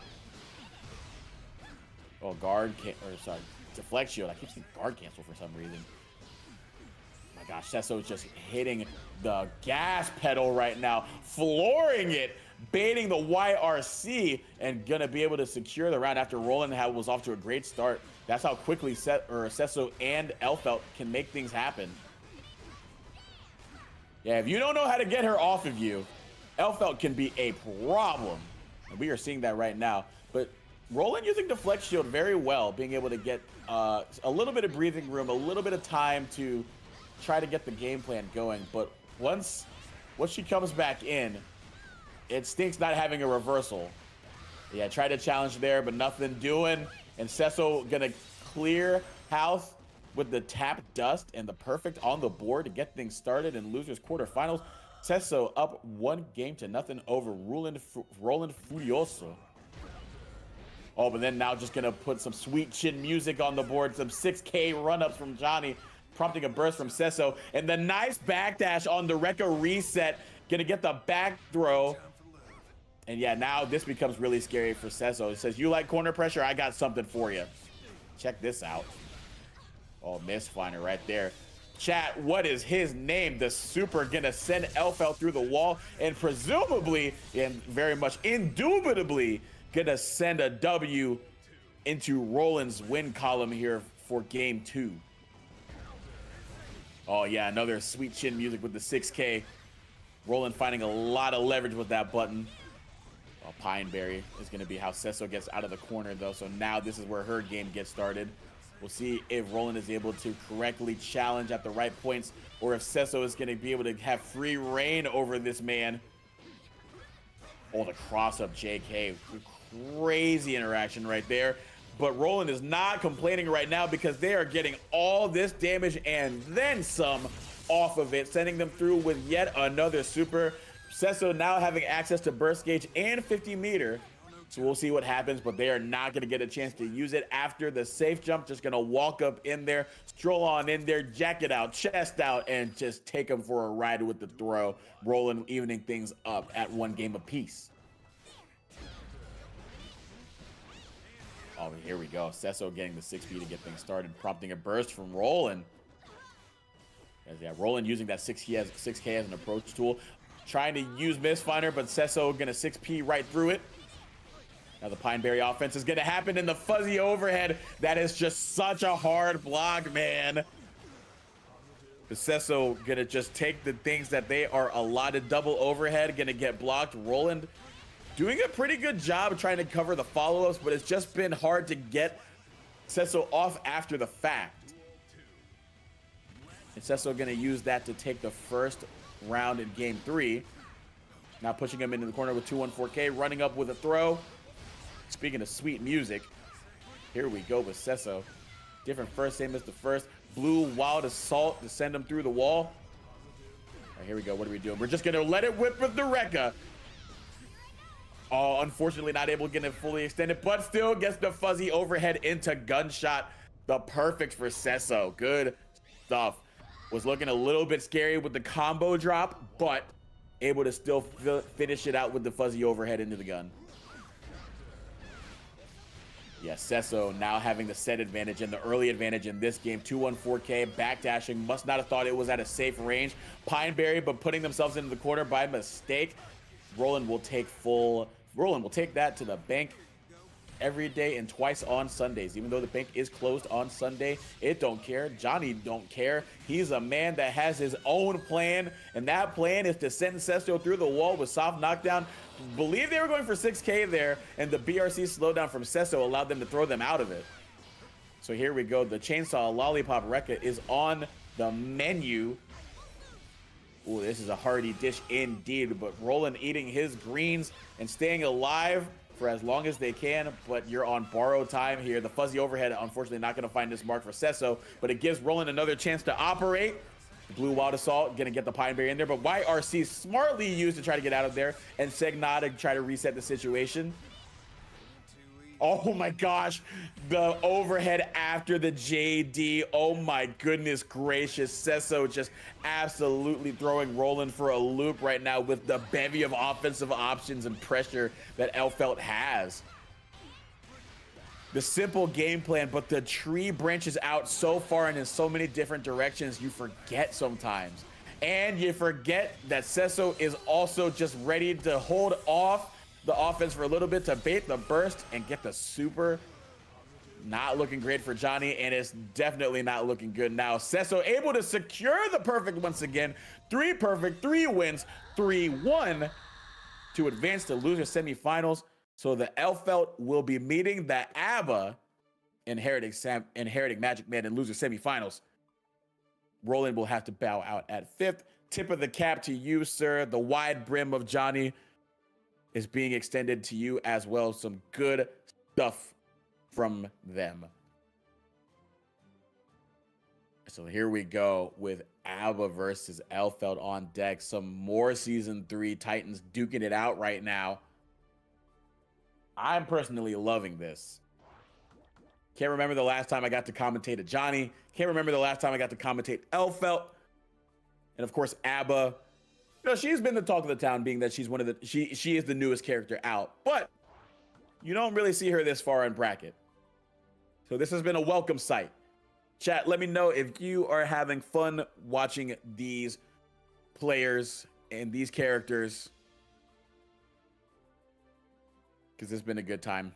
[SPEAKER 1] Oh, deflect shield. I keep saying guard cancel for some reason. Oh my gosh, Sesso is just hitting the gas pedal right now, flooring it, baiting the YRC, and gonna be able to secure the round after Roland was off to a great start. That's how quickly Sesso and Elfelt can make things happen. Yeah, if you don't know how to get her off of you, Elfelt can be a problem. And we are seeing that right now. But Roland using Deflect Shield very well, being able to get a little bit of breathing room, a little bit of time to try to get the game plan going. But once she comes back in, it stinks not having a reversal. Yeah, tried to challenge there, but nothing doing. And Sesso gonna clear house with the tap dust and the perfect on the board to get things started in losers quarterfinals. Sesso up 1-0 over Roland Furioso. Oh, but then now just gonna put some sweet chin music on the board, some 6K run-ups from Johnny, prompting a burst from Sesso, and the nice backdash on the Rekka reset, gonna get the back throw. And yeah, now this becomes really scary for Sesso. It says, you like corner pressure? I got something for you. Check this out. Oh, misfinder right there. Chat, what is his name? The super gonna send Elfelt through the wall and presumably, and very much indubitably, gonna send a W into Roland's win column here for game 2. Oh yeah, another sweet chin music with the 6K. Roland finding a lot of leverage with that button. Oh, Pineberry is gonna be how Sesso gets out of the corner though, so now this is where her game gets started. We'll see if Roland is able to correctly challenge at the right points, or if Sesso is gonna be able to have free reign over this man. Oh, the cross-up JK. Crazy interaction right there. But Roland is not complaining right now because they are getting all this damage and then some off of it, sending them through with yet another super. Sesso now having access to burst gauge and 50 meter. So we'll see what happens, but they are not going to get a chance to use it after the safe jump. Just going to walk up in there, stroll on in there, jacket out, chest out, and just take them for a ride with the throw. Roland evening things up at 1 game apiece. Oh, here we go. Sesso getting the 6P to get things started, prompting a burst from Roland. As yeah, Roland using that 6K as an approach tool. Trying to use Misfinder, but Sesso gonna 6P right through it. Now the Pineberry offense is gonna happen in the fuzzy overhead. That is just such a hard block, man. The Sesso gonna just take the things that they are allotted. Double overhead, gonna get blocked. Roland doing a pretty good job trying to cover the follow-ups, but it's just been hard to get Sesso off after the fact. And Sesso gonna use that to take the first round in game 3. Now pushing him into the corner with 214K, running up with a throw. Speaking of sweet music, here we go with Sesso. Different first, same as the first. Blue Wild Assault to send him through the wall. All right, here we go. What are we doing? We're just gonna let it whip with the Rekka. Oh, unfortunately not able to get it fully extended, but still gets the fuzzy overhead into gunshot. The perfect for Sesso. Good stuff. Was looking a little bit scary with the combo drop, but able to still finish it out with the fuzzy overhead into the gun. Yeah, Sesso now having the set advantage and the early advantage in this game. 214K, backdashing, must not have thought it was at a safe range. Pineberry, but putting themselves into the corner by mistake. Roland will take that to the bank every day and twice on Sundays. Even though the bank is closed on Sunday, it don't care. Johnny don't care. He's a man that has his own plan, and that plan is to send Sesso through the wall with soft knockdown. Believe they were going for 6K there, and the BRC slowdown from Sesso allowed them to throw them out of it. So here we go. The Chainsaw Lollipop Rekka is on the menu. Ooh, this is a hearty dish indeed, but Roland eating his greens and staying alive for as long as they can, but you're on borrowed time here. The fuzzy overhead, unfortunately, not going to find this mark for Sesso, but it gives Roland another chance to operate. The Blue Wild Assault going to get the Pineberry in there, but YRC smartly used to try to get out of there, and Segna to try to reset the situation. Oh my gosh, the overhead after the JD. Oh my goodness gracious. Sesso just absolutely throwing Roland for a loop right now with the bevy of offensive options and pressure that Elfelt has. The simple game plan, but the tree branches out so far and in so many different directions, you forget sometimes. And you forget that Sesso is also just ready to hold off the offense for a little bit to bait the burst and get the super. Not looking great for Johnny, and it's definitely not looking good now. Sesso able to secure the perfect once again. 3 perfect, 3 wins, 3-1 to advance to loser semifinals. So the Elfelt will be meeting the ABBA in Heretic Magic Man in loser semifinals. Roland will have to bow out at 5th. Tip of the cap to you, sir. The wide brim of Johnny is being extended to you as well. Some good stuff from them. So here we go with Abba versus Elfeld on deck. Some more Season 3 Titans duking it out right now. I'm personally loving this. Can't remember the last time I got to commentate a Johnny. Can't remember the last time I got to commentate Elfeld. And of course, Abba. You know, she's been the talk of the town, being that she's one of the she is the newest character out. But you don't really see her this far in bracket. So this has been a welcome sight. Chat, let me know if you are having fun watching these players and these characters, because it's been a good time.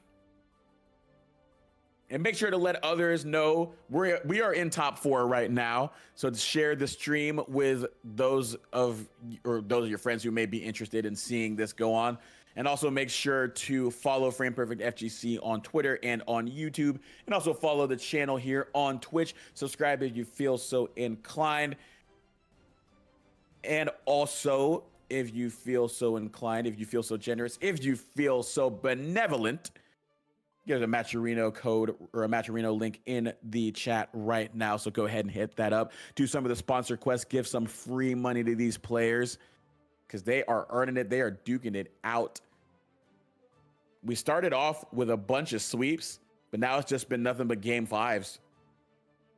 [SPEAKER 1] And make sure to let others know we are in top 4 right now. So to share the stream with those of your friends who may be interested in seeing this go on. And also make sure to follow Frame Perfect FGC on Twitter and on YouTube. And also follow the channel here on Twitch. Subscribe if you feel so inclined. And also, if you feel so inclined, if you feel so generous, if you feel so benevolent, there's a Matcherino code or a Matcherino link in the chat right now. So go ahead and hit that up. Do some of the sponsor quests. Give some free money to these players because they are earning it. They are duking it out. We started off with a bunch of sweeps, but now it's just been nothing but game 5s.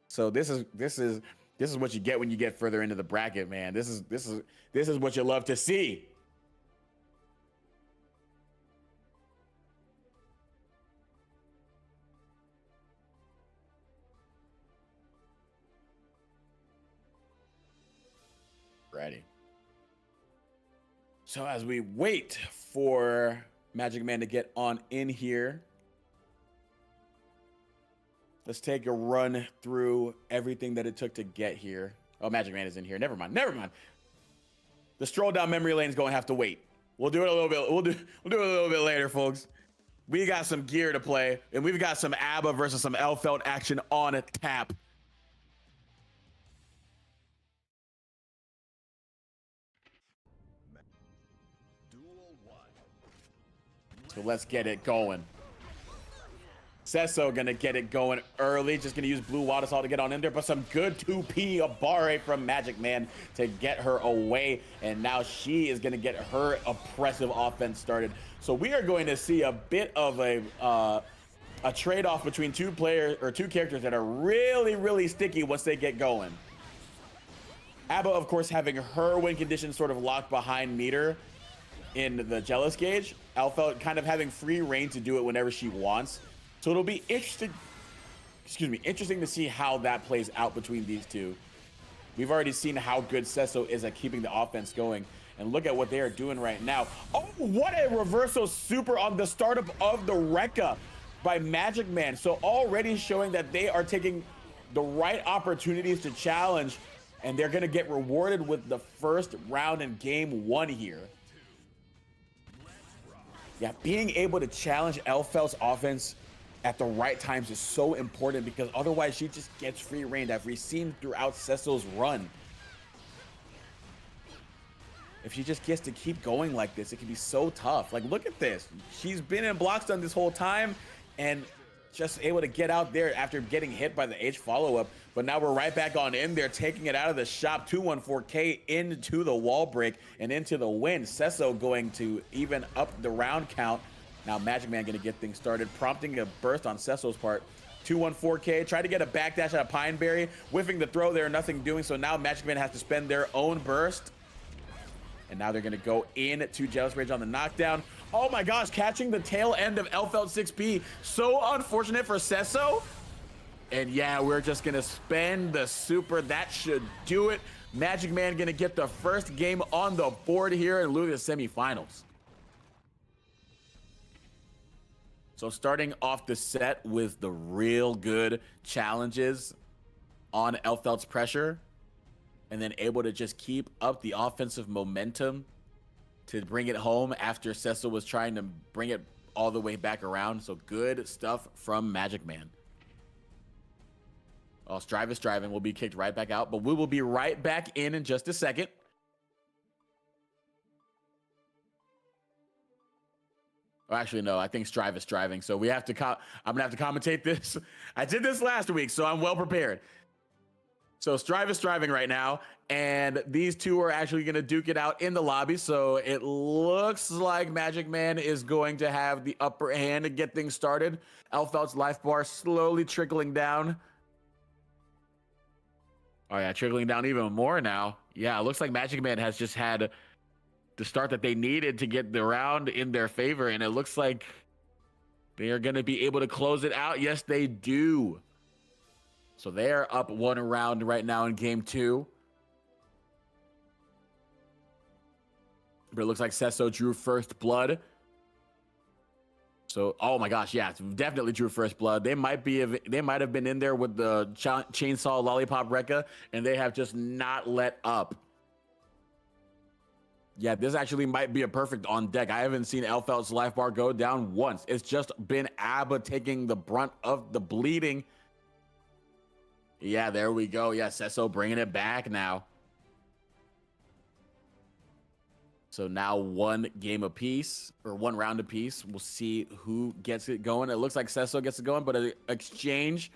[SPEAKER 1] So this is what you get when you get further into the bracket, man. This is what you love to see. Ready. So as we wait for Magic Man to get on in here, let's take a run through everything that it took to get here. Oh, Magic Man is in here. Never mind. The stroll down memory lane is going to have to wait. We'll do it a little bit. We'll do it a little bit later, folks. We got some gear to play, and we've got some Abba versus some Elfeld action on tap. So let's get it going. Sesso gonna get it going early. Just gonna use Blue Water Salt to get on in there, but some good 2P Abare from Magic Man to get her away. And now she is gonna get her oppressive offense started. So we are going to see a bit of a trade-off between two characters that are really, really sticky once they get going. Abba, of course, having her win condition sort of locked behind meter in the Jealous Gauge. Elfeld kind of having free reign to do it whenever she wants. So it'll be interesting to see how that plays out between these two. We've already seen how good Sesso is at keeping the offense going. And look at what they are doing right now. Oh, what a reversal super on the startup of the Rekka by Magic Man. So already showing that they are taking the right opportunities to challenge, and they're going to get rewarded with the first round in game 1 here. Yeah, being able to challenge Elfeld's offense at the right times is so important, because otherwise she just gets free reign, as we've seen throughout Sesso's run. If she just gets to keep going like this, it can be so tough. Like, look at this. She's been in block stun this whole time and just able to get out there after getting hit by the H follow-up. But now we're right back on in there, taking it out of the shop. 214K into the wall break and into the win. Sesso going to even up the round count. Now Magic Man gonna get things started, prompting a burst on Sesso's part. 214K, try to get a backdash out of Pineberry, whiffing the throw there, nothing doing. So now Magic Man has to spend their own burst. And now they're gonna go in to Jealous Rage on the knockdown. Oh my gosh, catching the tail end of Elfeld 6P. So unfortunate for Sesso. And yeah, we're just gonna spend the super. That should do it. Magic Man gonna get the first game on the board here and lose the semifinals. So starting off the set with the real good challenges on Elfeld's pressure, and then able to just keep up the offensive momentum to bring it home after Sesso was trying to bring it all the way back around. So good stuff from Magic Man. Oh, Strive is driving. We'll be kicked right back out, but we will be right back in just a second. Oh, actually, no, I think Strive is driving. So we have to, I'm gonna have to commentate this. I did this last week, so I'm well prepared. So Strive is striving right now, and these two are actually going to duke it out in the lobby. So it looks like Magic Man is going to have the upper hand to get things started. Elfelt's life bar slowly trickling down. Oh yeah, trickling down even more now. Yeah, it looks like Magic Man has just had the start that they needed to get the round in their favor, and it looks like they are going to be able to close it out. Yes, they do. So they're up one round right now in game 2. But it looks like Sesso drew first blood. So, oh my gosh, yeah, definitely drew first blood. They might have been in there with the chainsaw lollipop Rekka, and they have just not let up. Yeah, this actually might be a perfect on deck. I haven't seen Elfelt's life bar go down once. It's just been Abba taking the brunt of the bleeding. Yeah, there we go. Yeah, Sesso bringing it back now. So now one game apiece, or one round apiece. We'll see who gets it going. It looks like Sesso gets it going, but an exchange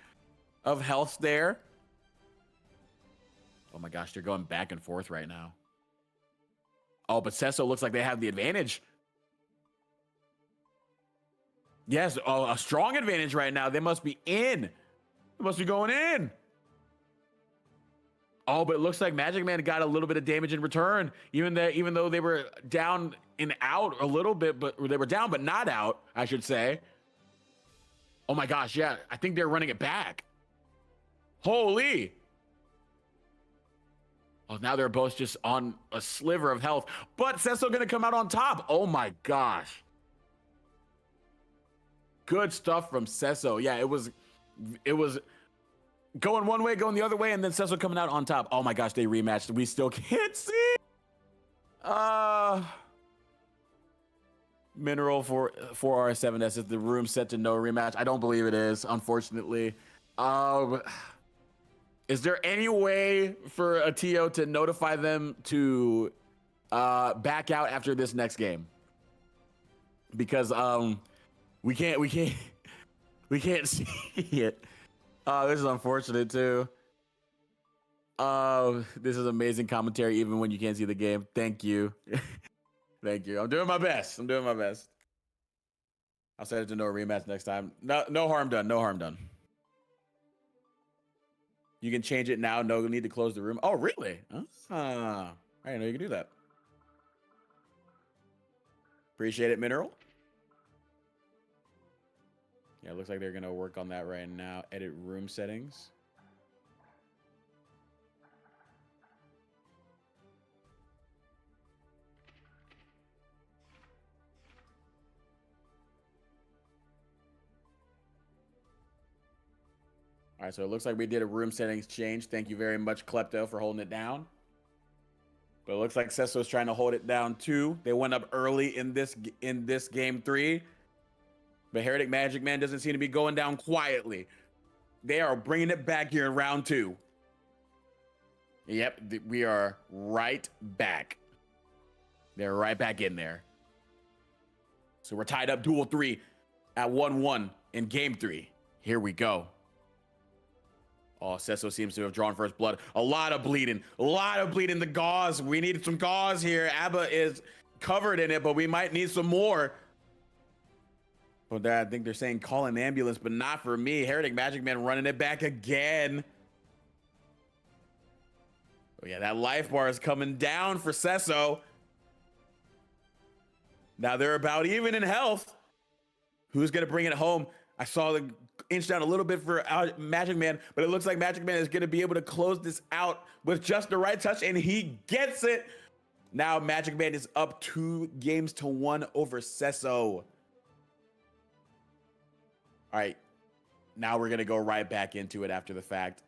[SPEAKER 1] of health there. Oh my gosh, they're going back and forth right now. Oh, but Sesso looks like they have the advantage. Yes, oh, a strong advantage right now. They must be in. They must be going in. Oh, but it looks like Magic Man got a little bit of damage in return, even though they were down and out a little bit, but they were down but not out, I should say. Oh my gosh, yeah, I think they're running it back. Holy. Oh, now they're both just on a sliver of health, but Sesso gonna come out on top. Oh my gosh. Good stuff from Sesso. Yeah, it was going one way, going the other way, and then Sesso coming out on top. Oh my gosh, they rematched. We still can't see. Mineral for 4R7S. Is the room set to no rematch? I don't believe it is, unfortunately. Is there any way for a TO to notify them to back out after this next game? Because we can't see it. This is unfortunate too. This is amazing commentary even when you can't see the game. Thank you. Thank you. I'm doing my best. I'll set it to no rematch next time. No harm done. No harm done. You can change it now. No need to close the room. Oh, really? I didn't know you could do that. Appreciate it, Mineral. Yeah, it looks like they're going to work on that right now. Edit room settings. All right, so it looks like we did a room settings change. Thank you very much, Klepto, for holding it down. But it looks like Sesso's trying to hold it down too. They went up early in this game 3. But Heretic Magic Man doesn't seem to be going down quietly. They are bringing it back here in round 2. Yep, we are right back. They're right back in there. So we're tied up duel 3 at 1-1 in game 3. Here we go. Oh, Sesso seems to have drawn first blood. A lot of bleeding. The gauze. We need some gauze here. Abba is covered in it, but we might need some more. But I think they're saying call an ambulance, but not for me. Heretic Magic Man running it back again. Oh yeah, that life bar is coming down for Sesso. Now they're about even in health. Who's gonna bring it home? I saw the inch down a little bit for Magic Man, but it looks like Magic Man is gonna be able to close this out with just the right touch, and he gets it. Now Magic Man is up 2-1 over Sesso. All right, now we're gonna go right back into it after the fact.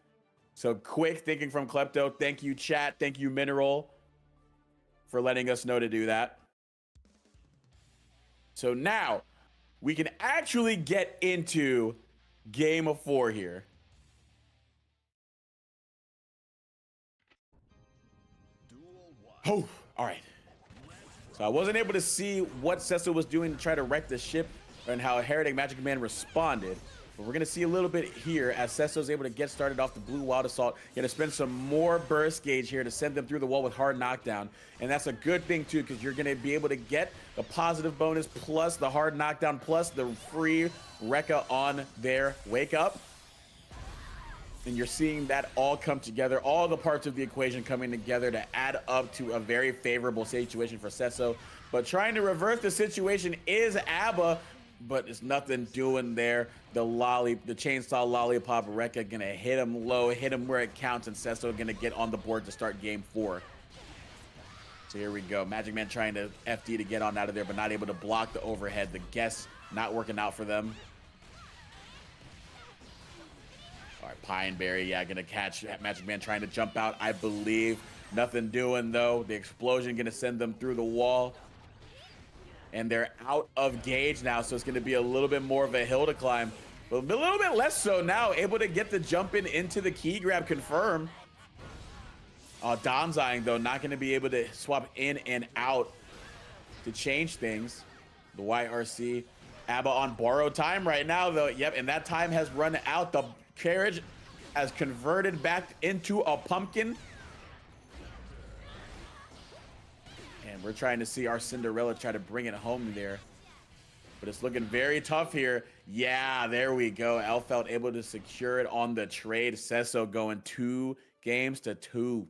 [SPEAKER 1] So quick thinking from Klepto. Thank you, chat. Thank you, Mineral, for letting us know to do that. So now we can actually get into game of 4 here. Oh, all right. So I wasn't able to see what Sesso was doing to try to wreck the ship and how Heretic Magic Man responded. But we're going to see a little bit here as Cesso's able to get started off the blue Wild Assault. Going to spend some more burst gauge here to send them through the wall with hard knockdown. And that's a good thing too, because you're going to be able to get the positive bonus plus the hard knockdown plus the free Rekka on their wake up. And you're seeing that all come together, all the parts of the equation coming together to add up to a very favorable situation for Cesso. But trying to reverse the situation is ABBA, but it's nothing doing there. The chainsaw lollipop Rekka gonna hit him low, hit him where it counts, and Cesso gonna get on the board to start game 4. So here we go. Magic Man trying to FD to get on out of there, but not able to block the overhead. The guess not working out for them. All right, Pineberry, yeah, gonna catch Magic Man trying to jump out, I believe. Nothing doing though. The explosion gonna send them through the wall. And they're out of gauge now, so it's going to be a little bit more of a hill to climb. But a little bit less so now, able to get the jump in into the key grab confirmed. Donzai, though, not going to be able to swap in and out to change things. The YRC, ABBA on borrowed time right now, though. Yep, and that time has run out. The carriage has converted back into a pumpkin. And we're trying to see our Cinderella try to bring it home there. But it's looking very tough here. Yeah, there we go. Elfelt able to secure it on the trade. Cesso going 2 games to 2.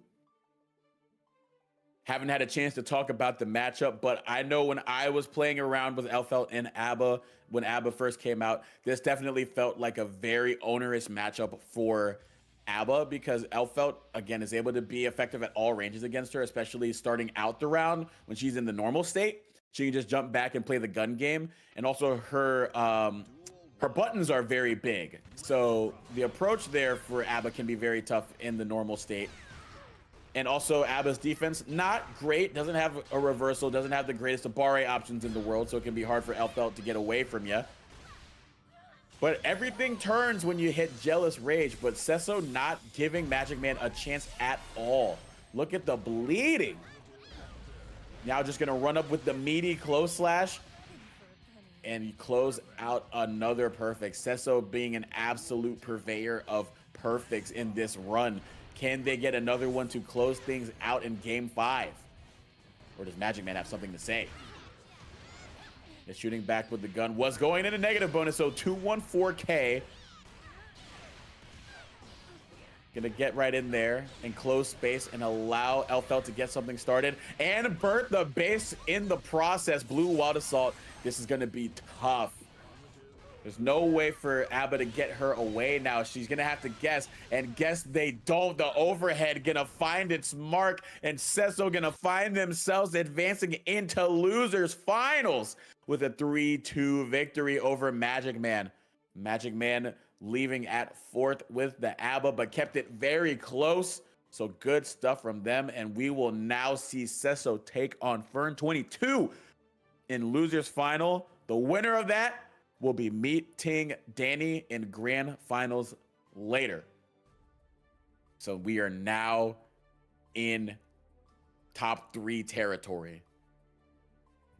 [SPEAKER 1] Haven't had a chance to talk about the matchup, but I know when I was playing around with Elfelt and ABBA, when ABBA first came out, this definitely felt like a very onerous matchup for ABBA, because Elfelt, again, is able to be effective at all ranges against her, especially starting out the round when she's in the normal state. She can just jump back and play the gun game. And also her buttons are very big. So the approach there for ABBA can be very tough in the normal state. And also ABBA's defense, not great. Doesn't have a reversal, doesn't have the greatest Abare options in the world, so it can be hard for Elfelt to get away from you. But everything turns when you hit Jealous Rage, but Cesso not giving Magic Man a chance at all. Look at the bleeding. Now just gonna run up with the meaty close slash and close out another perfect. Cesso being an absolute purveyor of perfects in this run. Can they get another one to close things out in game 5? Or does Magic Man have something to say? The shooting back with the gun was going in a negative bonus, so 214K. Gonna get right in there and close space and allow Elfelt to get something started and burnt the base in the process. Blue Wild Assault. This is gonna be tough. There's no way for ABBA to get her away now. She's gonna have to guess, and guess they don't. The overhead gonna find its mark, and Cesso gonna find themselves advancing into losers finals with a 3-2 victory over Magic Man. Magic Man leaving at 4th with the ABBA, but kept it very close. So good stuff from them, and we will now see Cesso take on Fern 22 in losers final. The winner of that will be meeting Danny in grand finals later. So we are now in top 3 territory.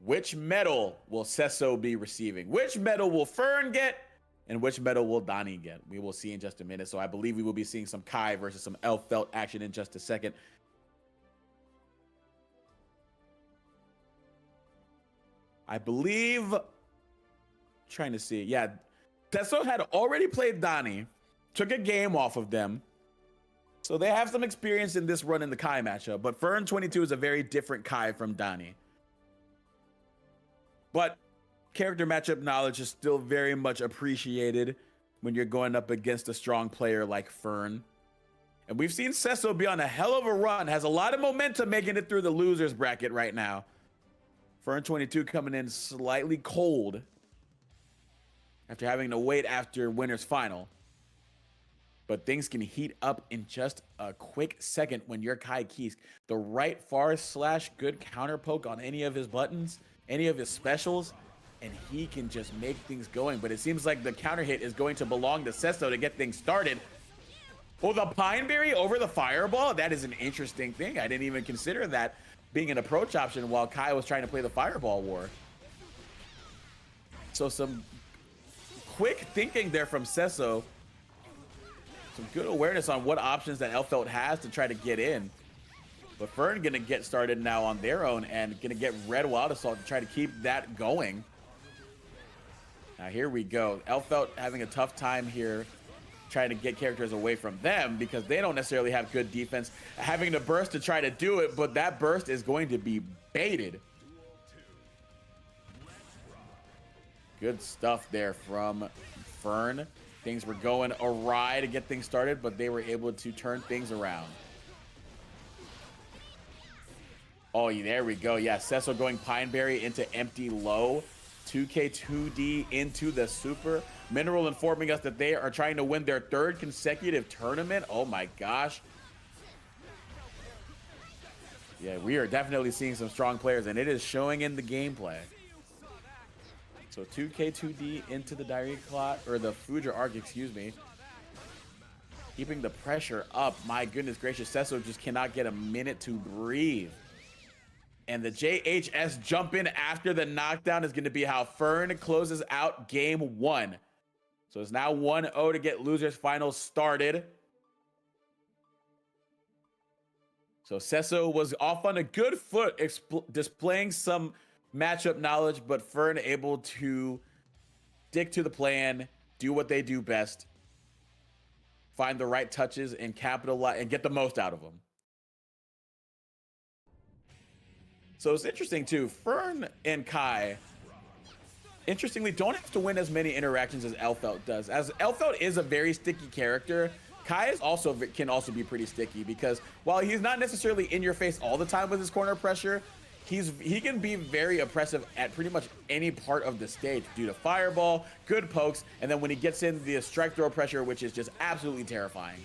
[SPEAKER 1] Which medal will Cesso be receiving? Which medal will Fern get? And which medal will Donnie get? We will see in just a minute. So I believe we will be seeing some Kai versus some Elfelt action in just a second. I believe, trying to see, yeah, Cesso had already played Donnie, took a game off of them. So they have some experience in this run in the Kai matchup, but Fern 22 is a very different Kai from Donnie. But character matchup knowledge is still very much appreciated when you're going up against a strong player like Fern. And we've seen Cesso be on a hell of a run, has a lot of momentum making it through the losers bracket right now. Fern 22 coming in slightly cold after having to wait after winner's final. But things can heat up in just a quick second when you're Kai Keys. The right far slash good counter poke on any of his buttons, any of his specials, and he can just make things going. But it seems like the counter hit is going to belong to Cesso to get things started. Oh, the Pineberry over the Fireball? That is an interesting thing. I didn't even consider that being an approach option while Kai was trying to play the Fireball war. So some quick thinking there from Sesso. Some good awareness on what options that Elfelt has to try to get in. But Fern gonna get started now on their own and gonna get Red Wild Assault to try to keep that going. Now here we go. Elfelt having a tough time here trying to get characters away from them because they don't necessarily have good defense. Having to burst to try to do it, but that burst is going to be baited. Good stuff there from Fern. Things were going awry to get things started, but they were able to turn things around. Oh, there we go. Yeah, Sesso going Pineberry into empty low. 2K2D into the super. Mineral informing us that they are trying to win their 3rd consecutive tournament. Oh my gosh. Yeah, we are definitely seeing some strong players, and it is showing in the gameplay. So 2K2D into the Diary Clot, or the Fuja Arc, excuse me. Keeping the pressure up. My goodness gracious, Sesso just cannot get a minute to breathe. And the JHS jump in after the knockdown is going to be how Fern closes out game 1. So it's now 1-0 to get losers finals started. So Sesso was off on a good foot, displaying some matchup knowledge, but Fern able to stick to the plan, do what they do best, find the right touches and capitalize and get the most out of them. So it's interesting too. Fern and Kai, interestingly, don't have to win as many interactions as Elfelt does. As Elfelt is a very sticky character, Kai is can also be pretty sticky because while he's not necessarily in your face all the time with his corner pressure, he can be very oppressive at pretty much any part of the stage due to fireball, good pokes, and then when he gets in the strike throw pressure, which is just absolutely terrifying.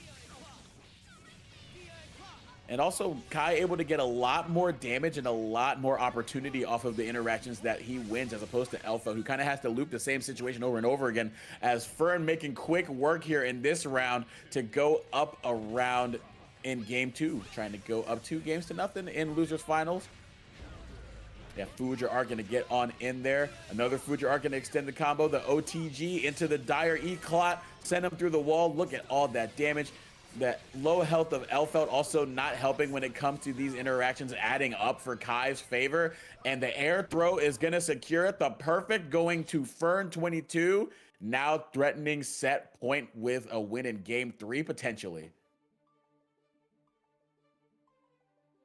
[SPEAKER 1] And also, Kai able to get a lot more damage and a lot more opportunity off of the interactions that he wins, as opposed to Alpha, who kind of has to loop the same situation over and over again, as Fern making quick work here in this round to go up a round in game 2, trying to go up 2-0 in losers finals. Yeah, Fuja Arc gonna get on in there. Another Fuja Arc gonna extend the combo. The OTG into the Dire E-Clot, send him through the wall. Look at all that damage. That low health of Elfelt also not helping when it comes to these interactions, adding up for Kai's favor. And the air throw is going to secure it. The perfect going to Fern 22. Now threatening set point with a win in game 3 potentially.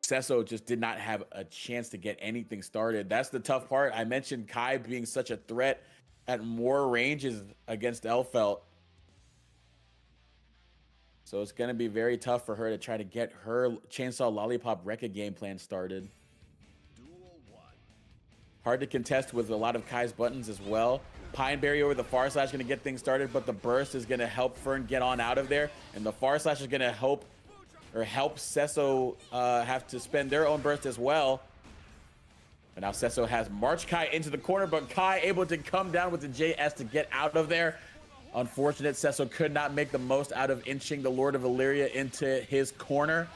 [SPEAKER 1] Sesso just did not have a chance to get anything started. That's the tough part. I mentioned Kai being such a threat at more ranges against Elfelt. So it's going to be very tough for her to try to get her Chainsaw Lollipop Rekka game plan started. Hard to contest with a lot of Kai's buttons as well. Pineberry over the Far Slash going to get things started, but the burst is going to help Fern get on out of there. And the Far Slash is going to help Sesso have to spend their own burst as well. But now Sesso has marched Kai into the corner, but Kai able to come down with the JS to get out of there. Unfortunate, Sesso could not make the most out of inching the Lord of Illyria into his corner.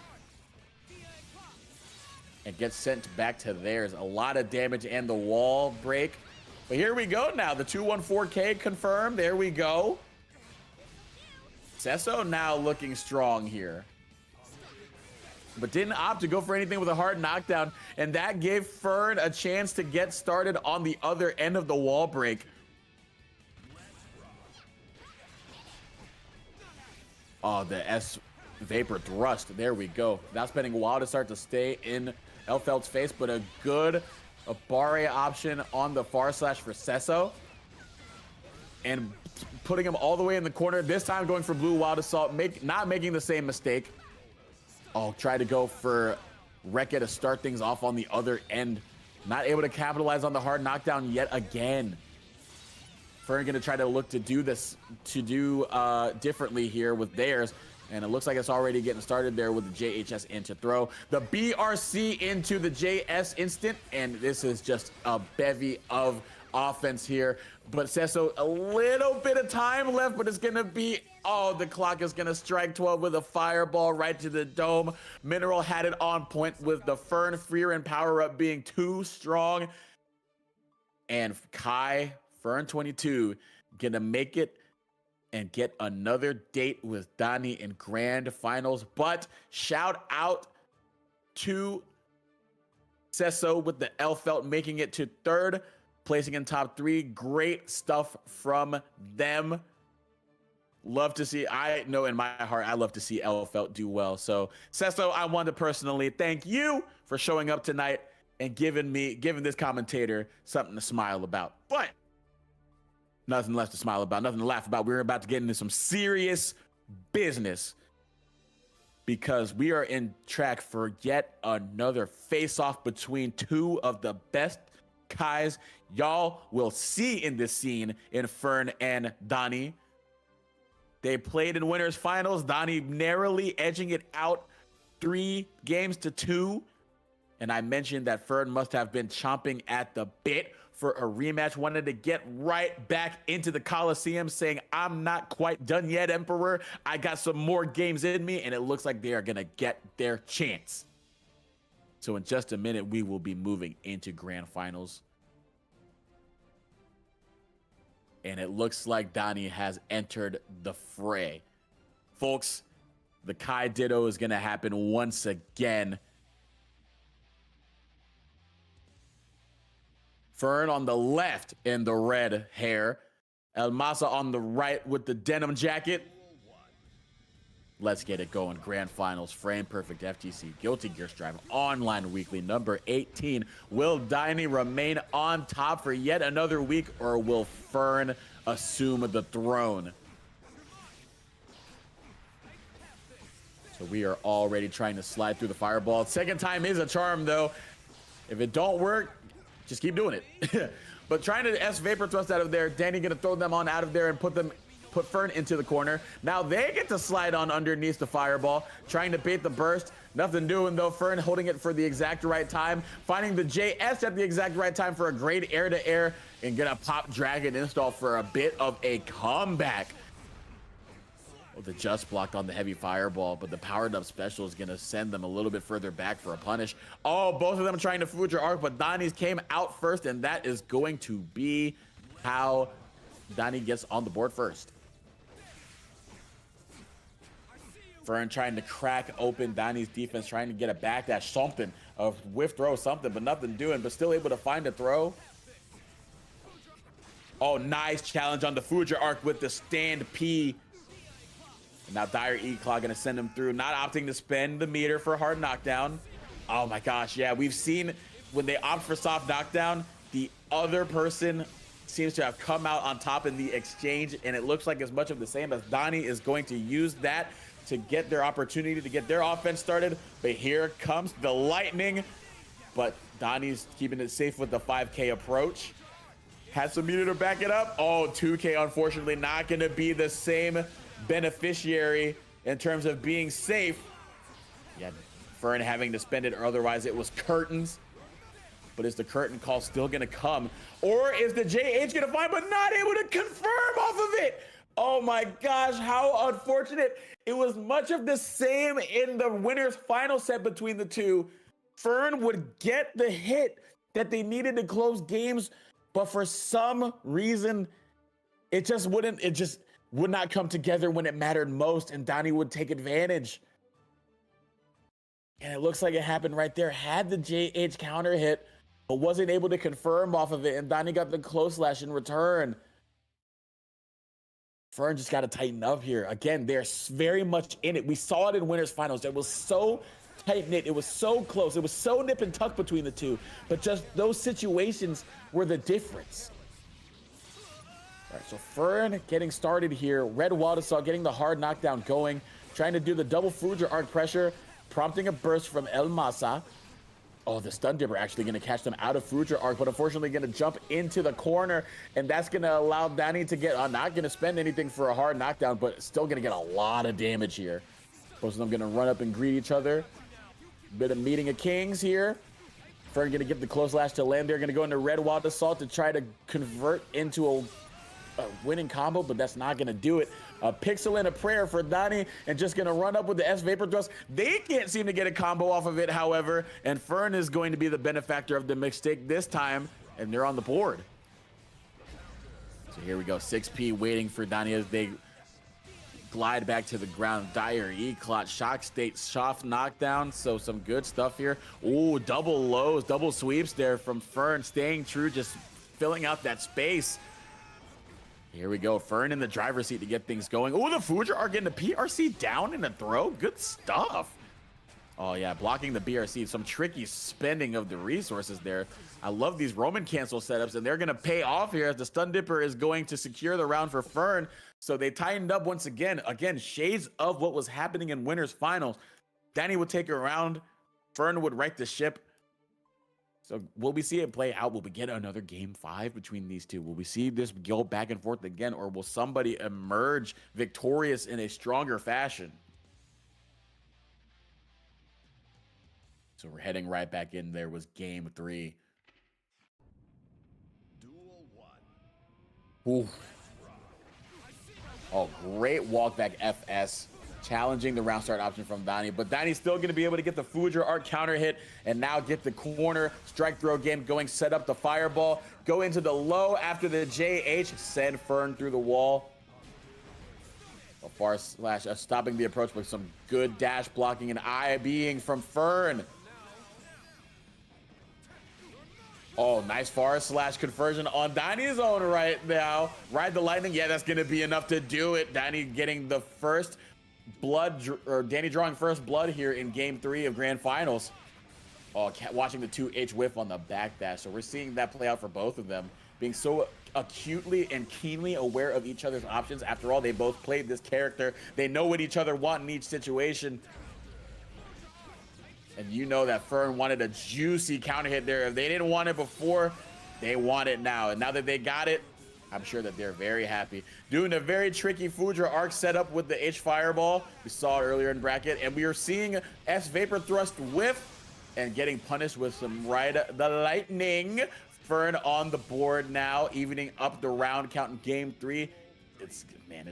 [SPEAKER 1] And gets sent back to theirs. A lot of damage and the wall break. But here we go now. The 214K confirmed. There we go. Sesso now looking strong here. But didn't opt to go for anything with a hard knockdown. And that gave Fern a chance to get started on the other end of the wall break. Oh, the S Vapor Thrust. There we go. Now spending a while to start to stay in Elfelt's face, but a good Abare option on the Far Slash for Sesso. And putting him all the way in the corner. This time going for Blue Wild Assault, not making the same mistake. Oh, try to go for Rekka to start things off on the other end. Not able to capitalize on the hard knockdown yet again. Fern gonna try to look to do this, differently here with theirs. And it looks like it's already getting started there with the JHS into throw. The BRC into the JS instant. And this is just a bevy of offense here. But Sesso, a little bit of time left, but it's gonna be, oh, the clock is gonna strike 12 with a fireball right to the dome. Mineral had it on point with the Fern Freer and power up being too strong. And Kai, Fern 22, gonna make it and get another date with Donnie in grand finals. But shout out to Sesso with the L felt, making it to third, placing in top 3. Great stuff from them. Love to see, I know in my heart, I love to see L felt do well. So Sesso, I want to personally thank you for showing up tonight and giving this commentator something to smile about. But nothing left to smile about, nothing to laugh about. We're about to get into some serious business because we are in track for yet another face-off between two of the best Kais y'all will see in this scene in Fern and Donnie. They played in winners finals, Donnie narrowly edging it out 3-2. And I mentioned that Fern must have been chomping at the bit for a rematch, wanted to get right back into the Coliseum, saying, I'm not quite done yet, Emperor. I got some more games in me, and it looks like they are gonna get their chance. So in just a minute, we will be moving into grand finals. And it looks like Donnie has entered the fray. Folks, the Kai Ditto is gonna happen once again. Fern on the left in the red hair. El Masa on the right with the denim jacket. Let's get it going. Grand finals, frame perfect FGC, Guilty Gear Strive Online Weekly number 18. Will Donnie remain on top for yet another week, or will Fern assume the throne? So we are already trying to slide through the fireball. Second time is a charm, though. If it don't work, just keep doing it. But trying to S Vapor Thrust out of there. Danny gonna throw them on out of there and put Fern into the corner. Now they get to slide on underneath the fireball, trying to bait the burst. Nothing doing though. Fern holding it for the exact right time, finding the JS at the exact right time for a great air-to-air, and gonna pop Dragon install for a bit of a comeback. Oh, the just blocked on the heavy fireball, but the powered up special is gonna send them a little bit further back for a punish. Oh, both of them trying to Future Arc, but Donnie's came out first, and that is going to be how Donnie gets on the board first. Fern trying to crack open Donnie's defense, trying to get a backdash, something, a whiff throw, something, but nothing doing, but still able to find a throw. Oh, nice challenge on the Future Arc with the stand P. And now Dire E-Claw gonna send him through, not opting to spend the meter for hard knockdown. Oh my gosh, yeah, we've seen when they opt for soft knockdown, the other person seems to have come out on top in the exchange, and it looks like as much of the same as Donnie is going to use that to get their opportunity to get their offense started. But here comes the lightning, but Donnie's keeping it safe with the 5K approach. Has some meter to back it up. Oh, 2K unfortunately not gonna be the same beneficiary in terms of being safe. Yeah, Fern having to spend it, or otherwise it was curtains. But is the curtain call still gonna come, or is the JH gonna find, but not able to confirm off of it? Oh my gosh, how unfortunate. It was much of the same in the winners final set between the two. Fern would get the hit that they needed to close games, but for some reason it just would not come together when it mattered most, and Donnie would take advantage. And it looks like it happened right there. Had the JH counter hit, but wasn't able to confirm off of it, and Donnie got the close slash in return. Fern just got to tighten up here. Again, they're very much in it. We saw it in winners finals. It was so tight-knit. It was so close. It was so nip and tuck between the two, but just those situations were the difference. All right, so Fern getting started here. Red Waldassault getting the hard knockdown going, trying to do the double Future Arc pressure, prompting a burst from El Masa. Oh, the Stun Dipper actually going to catch them out of Future Arc, but unfortunately going to jump into the corner, and that's going to allow Donnie to get, not going to spend anything for a hard knockdown, but still going to get a lot of damage here. Both of them going to run up and greet each other. Bit of meeting of kings here. Fern going to get the close lash to land there, going to go into Red Waldassault to try to convert into a winning combo, but that's not going to do it. A pixel and a prayer for Donnie, and just going to run up with the S Vapor Thrust. They can't seem to get a combo off of it, however, and Fern is going to be the benefactor of the mistake this time, and they're on the board. So So here we go. 6P waiting for Donnie as they glide back to the ground. Dire E-Clot, shock state, soft knockdown. So some good stuff here. Ooh, double lows, double sweeps there from Fern, staying true, just filling out that space. Here we go. Fern in the driver's seat to get things going. Ooh, the Fuja are getting the PRC down in a throw. Good stuff. Oh, yeah, blocking the BRC. Some tricky spending of the resources there. I love these Roman cancel setups, and they're going to pay off here as the Stun Dipper is going to secure the round for Fern. So they tightened up once again. Again, shades of what was happening in Winners Finals. Danny would take a round. Fern would right the ship. So will we see it play out? Will we get another game 5 between these two? Will we see this go back and forth again, or will somebody emerge victorious in a stronger fashion? So we're heading right back in. There was game 3. Ooh. Oh, great walk back FS. Challenging the round start option from Donnie, but Donnie's still going to be able to get the Fuja Art counter hit and now get the corner strike throw game going, set up the fireball, go into the low after the JH, send Fern through the wall. A far slash, stopping the approach with some good dash blocking and IBing from Fern. Oh, nice far slash conversion on Donnie's own right now. Ride the lightning. Yeah, that's going to be enough to do it. Donnie getting the first blood, or Danny drawing first blood here in game 3 of grand finals. Oh, watching the 2H whiff on the backdash. So we're seeing that play out for both of them, being so acutely and keenly aware of each other's options. After all, they both played this character. They know what each other want in each situation. And you know that Fern wanted a juicy counter hit there. If they didn't want it before, they want it now. And now that they got it, I'm sure that they're very happy. Doing a very tricky Fuja arc setup with the H Fireball. We saw it earlier in bracket. And we are seeing S Vapor Thrust whiff and getting punished with some Ride the Lightning. Fern on the board now, evening up the round count in game 3. It's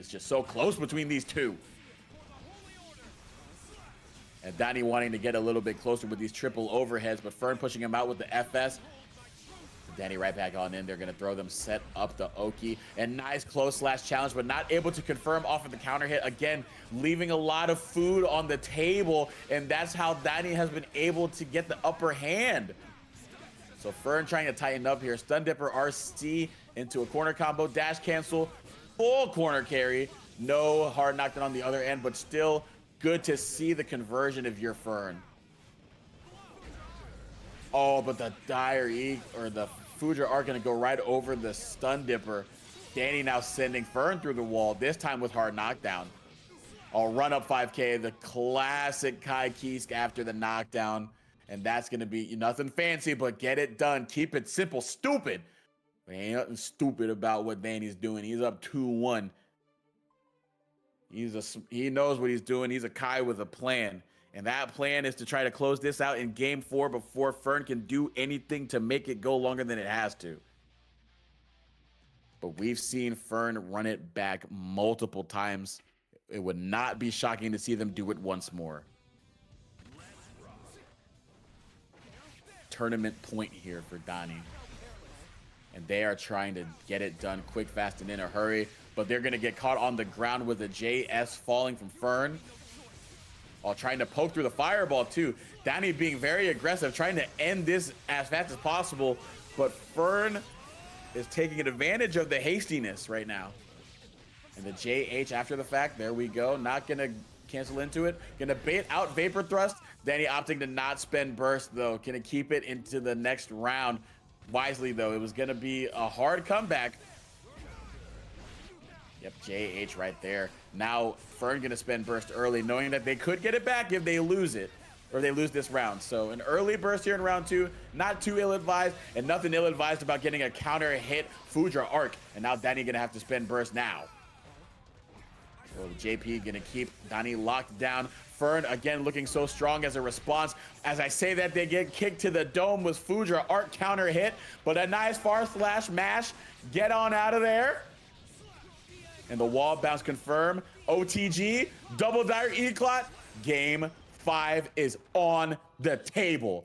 [SPEAKER 1] just so close between these two. And Donnie wanting to get a little bit closer with these triple overheads, but Fern pushing him out with the FS. Danny right back on in. They're going to throw them, set up the Oki. And nice close slash challenge, but not able to confirm off of the counter hit. Again, leaving a lot of food on the table. And that's how Danny has been able to get the upper hand. So Fern trying to tighten up here. Stun Dipper RC into a corner combo. Dash cancel. Full corner carry. No hard knockdown on the other end, but still good to see the conversion of your Fern. Oh, but the Dire E, or the Fuja are going to go right over the Stun Dipper. Danny now sending Fern through the wall, this time with hard knockdown. I'll run up 5K, the classic Kai Kisk after the knockdown. And that's going to be nothing fancy, but get it done. Keep it simple. Stupid. There ain't nothing stupid about what Danny's doing. He's up 2-1. He knows what he's doing. He's a Kai with a plan. And that plan is to try to close this out in game 4 before Fern can do anything to make it go longer than it has to. But we've seen Fern run it back multiple times. It would not be shocking to see them do it once more. Tournament point here for Donnie. And they are trying to get it done quick, fast, and in a hurry. But they're going to get caught on the ground with a JS falling from Fern. While trying to poke through the fireball too. Danny being very aggressive, trying to end this as fast as possible. But Fern is taking advantage of the hastiness right now. And the JH after the fact, there we go. Not going to cancel into it. Going to bait out Vapor Thrust. Danny opting to not spend Burst though. Going to keep it into the next round. Wisely though, it was going to be a hard comeback. Yep, JH right there. Now Fern gonna spend burst early, knowing that they could get it back if they lose it, or they lose this round. So an early burst here in round 2, not too ill-advised, and nothing ill-advised about getting a counter hit Fuja arc. And now Danny gonna have to spend burst now. So JP gonna keep Danny locked down. Fern again looking so strong as a response. As I say that, they get kicked to the dome with Fuja arc counter hit, but a nice far slash mash. Get on out of there. And the wall bounce confirm. OTG, double Dire E-Clot. Game 5 is on the table.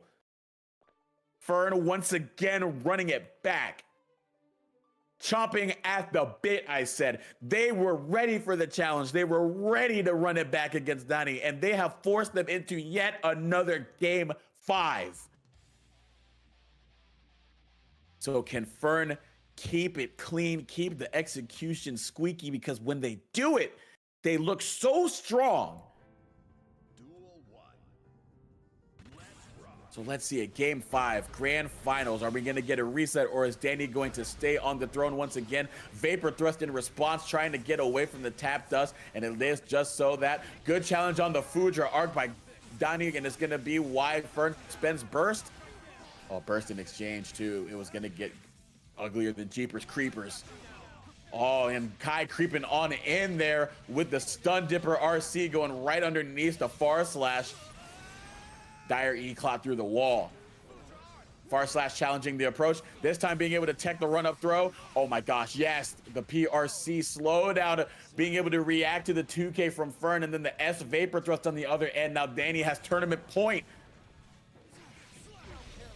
[SPEAKER 1] Fern once again running it back. chomping at the bit, I said. They were ready for the challenge. They were ready to run it back against Danny, and they have forced them into yet another game 5. So can Fern keep it clean, keep the execution squeaky? Because when they do it, they look so strong. So let's see it. Game 5, grand finals. Are we going to get a reset, or is Danny going to stay on the throne once again? Vapor thrust in response, trying to get away from the tap dust, and it is just so that. Good challenge on the Foudre arc by Danny, and it's going to be why Fern spends burst. Oh, burst in exchange too. It was going to get uglier than Jeepers Creepers. Oh, and Kai creeping on in there with the Stun Dipper RC going right underneath the Far Slash. Dire E-Clot through the wall. Far Slash challenging the approach. This time being able to tech the run-up throw. Oh my gosh, yes. The PRC slowdown, being able to react to the 2K from Fern, and then the S Vapor Thrust on the other end. Now Danny has tournament point.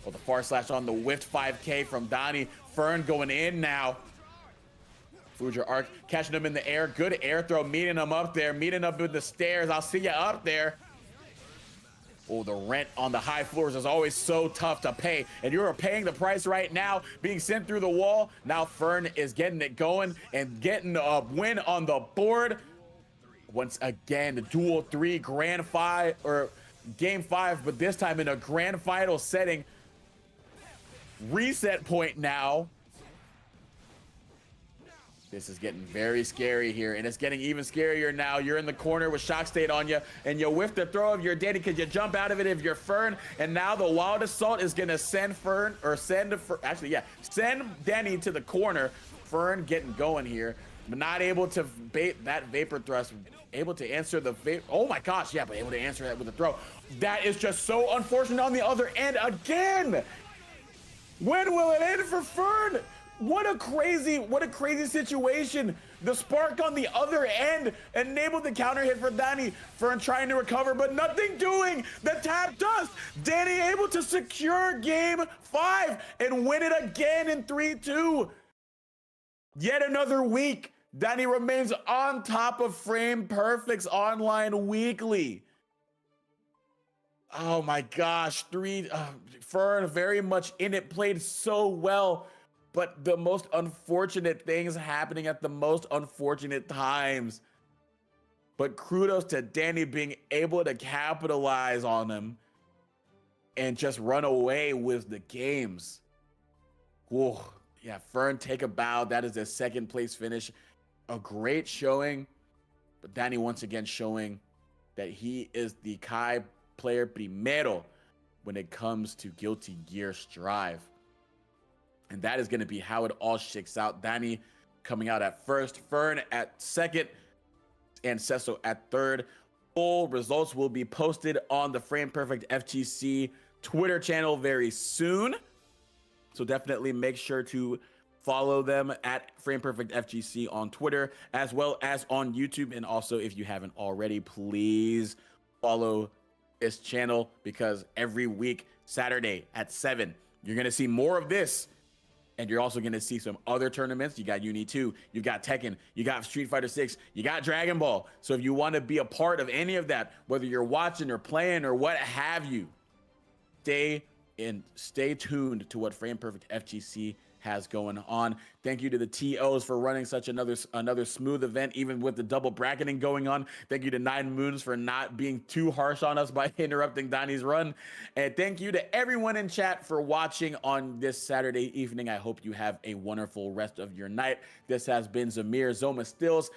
[SPEAKER 1] Well, the Far Slash on the whiffed 5K from Danny. Fern going in now. Foudre arc, catching him in the air. Good air throw, meeting him up there. Meeting up with the stairs. I'll see you up there. Oh, the rent on the high floors is always so tough to pay, and you're paying the price right now, being sent through the wall. Now Fern is getting it going and getting a win on the board. Once again, the duel 3 grand 5 or game 5, but this time in a grand final setting. Reset point now. This is getting very scary here, and it's getting even scarier now. You're in the corner with Shock State on you, and you whiff the throw of your Danny because you jump out of it if you're Fern, and now the Wild Assault is going to send send Danny to the corner. Fern getting going here, but not able to bait that Vapor Thrust, able to answer the oh my gosh, yeah, but able to answer that with a throw. That is just so unfortunate on the other end again. When will it end for Fern? What a crazy situation. The spark on the other end enabled the counter hit for Danny. Fern trying to recover, but nothing doing. The tap dust. Danny able to secure game 5 and win it again in 3-2. Yet another week. Danny remains on top of Frame Perfect's online weekly. Oh my gosh, Fern very much in it, played so well. But the most unfortunate things happening at the most unfortunate times. But kudos to Danny being able to capitalize on them and just run away with the games. Whoa. Yeah, Fern, take a bow. That is a 2nd place finish. A great showing. But Danny once again showing that he is the Kai player primero when it comes to Guilty Gear Strive. And that is going to be how it all shakes out. Danny coming out at 1st, Fern at 2nd, and Cesso at 3rd. Full results will be posted on the Frame Perfect FGC Twitter channel very soon. So definitely make sure to follow them at Frame Perfect FGC on Twitter, as well as on YouTube. And also, if you haven't already, please follow this channel, because every week, Saturday at 7, you're going to see more of this. And you're also going to see some other tournaments. You got Uni 2, you got Tekken, you got Street Fighter 6, you got Dragon Ball. So if you want to be a part of any of that, whether you're watching or playing or what have you, stay tuned to what Frame Perfect FGC has going on. Thank you to the TOs for running such another smooth event, even with the double bracketing going on. Thank you to 9 Moons for not being too harsh on us by interrupting Donnie's run. And thank you to everyone in chat for watching on this Saturday evening. I hope you have a wonderful rest of your night. This has been Zamir Zoma Stills.